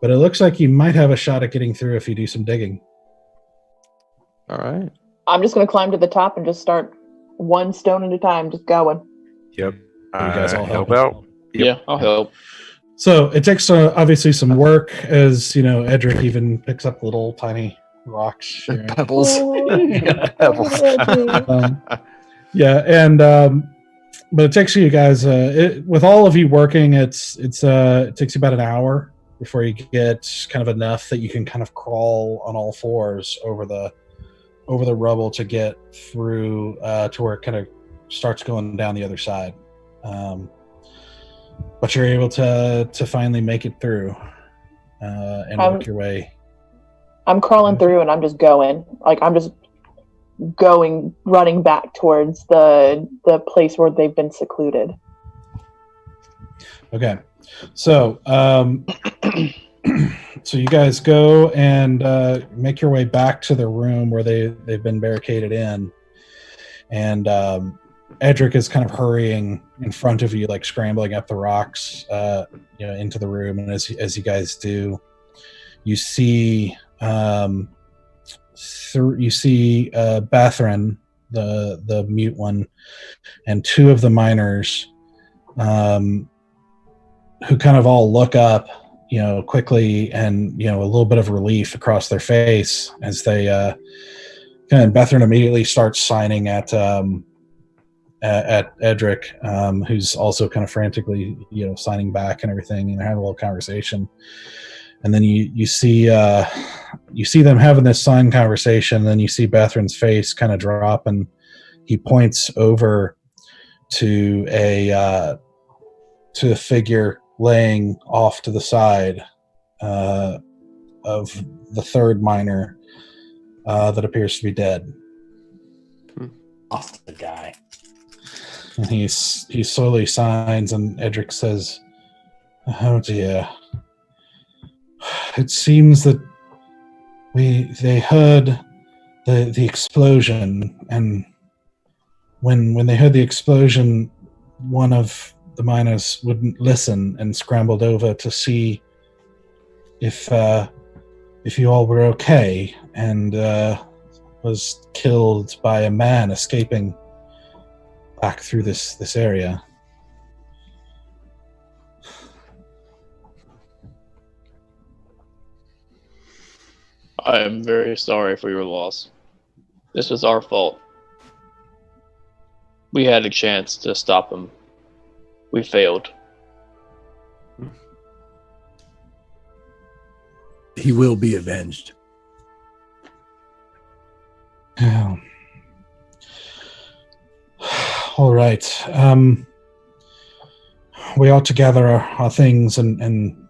but it looks like you might have a shot at getting through if you do some digging.
All right.
I'm just going to climb to the top and just start one stone at a time, just going.
Yep.
You guys all help
out. Yep.
Yeah, I'll help.
So it takes obviously some work, as you know. Edric even picks up little tiny rocks, here and-
Pebbles.
yeah, and but it takes you guys with all of you working. It takes you about an hour before you get kind of enough that you can kind of crawl on all fours over the rubble to get through to where it kind of starts going down the other side. But you're able to finally make it through and work your way.
I'm crawling through and I'm just going. Like, I'm just running back towards the place where they've been secluded.
Okay. So so you guys go and make your way back to the room where they've been barricaded in. And Edric is kind of hurrying in front of you, like scrambling up the rocks, into the room. And as you guys do, you see Bathrin, the mute one, and two of the miners, who kind of all look up, quickly, and a little bit of relief across their face as they and Bathrin immediately starts signing at Edric, who's also kind of frantically, signing back and everything, and they're having a little conversation. And then you see them having this sign conversation. And then you see Bathrin's face kind of drop, and he points over to a figure laying off to the side of the third miner that appears to be dead.
Off the guy.
And he slowly signs, and Edric says, "Oh dear. It seems that they heard the explosion, and when they heard the explosion, one of the miners wouldn't listen and scrambled over to see if you all were okay, and was killed by a man escaping back through this area."
I am very sorry for your loss. This was our fault. We had a chance to stop him. We failed.
He will be avenged.
Yeah. All right. We ought to gather our things and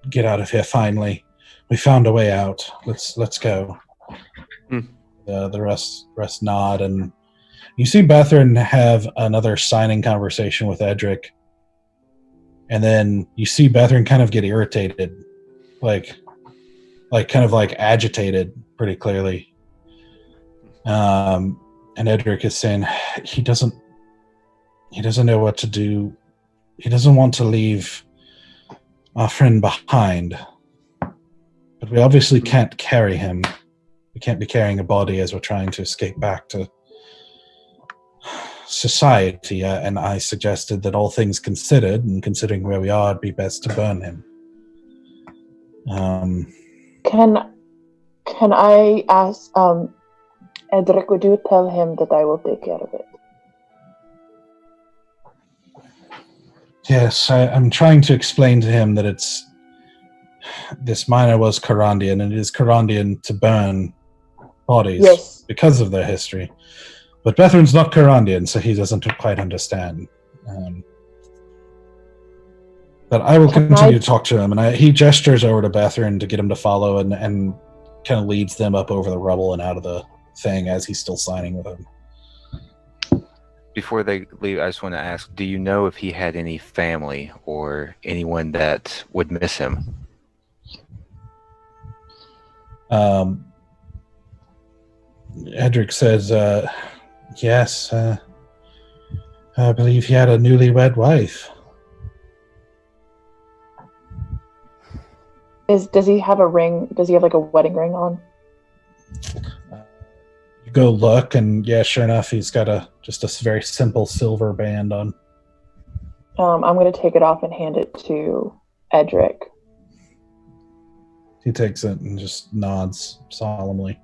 get out of here finally. We found a way out. Let's go. the rest nod, and you see Bethrin have another signing conversation with Edric, and then you see Bethrin kind of get irritated, like kind of like agitated pretty clearly. And Edric is saying he doesn't know what to do. He doesn't want to leave our friend behind, but we obviously can't carry him. We can't be carrying a body as we're trying to escape back to society, and I suggested that all things considered, and considering where we are, it'd be best to burn him.
Can I ask, Edric, would you tell him that I will take care of it?
Yes, I'm trying to explain to him that this miner was Karandian, and it is Karandian to burn bodies because of their history. But Bethrin's not Karandian, so he doesn't quite understand. But I will continue to talk to him, and he gestures over to Bethrin to get him to follow, and kind of leads them up over the rubble and out of the thing as he's still signing with him.
Before they leave, I just want to ask, do you know if he had any family or anyone that would miss him?
Edric says, yes, I believe he had a newlywed wife.
Does he have a ring? Does he have like a wedding ring on?
You go look, and yeah, sure enough, he's got just a very simple silver band on.
I'm going to take it off and hand it to Edric.
He takes it and just nods solemnly.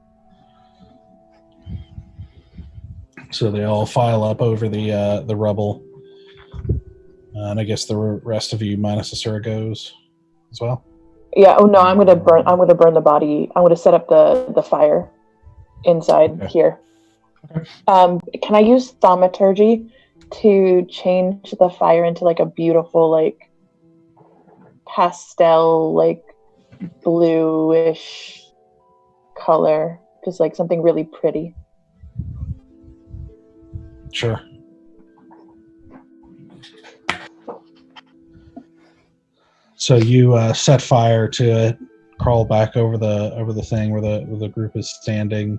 So they all file up over the rubble, and I guess the rest of you minus Asura goes as well.
Yeah. Oh no, I'm gonna burn the body. I'm gonna set up the fire inside here. Okay. Can I use thaumaturgy to change the fire into like a beautiful like pastel like bluish color, just like something really pretty?
Sure. So you set fire to it, crawl back over the thing where the group is standing,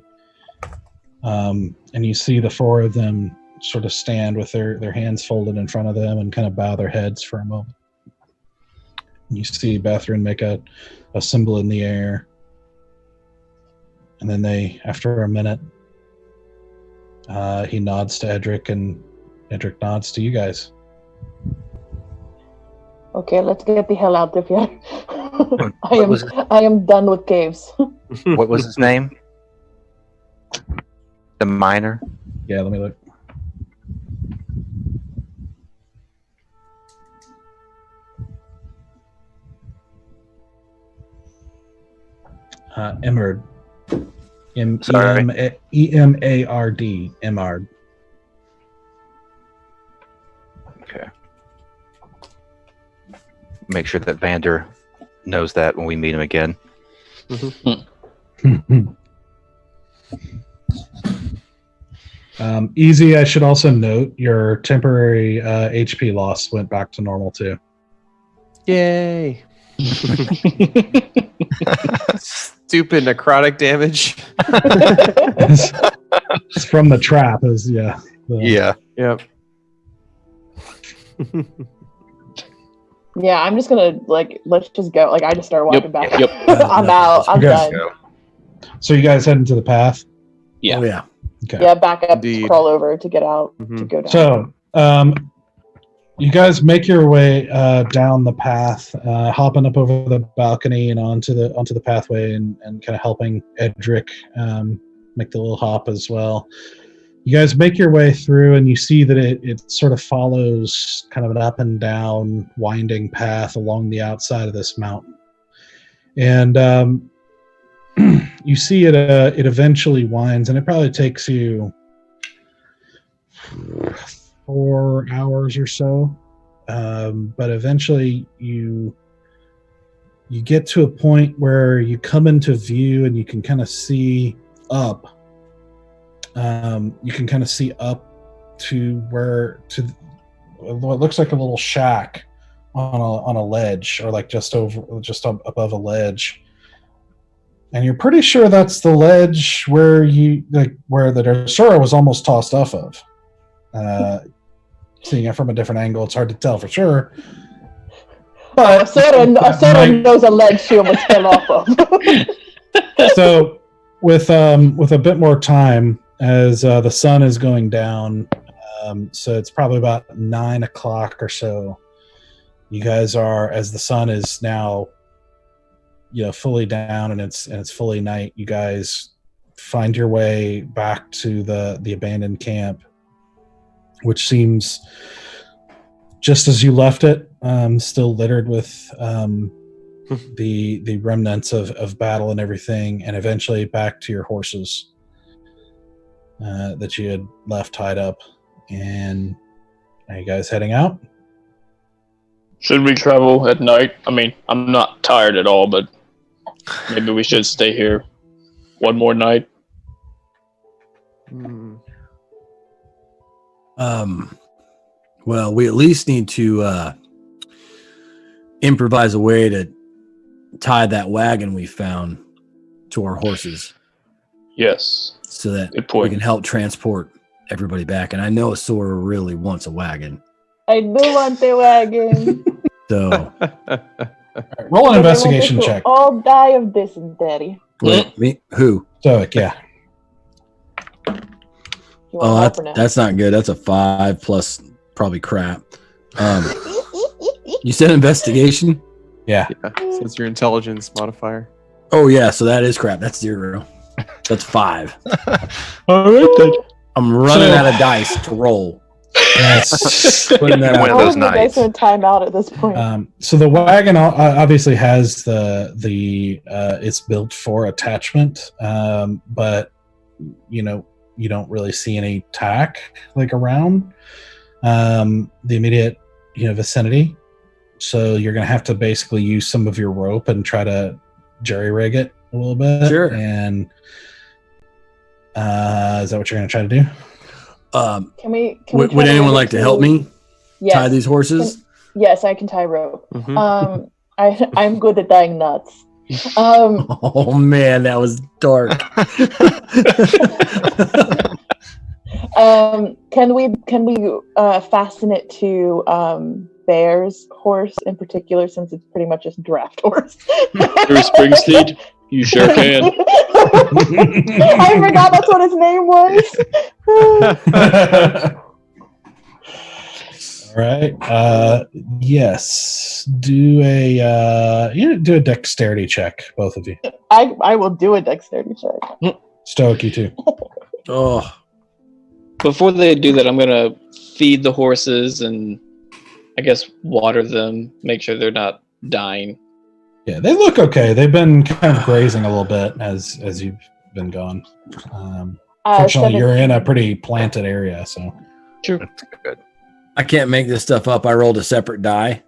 and you see the four of them sort of stand with their hands folded in front of them and kind of bow their heads for a moment. And you see Bethrin make a symbol in the air, and then after a minute, he nods to Edric, and Edric nods to you guys.
Okay, let's get the hell out of here. I am done with caves.
What was his name? The miner?
Yeah, let me look. Emard. E-M-A-R-D. Emard.
Okay. Make sure that Vander knows that when we meet him again.
Easy, I should also note your temporary HP loss went back to normal too.
Yay! Stupid necrotic damage.
It's from the trap, yeah.
Yeah.
Yep.
Yeah, I'm just gonna let's just go. Like I just start walking back.
Yep.
I'm out. I'm done.
So you guys head into the path?
Yeah.
Oh, yeah.
Okay.
Yeah, back up,
Indeed.
crawl over to get out, to go down.
So, you guys make your way down the path, hopping up over the balcony and onto the pathway, and kind of helping Edric make the little hop as well. You guys make your way through, and you see that it sort of follows kind of an up and down winding path along the outside of this mountain. And you see it eventually winds, and it probably takes you 4 hours or so. But eventually you get to a point where you come into view and you can kind of see up you can kind of see up to what looks like a little shack on a ledge, or like just above a ledge. And you're pretty sure that's the ledge where where the Drosera was almost tossed off of. Seeing it from a different angle, it's hard to tell for sure. But
Sarah knows a ledge she almost fell off of.
So, with a bit more time, as the sun is going down, so it's probably about 9 o'clock or so. You guys are, as the sun is now, fully down and it's fully night. You guys find your way back to the abandoned camp, which seems just as you left it, still littered with the remnants of battle and everything, and eventually back to your horses that you had left tied up. And are you guys heading out?
Should we travel at night? I mean, I'm not tired at all, but maybe we should stay here one more night.
Well, we at least need to improvise a way to tie that wagon we found to our horses.
Yes.
So that
Good point.
we can help transport everybody back. And I know Sora really wants a wagon.
I do want the wagon.
So
Roll an investigation check.
All die of dysentery.
wait, me? Who?
Stoic, yeah.
You want help or no?
That's not good. That's a 5 plus probably crap. You said investigation?
Yeah.
So it's your intelligence modifier.
Oh yeah, so that is crap. That's 0. That's 5.
All right, then.
I'm running out of dice to roll.
Yes.
Putting that
One
out.
of those
All of you guys
nights.
are in timeout at this point.
So the wagon obviously has the it's built for attachment, but you don't really see any tack like around the immediate vicinity. So you're gonna have to basically use some of your rope and try to jerry rig it a little bit.
Sure.
And is that what you're gonna try to do?
Can we
Would
try
anyone
to
like to help me
Yes.
tie these horses?
Yes, I can tie rope.
Mhm.
I'm good at tying knots.
Oh man, that was dark.
Can we fasten it to Bear's horse in particular, since it's pretty much just draft horse?
Bruce Springsteen? You sure can.
I forgot that's what his name was.
All right. Yes. Do a dexterity check, both of you.
I will do a dexterity check.
Stoic, you too.
Oh,
Before they do that, I'm going to feed the horses and I guess water them, make sure they're not dying.
Yeah, they look okay. They've been kind of grazing a little bit as you've been gone. Fortunately, you're in a pretty planted area, so.
True.
That's good.
I can't make this stuff up. I rolled a separate die,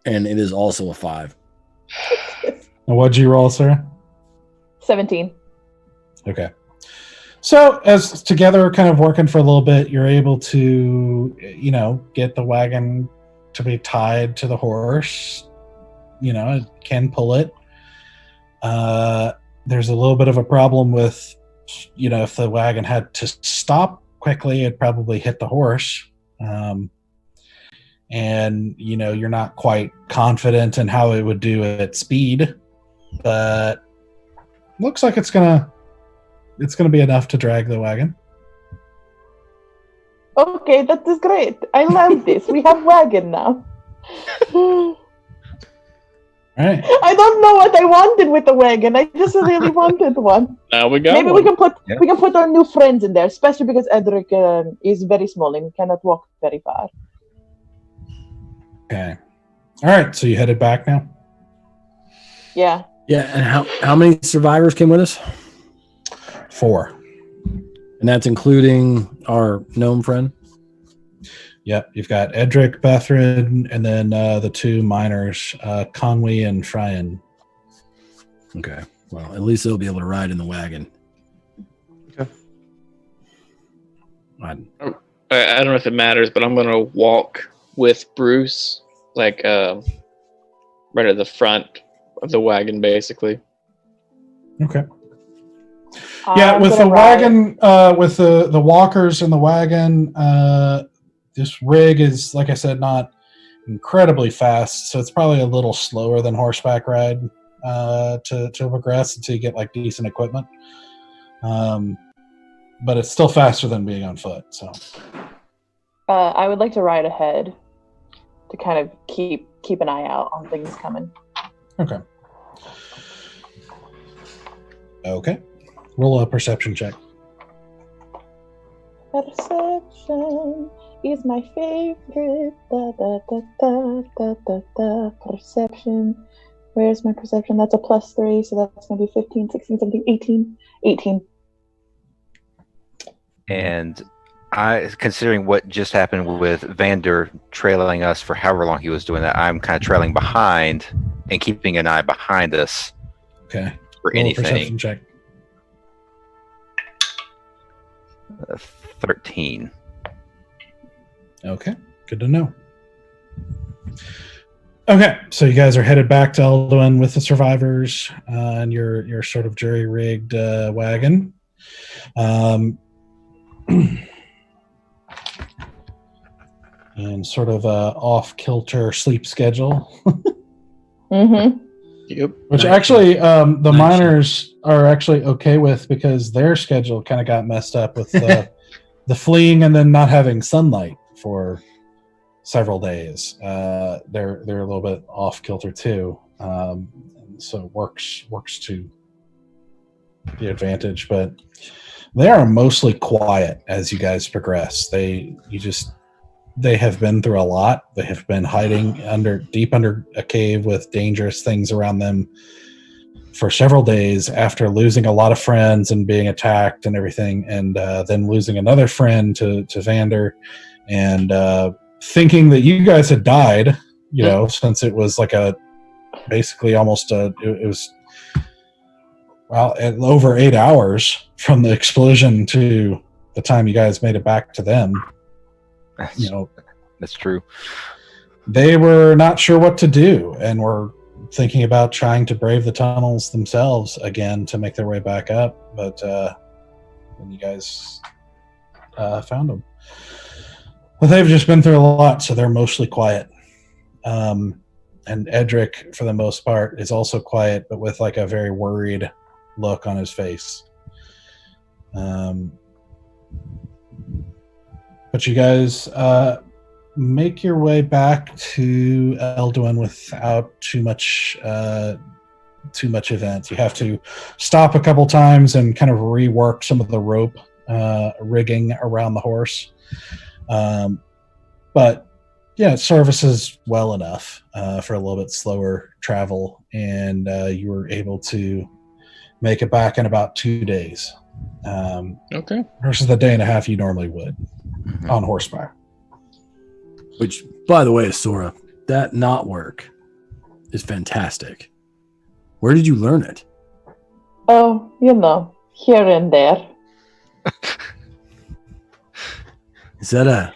and it is also a 5.
And what'd you roll, Sarah?
17.
Okay. So as together kind of working for a little bit, you're able to, get the wagon to be tied to the horse. It can pull it. There's a little bit of a problem with, if the wagon had to stop quickly, it'd probably hit the horse. And, you're not quite confident in how it would do at speed, but looks like it's gonna be enough to drag the wagon.
Okay, that is great. I love this. We have wagon now.
All right.
I don't know what I wanted with the wagon. I just really wanted one.
Now we got
Maybe
one.
we can put our new friends in there, especially because Edric is very small and cannot walk very far.
Okay. All right. So you headed back now?
Yeah.
Yeah, and how many survivors came with us?
4.
And that's including our gnome friend?
Yep. You've got Edric, Bethred, and then the 2 miners, Conway and Fryan.
Okay. Well, at least they'll be able to ride in the wagon.
Okay.
I don't know if it matters, but I'm gonna walk with Bruce, like right at the front of the wagon, basically.
Okay. Yeah, with the wagon, with the walkers in the wagon, this rig is, like I said, not incredibly fast, so it's probably a little slower than horseback ride to progress until you get like decent equipment. But it's still faster than being on foot. So,
I would like to ride ahead to kind of keep an eye out on things coming.
Okay. Okay. Roll a perception check.
Perception is my favorite. Da, da, da, da, da, da, da. Perception. Where's my perception? That's a +3, so that's going to be 15, 16, 17, 18. 18.
And considering what just happened with Vander trailing us for however long he was doing that, I'm kind of trailing behind and keeping an eye behind us.
Okay.
For
Roll a
anything.
perception check.
13.
Okay. Good to know. Okay, so you guys are headed back to Elduin with the survivors and your sort of jury-rigged wagon. And sort of off-kilter sleep schedule.
Mm-hmm.
Yep.
Which actually the miners are actually okay with, because their schedule kind of got messed up with the fleeing and then not having sunlight for several days. They're a little bit off kilter too, and so it works to the advantage. But they are mostly quiet as you guys progress. They have been through a lot. They have been hiding deep under a cave with dangerous things around them for several days after losing a lot of friends and being attacked and everything, and then losing another friend to Vander, and thinking that you guys had died, since it was like basically almost it was over 8 hours from the explosion to the time you guys made it back to them.
That's true.
They were not sure what to do and were thinking about trying to brave the tunnels themselves again to make their way back up. But when you guys found them, well, they've just been through a lot, so they're mostly quiet. And Edric, for the most part, is also quiet, but with like a very worried look on his face. But you guys make your way back to Elduin without too much event. You have to stop a couple times and kind of rework some of the rope rigging around the horse. But yeah, it services well enough for a little bit slower travel, and you were able to make it back in about 2 days.
Okay.
Versus the day and a half you normally would on horseback.
Which, by the way, Sora, that knot work is fantastic. Where did you learn it?
Oh, here and there.
Is that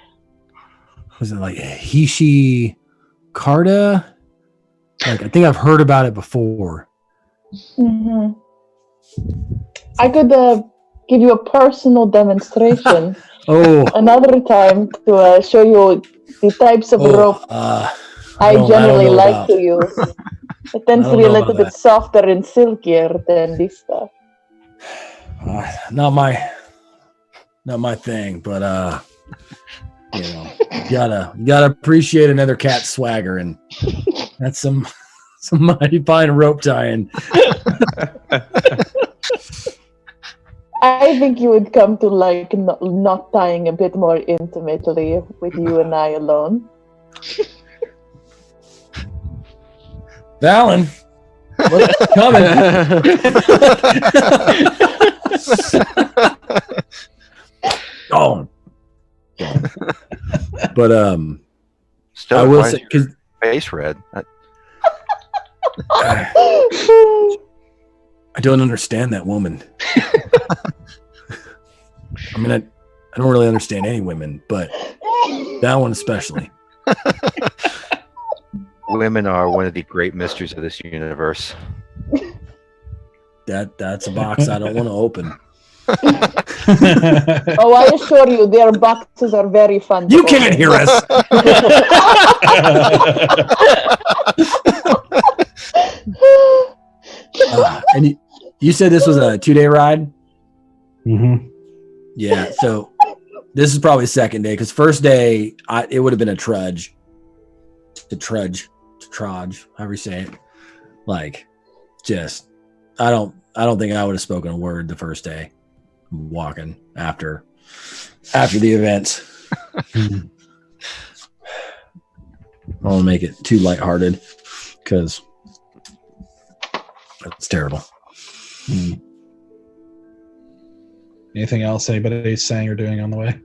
was it like a Hishi Karta? Like, I think I've heard about it before.
Mm-hmm. I could give you a personal demonstration another time to show you the types of rope I generally like to use. It tends to be a little bit softer and silkier than this stuff.
Not my thing, but you gotta appreciate another cat's swagger, and that's some mighty fine rope tying.
I think you would come to like knot tying a bit more intimately with you and I alone.
Valen, what's coming? But
Still,
I will say, because
face red.
I don't understand that woman. I mean, I don't really understand any women, but that one especially.
Women are one of the great mysteries of this universe.
That's a box I don't want to open.
Oh, I assure you, their boxes are very fun. to
You
open.
can't hear us. And you said this was a 2-day ride?
Mm-hmm.
Yeah, so this is probably second day because first day it would have been a trudge, however you say it. Like, just I don't think I would have spoken a word the first day walking after the events. I don't want to make it too lighthearted because that's terrible.
Anything else anybody's saying or doing on the way?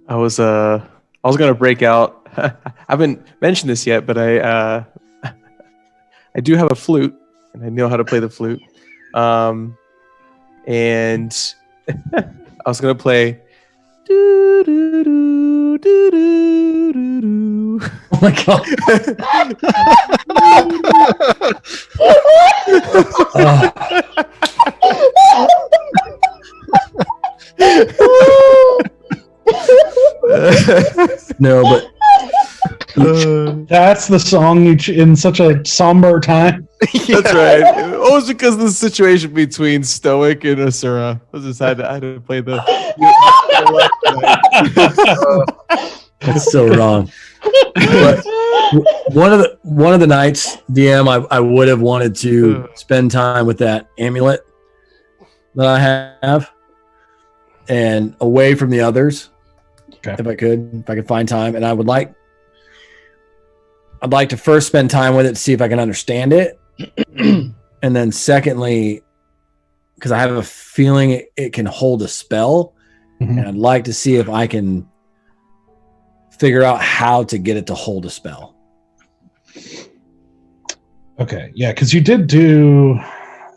I was gonna break out. I haven't mentioned this yet, but I do have a flute and I know how to play the flute. And I was gonna play. Do, do, do, do, do, do, do.
Oh my god! No, but
That's the song in such a somber time.
That's right. It was because of the situation between Stoic and Asura. I just had to play the.
that's so wrong. But one of the nights, DM, I would have wanted to spend time with that amulet that I have, and away from the others,
Okay.
if I could find time. And I'd like to first spend time with it to see if I can understand it, and then secondly, because I have a feeling it can hold a spell, and I'd like to see if I can figure out how to get it to hold a spell.
Okay, yeah, because you did do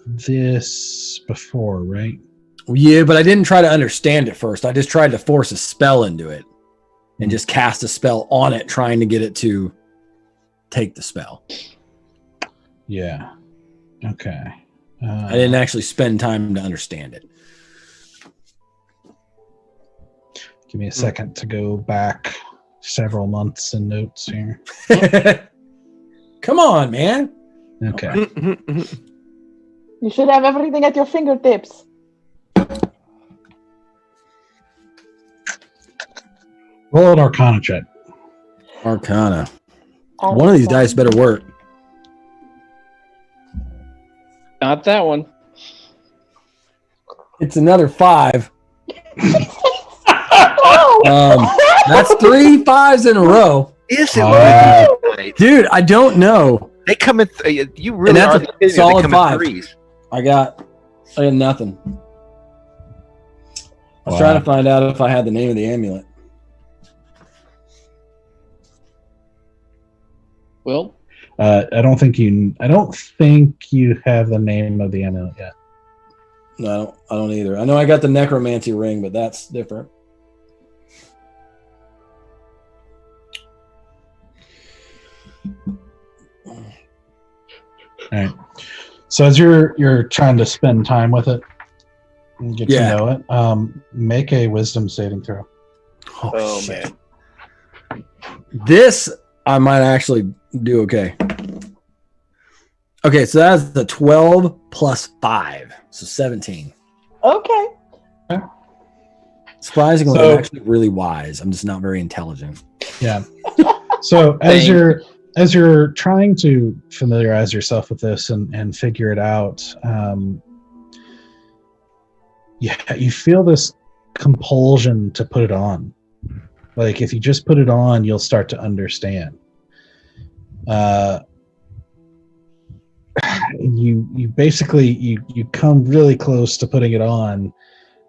this before, right?
Yeah, but I didn't try to understand it first. I just tried to force a spell into it and just cast a spell on it, trying to get it to take the spell.
Yeah. Okay.
I didn't actually spend time to understand it.
Give me a second to go back several months in notes here.
Come on, man.
Okay.
You should have everything at your fingertips.
Roll an Arcana check.
Arcana. One of these dice better work.
Not that one.
It's another 5. That's 3 5s in a row.
Is it? Right.
Dude, I don't know.
They come in. You really
And
are
that's a
they
solid
come in
5.
threes.
I had nothing. I was
Wow.
trying to find out if I had the name of the amulet.
Well,
I don't think you have the name of the amulet yet.
No, I don't either. I know I got the necromancy ring, but that's different.
All right. So as you're trying to spend time with it and get to know it, make a wisdom saving throw.
oh
shit.
man.
This I might actually do okay. Okay, so that's the 12 plus 5, so 17.
Okay.
Surprisingly,
So-
I'm actually really wise. I'm just not very intelligent.
Yeah. So as you're trying to familiarize yourself with this and figure it out, you feel this compulsion to put it on. Like if you just put it on, you'll start to understand. You basically you come really close to putting it on,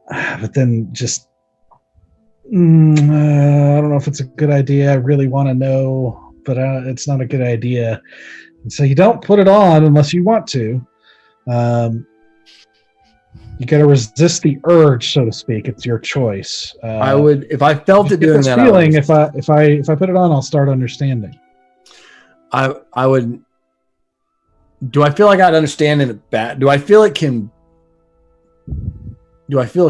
but then just I don't know if it's a good idea. I really want to know, but it's not a good idea. And so you don't put it on unless you want to. You got to resist the urge, so to speak. It's your choice.
I would, if I felt it
get
doing
this
that.
feeling, if I put it on, I'll start understanding.
I would. Do I feel like I'd understand it bad? Do I feel a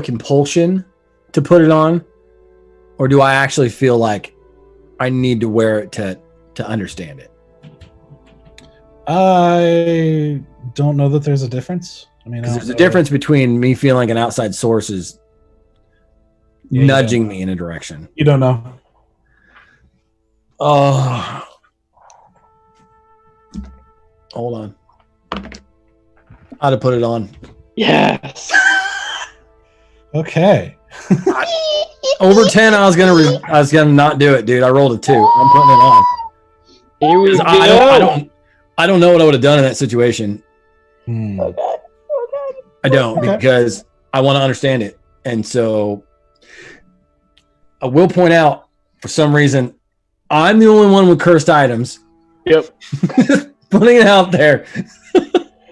compulsion to put it on, or do I actually feel like I need to wear it to understand it?
I don't know that there's a difference. I mean,
Because there's a difference between me feeling like an outside source is nudging me in a direction.
You don't know.
Oh, hold on. How to put it on?
Yes.
Okay.
Over 10, I was gonna not do it, dude. I rolled a 2. I'm putting it on.
Here we go.
I don't know what I would have done in that situation.
Oh god.
I don't
Okay.
because I want to understand it. And so I will point out, for some reason, I'm the only one with cursed items.
Yep.
Putting it out there.
Yeah,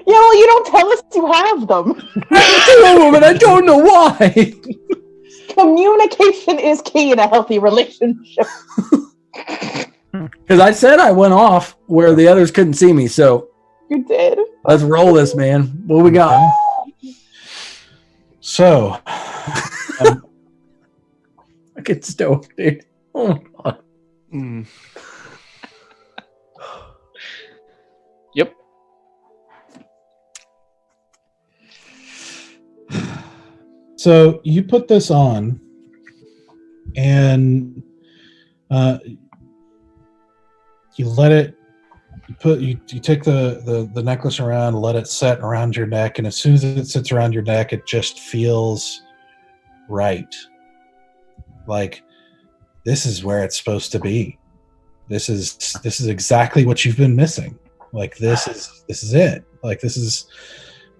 well, you don't tell us you have them.
I do, but I don't know why.
Communication is key in a healthy relationship.
Because I said I went off where the others couldn't see me. So
You did.
let's roll this, man. What we got?
So,
I get stoked, dude. Oh my God.
Mm.
Yep.
so you put this on, and you let it. You take the necklace around, let it set around your neck, and as soon as it sits around your neck, it just feels right. Like this is where it's supposed to be. This is exactly what you've been missing. Like this is it. Like this is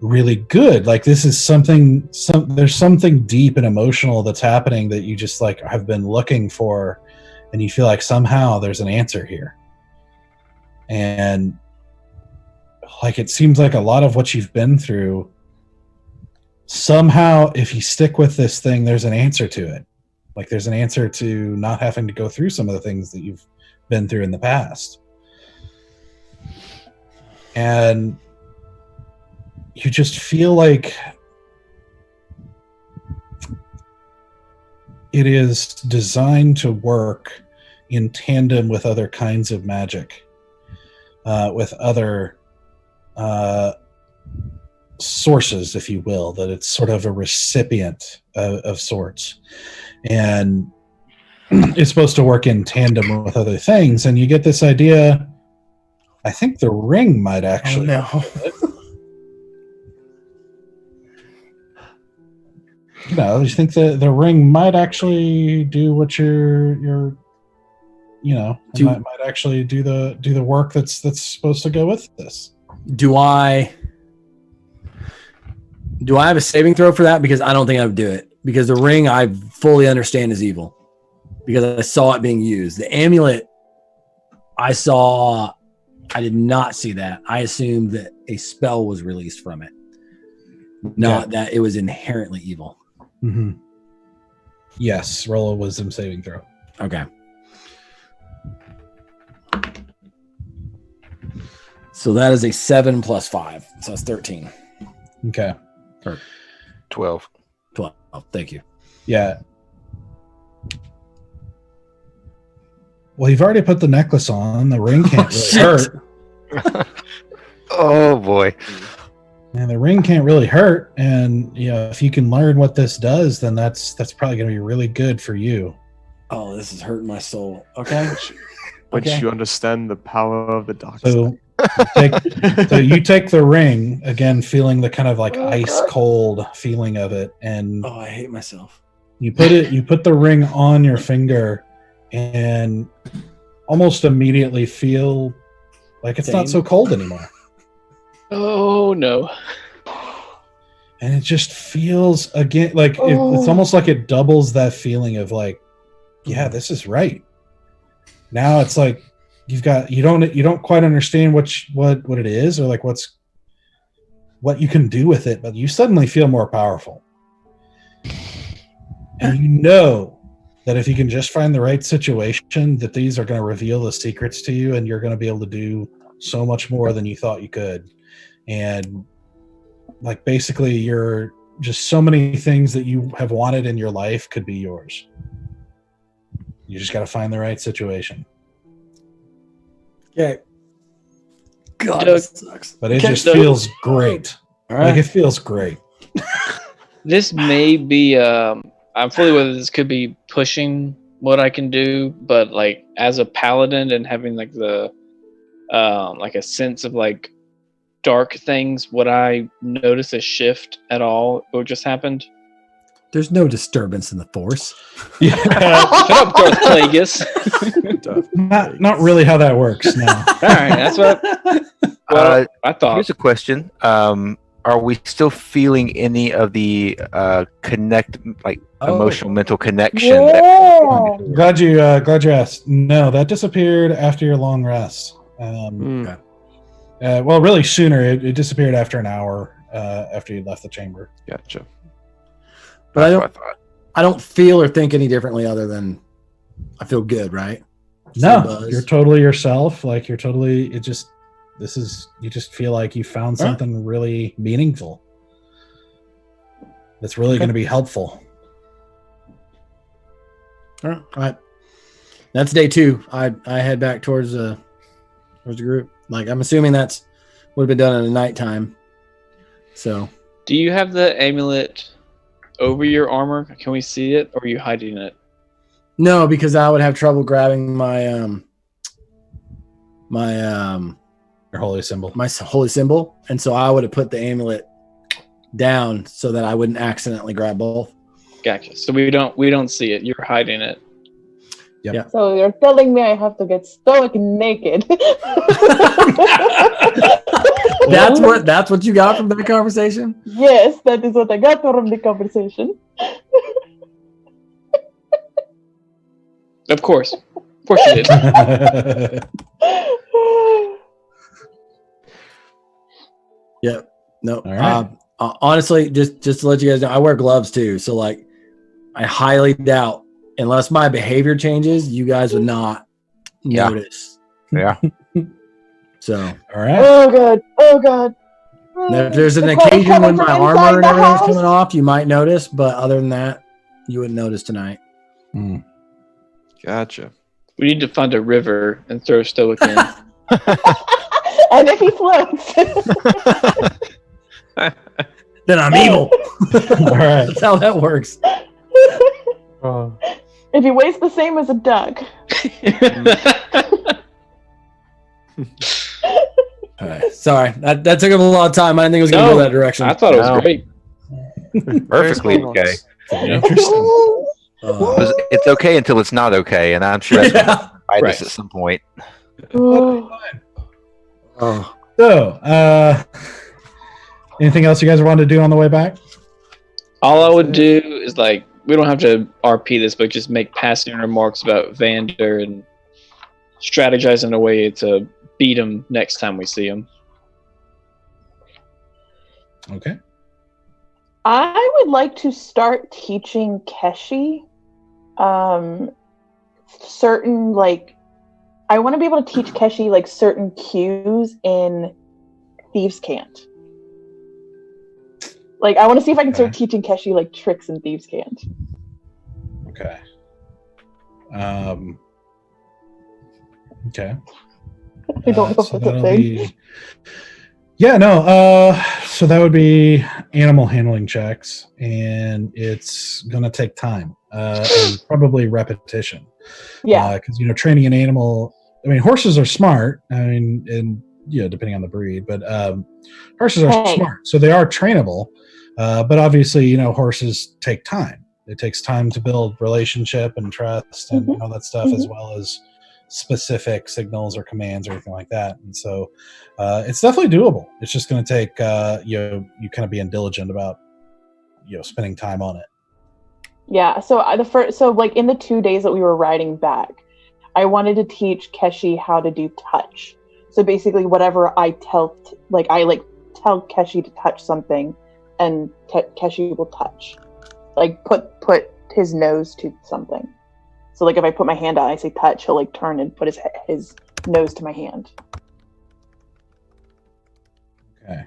really good. Like this is there's something deep and emotional that's happening that you just like have been looking for, and you feel like somehow there's an answer here. And like it seems like a lot of what you've been through, somehow if you stick with this thing, there's an answer to it. Like there's an answer to not having to go through some of the things that you've been through in the past. And you just feel like it is designed to work in tandem with other kinds of magic, with other sources, if you will, that it's sort of a recipient of sorts. And it's supposed to work in tandem with other things. And you get this idea, I think the ring might actually.
Oh,
You know, you think the ring might actually do what you're you know, might actually do the work that's supposed to go with this.
Do I have a saving throw for that? Because I don't think I would do it. Because the ring I fully understand is evil. Because I saw it being used. The amulet I did not see that. I assumed that a spell was released from it. Not that it was inherently evil.
Mm-hmm. Yes, roll a wisdom saving throw.
Okay. So that is a 7 plus 5. So that's 13.
Okay.
12.
12. Thank you.
Yeah. Well, you've already put the necklace on. The ring can't really hurt.
Oh boy.
And the ring can't really hurt. And you know, if you can learn what this does, then that's probably going to be really good for you.
Oh, this is hurting my soul. Okay.
Once
Okay.
you understand the power of the dark
So
side.
you take the ring again, feeling the kind of like ice cold feeling of it, and
Oh, I hate myself.
you put the ring on your finger, and almost immediately feel like it's not so cold anymore.
Oh no.
And it just feels again like it's almost like it doubles that feeling of like, yeah, this is right. Now it's like you don't quite understand what it is, or like what you can do with it, but you suddenly feel more powerful. And you know that if you can just find the right situation, that these are going to reveal the secrets to you, and you're going to be able to do so much more than you thought you could. And like basically you're just so many things that you have wanted in your life could be yours. You just got to find the right situation.
Okay. God,
Doug,
this sucks.
But it
Okay,
just
Doug.
feels great.
All
Like
right.
it feels great.
This may be. I'm fully aware this could be pushing what I can do, but like as a paladin and having like the, like a sense of like dark things, would I notice a shift at all? What just happened?
There's no disturbance in the force.
Yeah.
Shut up, Darth Plagueis.
Not really how that works. No.
All right, that's what I thought.
Here's a question. Are we still feeling any of the emotional mental connection?
Yeah.
Glad you asked. No, that disappeared after your long rest. Well, really sooner. It disappeared after an hour after you left the chamber.
Gotcha.
But
That's what I thought.
I don't feel or think any differently other than I feel good, right?
No,
Buzz.
you're totally yourself. Like you just feel like you found
All right.
something really meaningful. That's really going to be helpful.
All right. That's day 2. I head back towards the group. Like I'm assuming that's would have been done in the nighttime. So
Do you have the amulet over your armor? Can we see it, or are you hiding it?
no, because I would have trouble grabbing my
Your holy symbol.
my holy symbol, and so I would have put the amulet down so that I wouldn't accidentally grab both.
Gotcha. So we don't see it. You're hiding it.
So you're telling me I have to get stoic naked?
That's what you got from that conversation?
Yes, that is what I got from the conversation.
Of course you did.
Yep. No.
All right.
Honestly, just to let you guys know, I wear gloves too. So like, I highly doubt, unless my behavior changes, you guys would not
Yeah.
notice.
Yeah.
So
All right.
Oh god.
now, if there's an
The cold
occasion when
coming
my
from
armor
inside
and
the
everything's
house?
coming off, you might notice. But other than that, you wouldn't notice tonight.
Gotcha.
We need to find a river and throw Stoic in.
And if he floats.
Then I'm evil.
All right.
That's how that works.
If he weighs the same as a duck.
All right. Sorry, that took up a lot of time. I didn't think it was going to
No,
go that direction.
I thought it was
No.
great.
Perfectly
Very
okay.
Interesting.
It's okay until it's not okay, and I'm sure that's going to bite
Right.
us at some point.
Oh.
So, anything else you guys wanted to do on the way back?
All I would do is like, we don't have to RP this, but just make passing remarks about Vander and strategize in a way to beat him next time we see him.
Okay.
I would like to start teaching Keshi certain, like, I want to be able to teach Keshi like certain cues in Thieves' Cant. Like, I want to see if I can start teaching Keshi like tricks in Thieves' Cant.
Okay. Okay.
I don't know if
So
that's a
that'll
thing.
be. Yeah, no. So that would be animal handling checks, and it's gonna take time and probably repetition.
Yeah.
Because training an animal. I mean, horses are smart. I mean, and depending on the breed, but horses are
Hey.
smart, so they are trainable. But obviously, horses take time. It takes time to build relationship and trust and all that stuff, as well as specific signals or commands or anything like that. And so it's definitely doable. It's just going to take you kind of being diligent about spending time on it.
Yeah. So like in the 2 days that we were riding back, I wanted to teach Keshi how to do touch. So basically, whatever I tell, tell Keshi to touch something, and Keshi will touch. Like put his nose to something. So like if I put my hand out, I say touch, he'll like turn and put his nose to my hand.
Okay.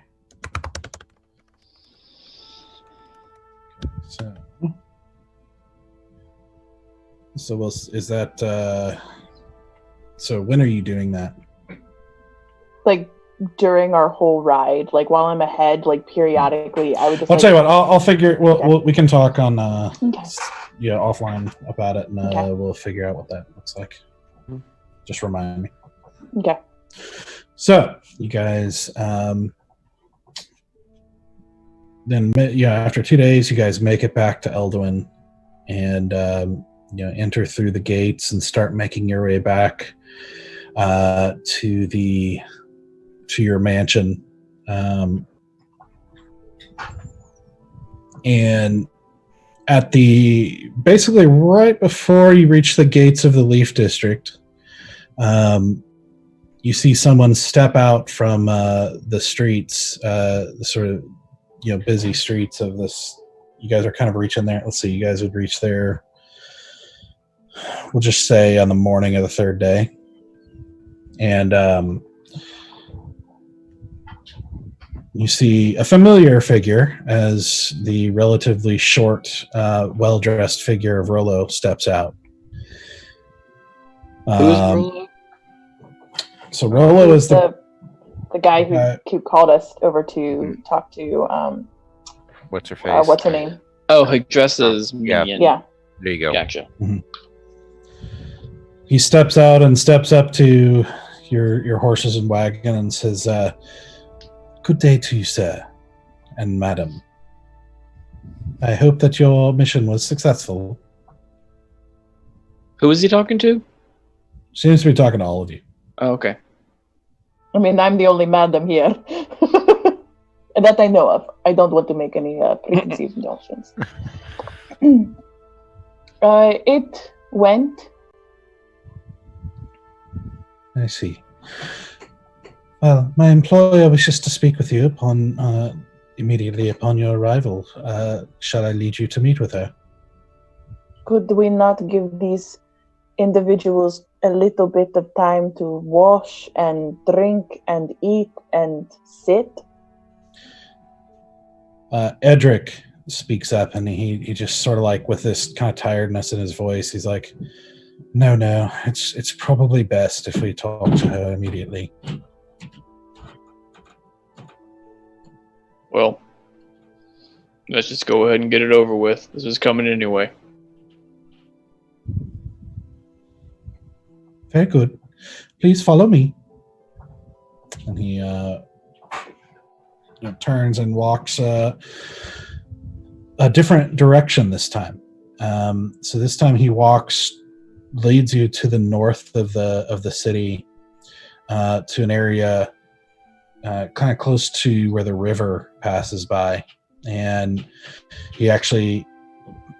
So is that so when are you doing that?
Like during our whole ride, like while I'm ahead, like periodically, I would just.
I'll tell you what. I'll figure. We can talk on
Okay.
offline about it, and
Okay.
we'll figure out what that looks like. Just remind me.
Okay.
So you guys, then after 2 days, you guys make it back to Elduin, and enter through the gates and start making your way back to your mansion, and at basically right before you reach the gates of the Leaf District, you see someone step out from the streets, the sort of busy streets of this. You guys are kind of reaching there. Let's see, you guys would reach there, we'll just say on the morning of the third day, and you see a familiar figure as the relatively short, well-dressed figure of Rollo steps out.
Who is Rollo?
So Rollo is
the guy who called us over to talk to.
What's her face?
What's her name?
Oh, he dresses minion.
Yeah.
There you go.
Gotcha.
Mm-hmm. He steps out and steps up to your horses and wagon and says, "Good day to you, sir and madam. I hope that your mission was successful."
Who is he talking to?
Seems to be talking to all of you.
Oh, okay.
I mean, I'm the only madam here. And that I know of. I don't want to make any preconceived notions. It went.
I see. Well, my employer wishes to speak with you immediately upon your arrival. Shall I lead you to meet with her?
Could we not give these individuals a little bit of time to wash and drink and eat and sit?
Edric speaks up, and he just sort of like, with this kind of tiredness in his voice, he's like, no, it's probably best if we talk to her immediately.
Well, let's just go ahead and get it over with. This is coming anyway.
Very good. Please follow me. And he turns and walks a different direction this time. So this time he leads you to the north of the city, to an area kind of close to where the river passes by, and he actually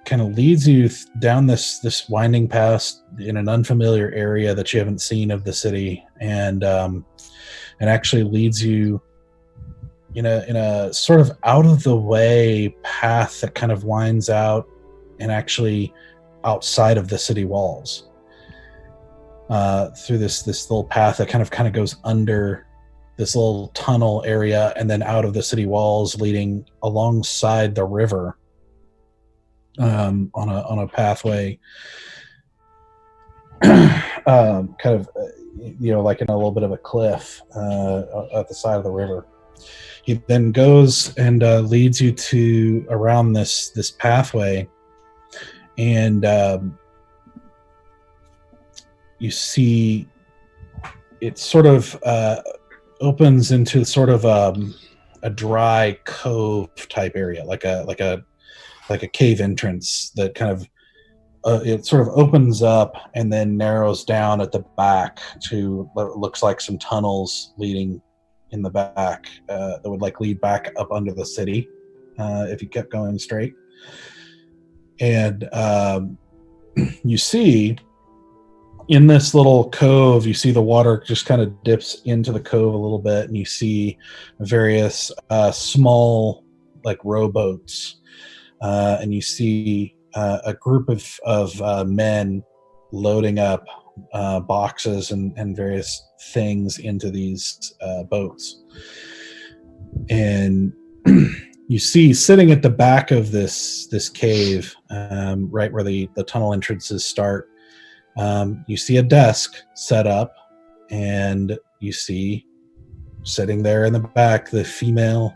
kind of leads you down this winding path in an unfamiliar area that you haven't seen of the city, and actually leads you in a sort of out of the way path that kind of winds out and actually outside of the city walls, through this little path that kind of goes under this little tunnel area and then out of the city walls, leading alongside the river, on a pathway, kind of like in a little bit of a cliff at the side of the river. He then goes and leads you to around this pathway, and you see it sort of opens into sort of a dry cove type area, like a cave entrance that kind of it sort of opens up and then narrows down at the back to what looks like some tunnels leading in the back that would like lead back up under the city if you kept going straight. And you see in this little cove, you see the water just kind of dips into the cove a little bit, and you see various small, like, rowboats, and you see a group of men loading up boxes and various things into these boats. And you see, sitting at the back of this cave, right where the tunnel entrances start, you see a desk set up, and you see, sitting there in the back, the female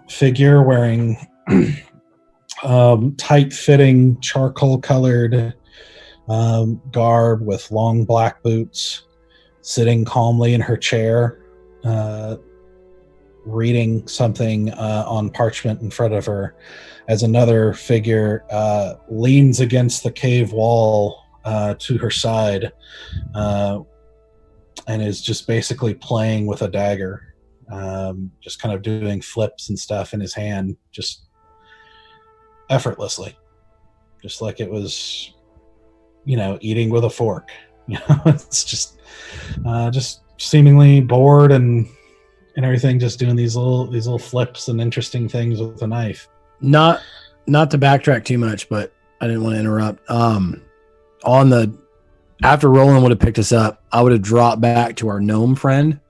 figure wearing tight-fitting, charcoal-colored garb with long black boots, sitting calmly in her chair, reading something on parchment in front of her, as another figure leans against the cave wall to her side, and is just basically playing with a dagger, just kind of doing flips and stuff in his hand, just effortlessly, just like it was, eating with a fork. It's just seemingly bored and everything, just doing these little flips and interesting things with a knife.
Not to backtrack too much, but I didn't want to interrupt. After Roland would have picked us up, I would have dropped back to our gnome friend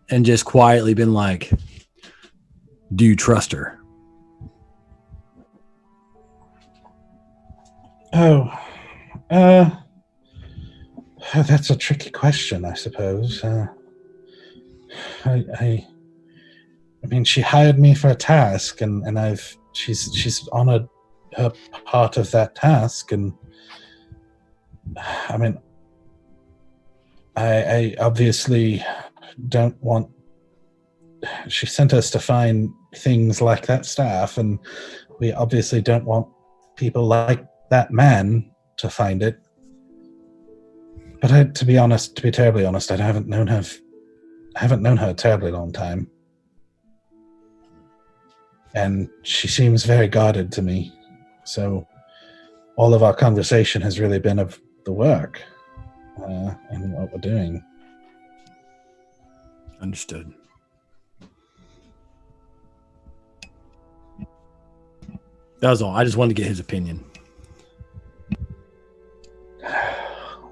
and just quietly been like, "Do you trust her?"
Oh, that's a tricky question, I suppose. I mean, she hired me for a task, and she's honored her part of that task, and I mean, I obviously don't want. She sent us to find things like that staff, and we obviously don't want people like that man to find it. But to be terribly honest, I haven't known her a terribly long time, and she seems very guarded to me. So all of our conversation has really been of the work and what we're doing.
Understood. That was all. I just wanted to get his opinion.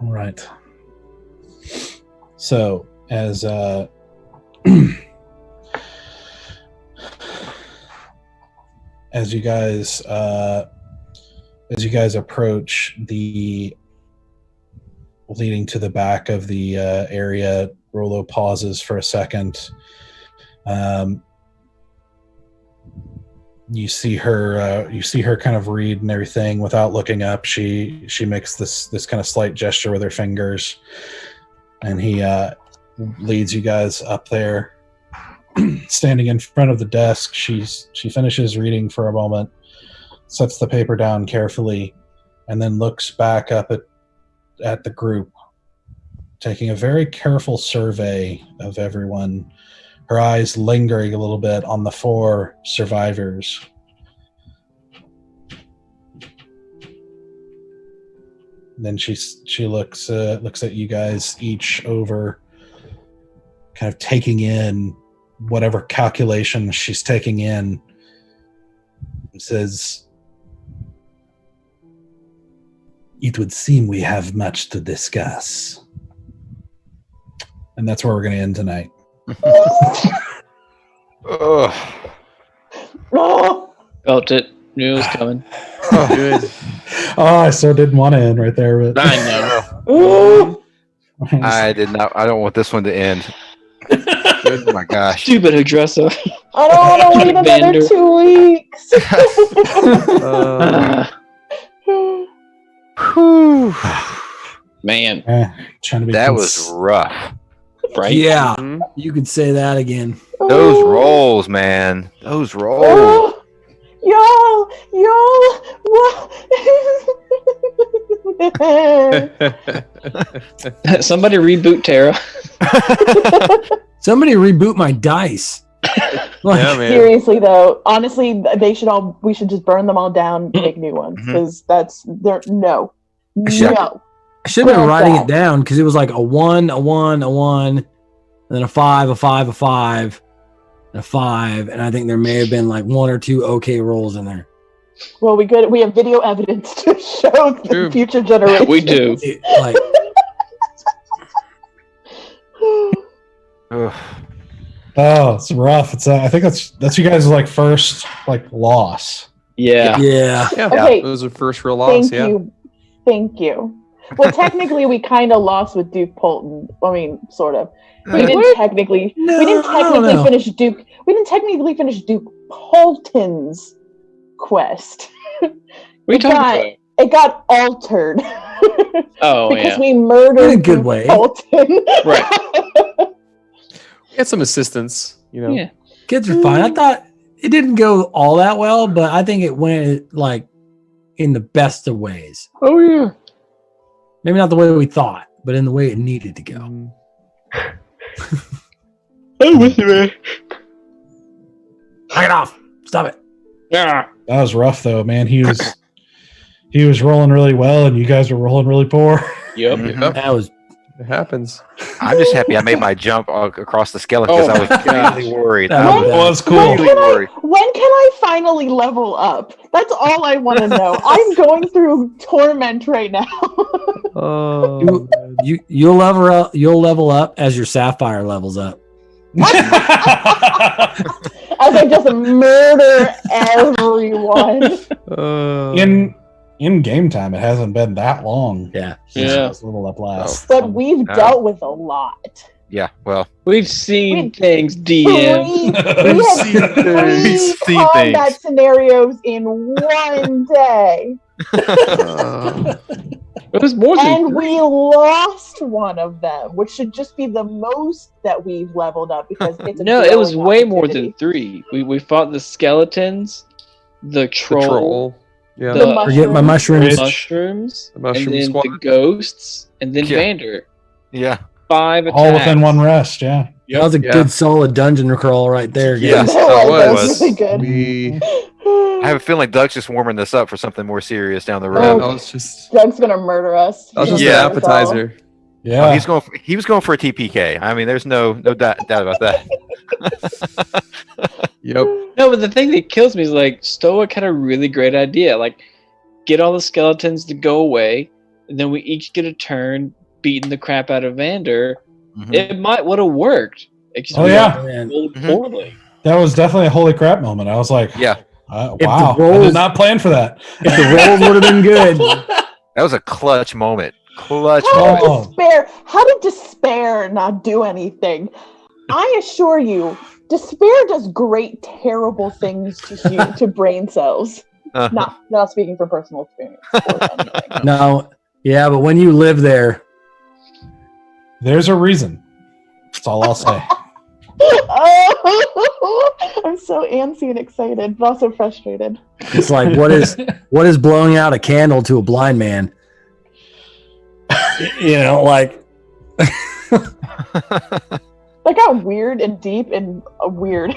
All right. So as as you guys approach the leading to the back of the area, Rollo pauses for a second. You see her kind of read and everything without looking up. She makes this kind of slight gesture with her fingers, and he leads you guys up there. Standing in front of the desk, she finishes reading for a moment, sets the paper down carefully, and then looks back up at the group, taking a very careful survey of everyone, her eyes lingering a little bit on the 4 survivors. Then she looks at you guys each over, kind of taking in whatever calculation she's taking in, and says, "It would seem we have much to discuss." And that's where we're going to end tonight.
Felt it. Knew it was coming.
Good.
Oh, I so didn't want to end right there, but
I know.
I did not. I don't want this one to end. Oh my gosh.
Stupid Aggressor.
I don't want to wait another
Vander.
2 weeks.
Man,
trying to be
That was rough.
right?
Yeah,
Mhm.
you could say that again.
Those rolls, man. Those rolls.
Oh, y'all, what?
Somebody reboot Terra.
Somebody reboot my dice. Like,
Yeah, man.
Seriously though, honestly, we should just burn them all down and make new ones, because no.
Actually,
I should have been writing it down because it was like a 1, a 1, a 1, and then a 5, a 5, a 5, and a 5. And I think there may have been like 1 or 2 okay rolls in there.
Well, we have video evidence to show the future generations.
We do.
Like,
Oh, it's rough. It's I think that's you guys' like first like loss.
Yeah.
Yeah.
Okay.
It was a first real loss.
Thank you. Well, technically, we kind of lost with Duke Polton. I mean, sort of. We didn't technically finish Duke. We didn't technically finish Duke Polton's quest.
We talking
It got altered. Because we murdered
in a good
Duke
way.
Polton.
Right.
We had some assistance, you know.
Yeah. Kids are fine. I thought it didn't go all that well, but I think it went like in the best of ways.
Oh yeah.
Maybe not the way we thought, but in the way it needed to go.
I'm with you, man.
Knock it off. Stop it.
Yeah.
That was rough though, man. He was rolling really well, and you guys were rolling really poor.
Yep.
That was.
It happens.
I'm just happy I made my jump across the skeleton because I was really worried.
That
was cool.
When can I finally level up? That's all I want to know. I'm going through torment right now.
You'll level up as your sapphire levels up.
As I just murder everyone.
In game time, it hasn't been that long.
Yeah.
Since level up last.
But we've dealt with a lot.
Yeah, well,
we've seen things, DM.
We've seen combat scenarios in one day.
It was more than 3.
We lost one of them, which should just be the most that we've leveled up because it's
it was way more than 3. We fought the skeletons, the troll.
Yeah.
Forget my mushrooms.
The
mushroom
and then
squad.
the ghosts, and then Vander.
Yeah.
5 attacks.
All within one rest, yeah.
That was a good solid dungeon crawl right there.
Yes,
that
was.
Really good.
I have a feeling Doug's just warming this up for something more serious down the road.
That was just.
Doug's gonna murder us.
That was just an appetizer.
Yeah.
He was going for a TPK. I mean, there's no doubt about that.
Yep.
No, but the thing that kills me is like Stoic had a really great idea. Like, get all the skeletons to go away, and then we each get a turn beating the crap out of Vander.
Mm-hmm.
It would have worked.
Poorly. That was definitely a holy crap moment. I was like,
yeah,
wow, I did not plan for that.
If the rolls would have been good.
That was a clutch moment.
How did despair not do anything? I assure you, despair does great, terrible things to brain cells. Not speaking from personal experience.
No, yeah, but when you live there,
there's a reason. That's all I'll say.
I'm so antsy and excited, but also frustrated.
It's like what is blowing out a candle to a blind man? You know, like
that got weird and deep and weird.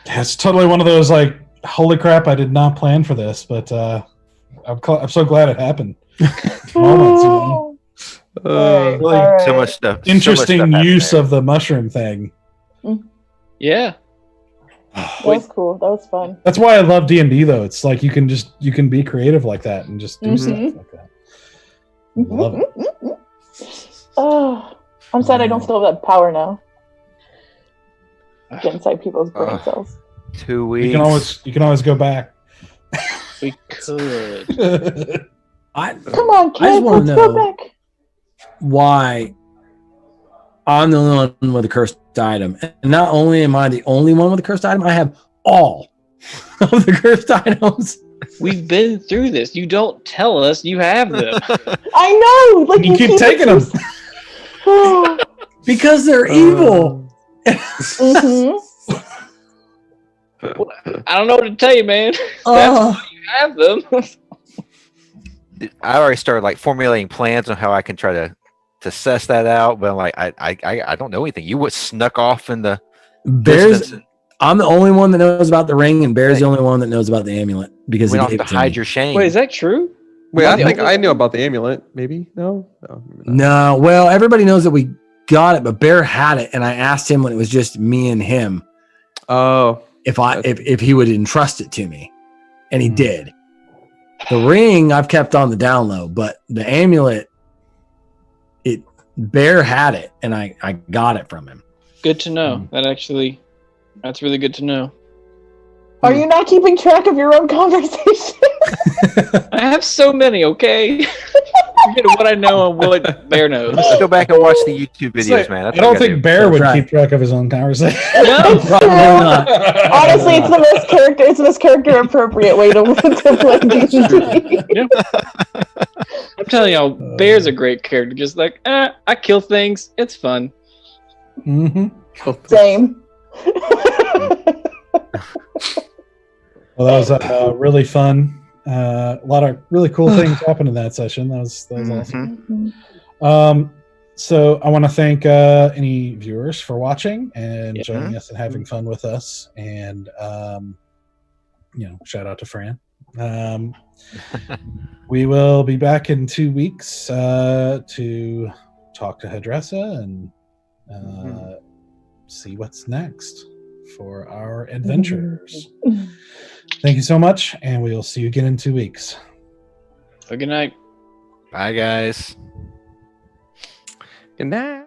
It's totally one of those like, holy crap! I did not plan for this, but I'm so glad it happened. Moments,
right.
So much stuff.
Interesting use of the mushroom thing.
Yeah.
That was cool. That was fun.
That's why I love D&D though. It's like you can be creative like that and just do stuff like that. Love it.
Oh, I'm sad I don't still have that power now. Get inside people's brain cells.
2 weeks.
You can always go back.
We could.
Come on,
I just
kid.
want
Let's
to
go
know
back.
why I'm the only one with a cursed item. And not only am I the only one with a cursed item, I have all of the cursed items.
We've been through this. You don't tell us you have them.
I know. Like
you keep taking them.
Because they're evil.
I don't know what to tell you, man. That's why you have them.
I already started like formulating plans on how I can try to suss that out, but like I don't know anything. You was snuck off in the
Bears. I'm the only one that knows about the ring, and Bear's the only one that knows about the amulet because
we
he
don't
gave
have
it
to
to
hide
me.
your shame.
Wait, is that true?
Wait, I think I knew about the amulet. Maybe no. Maybe not.
No, well, everybody knows that we got it, but Bear had it, and I asked him when it was just me and him
Oh,
if he would entrust it to me, and he
Mhm.
did. The ring I've kept on the down low, but the amulet, Bear had it, and I got it from him.
Good to know. That's really good to know.
Are you not keeping track of your own conversation?
I have so many, okay? Forget what I know and what Bear knows.
Let's go back and watch the YouTube videos,
It's like,
man. That's
I don't
what I
think Bear
That's
would
right.
keep track of his own conversation.
No,
Probably not.
Honestly, it's the most character appropriate way to play D&D.
I'm telling y'all, Bear's a great character. Just like, I kill things. It's fun.
Mm-hmm.
Same.
Well, that was really fun. A lot of really cool things happened in that session. That was
Mhm.
awesome. So I want to thank any viewers for watching and
Yeah.
joining us and having fun with us. And shout out to Fran. We will be back in 2 weeks to talk to Hedressa and see what's next for our adventures. Thank you so much, and we will see you again in 2 weeks.
So good night.
Bye, guys.
Good night.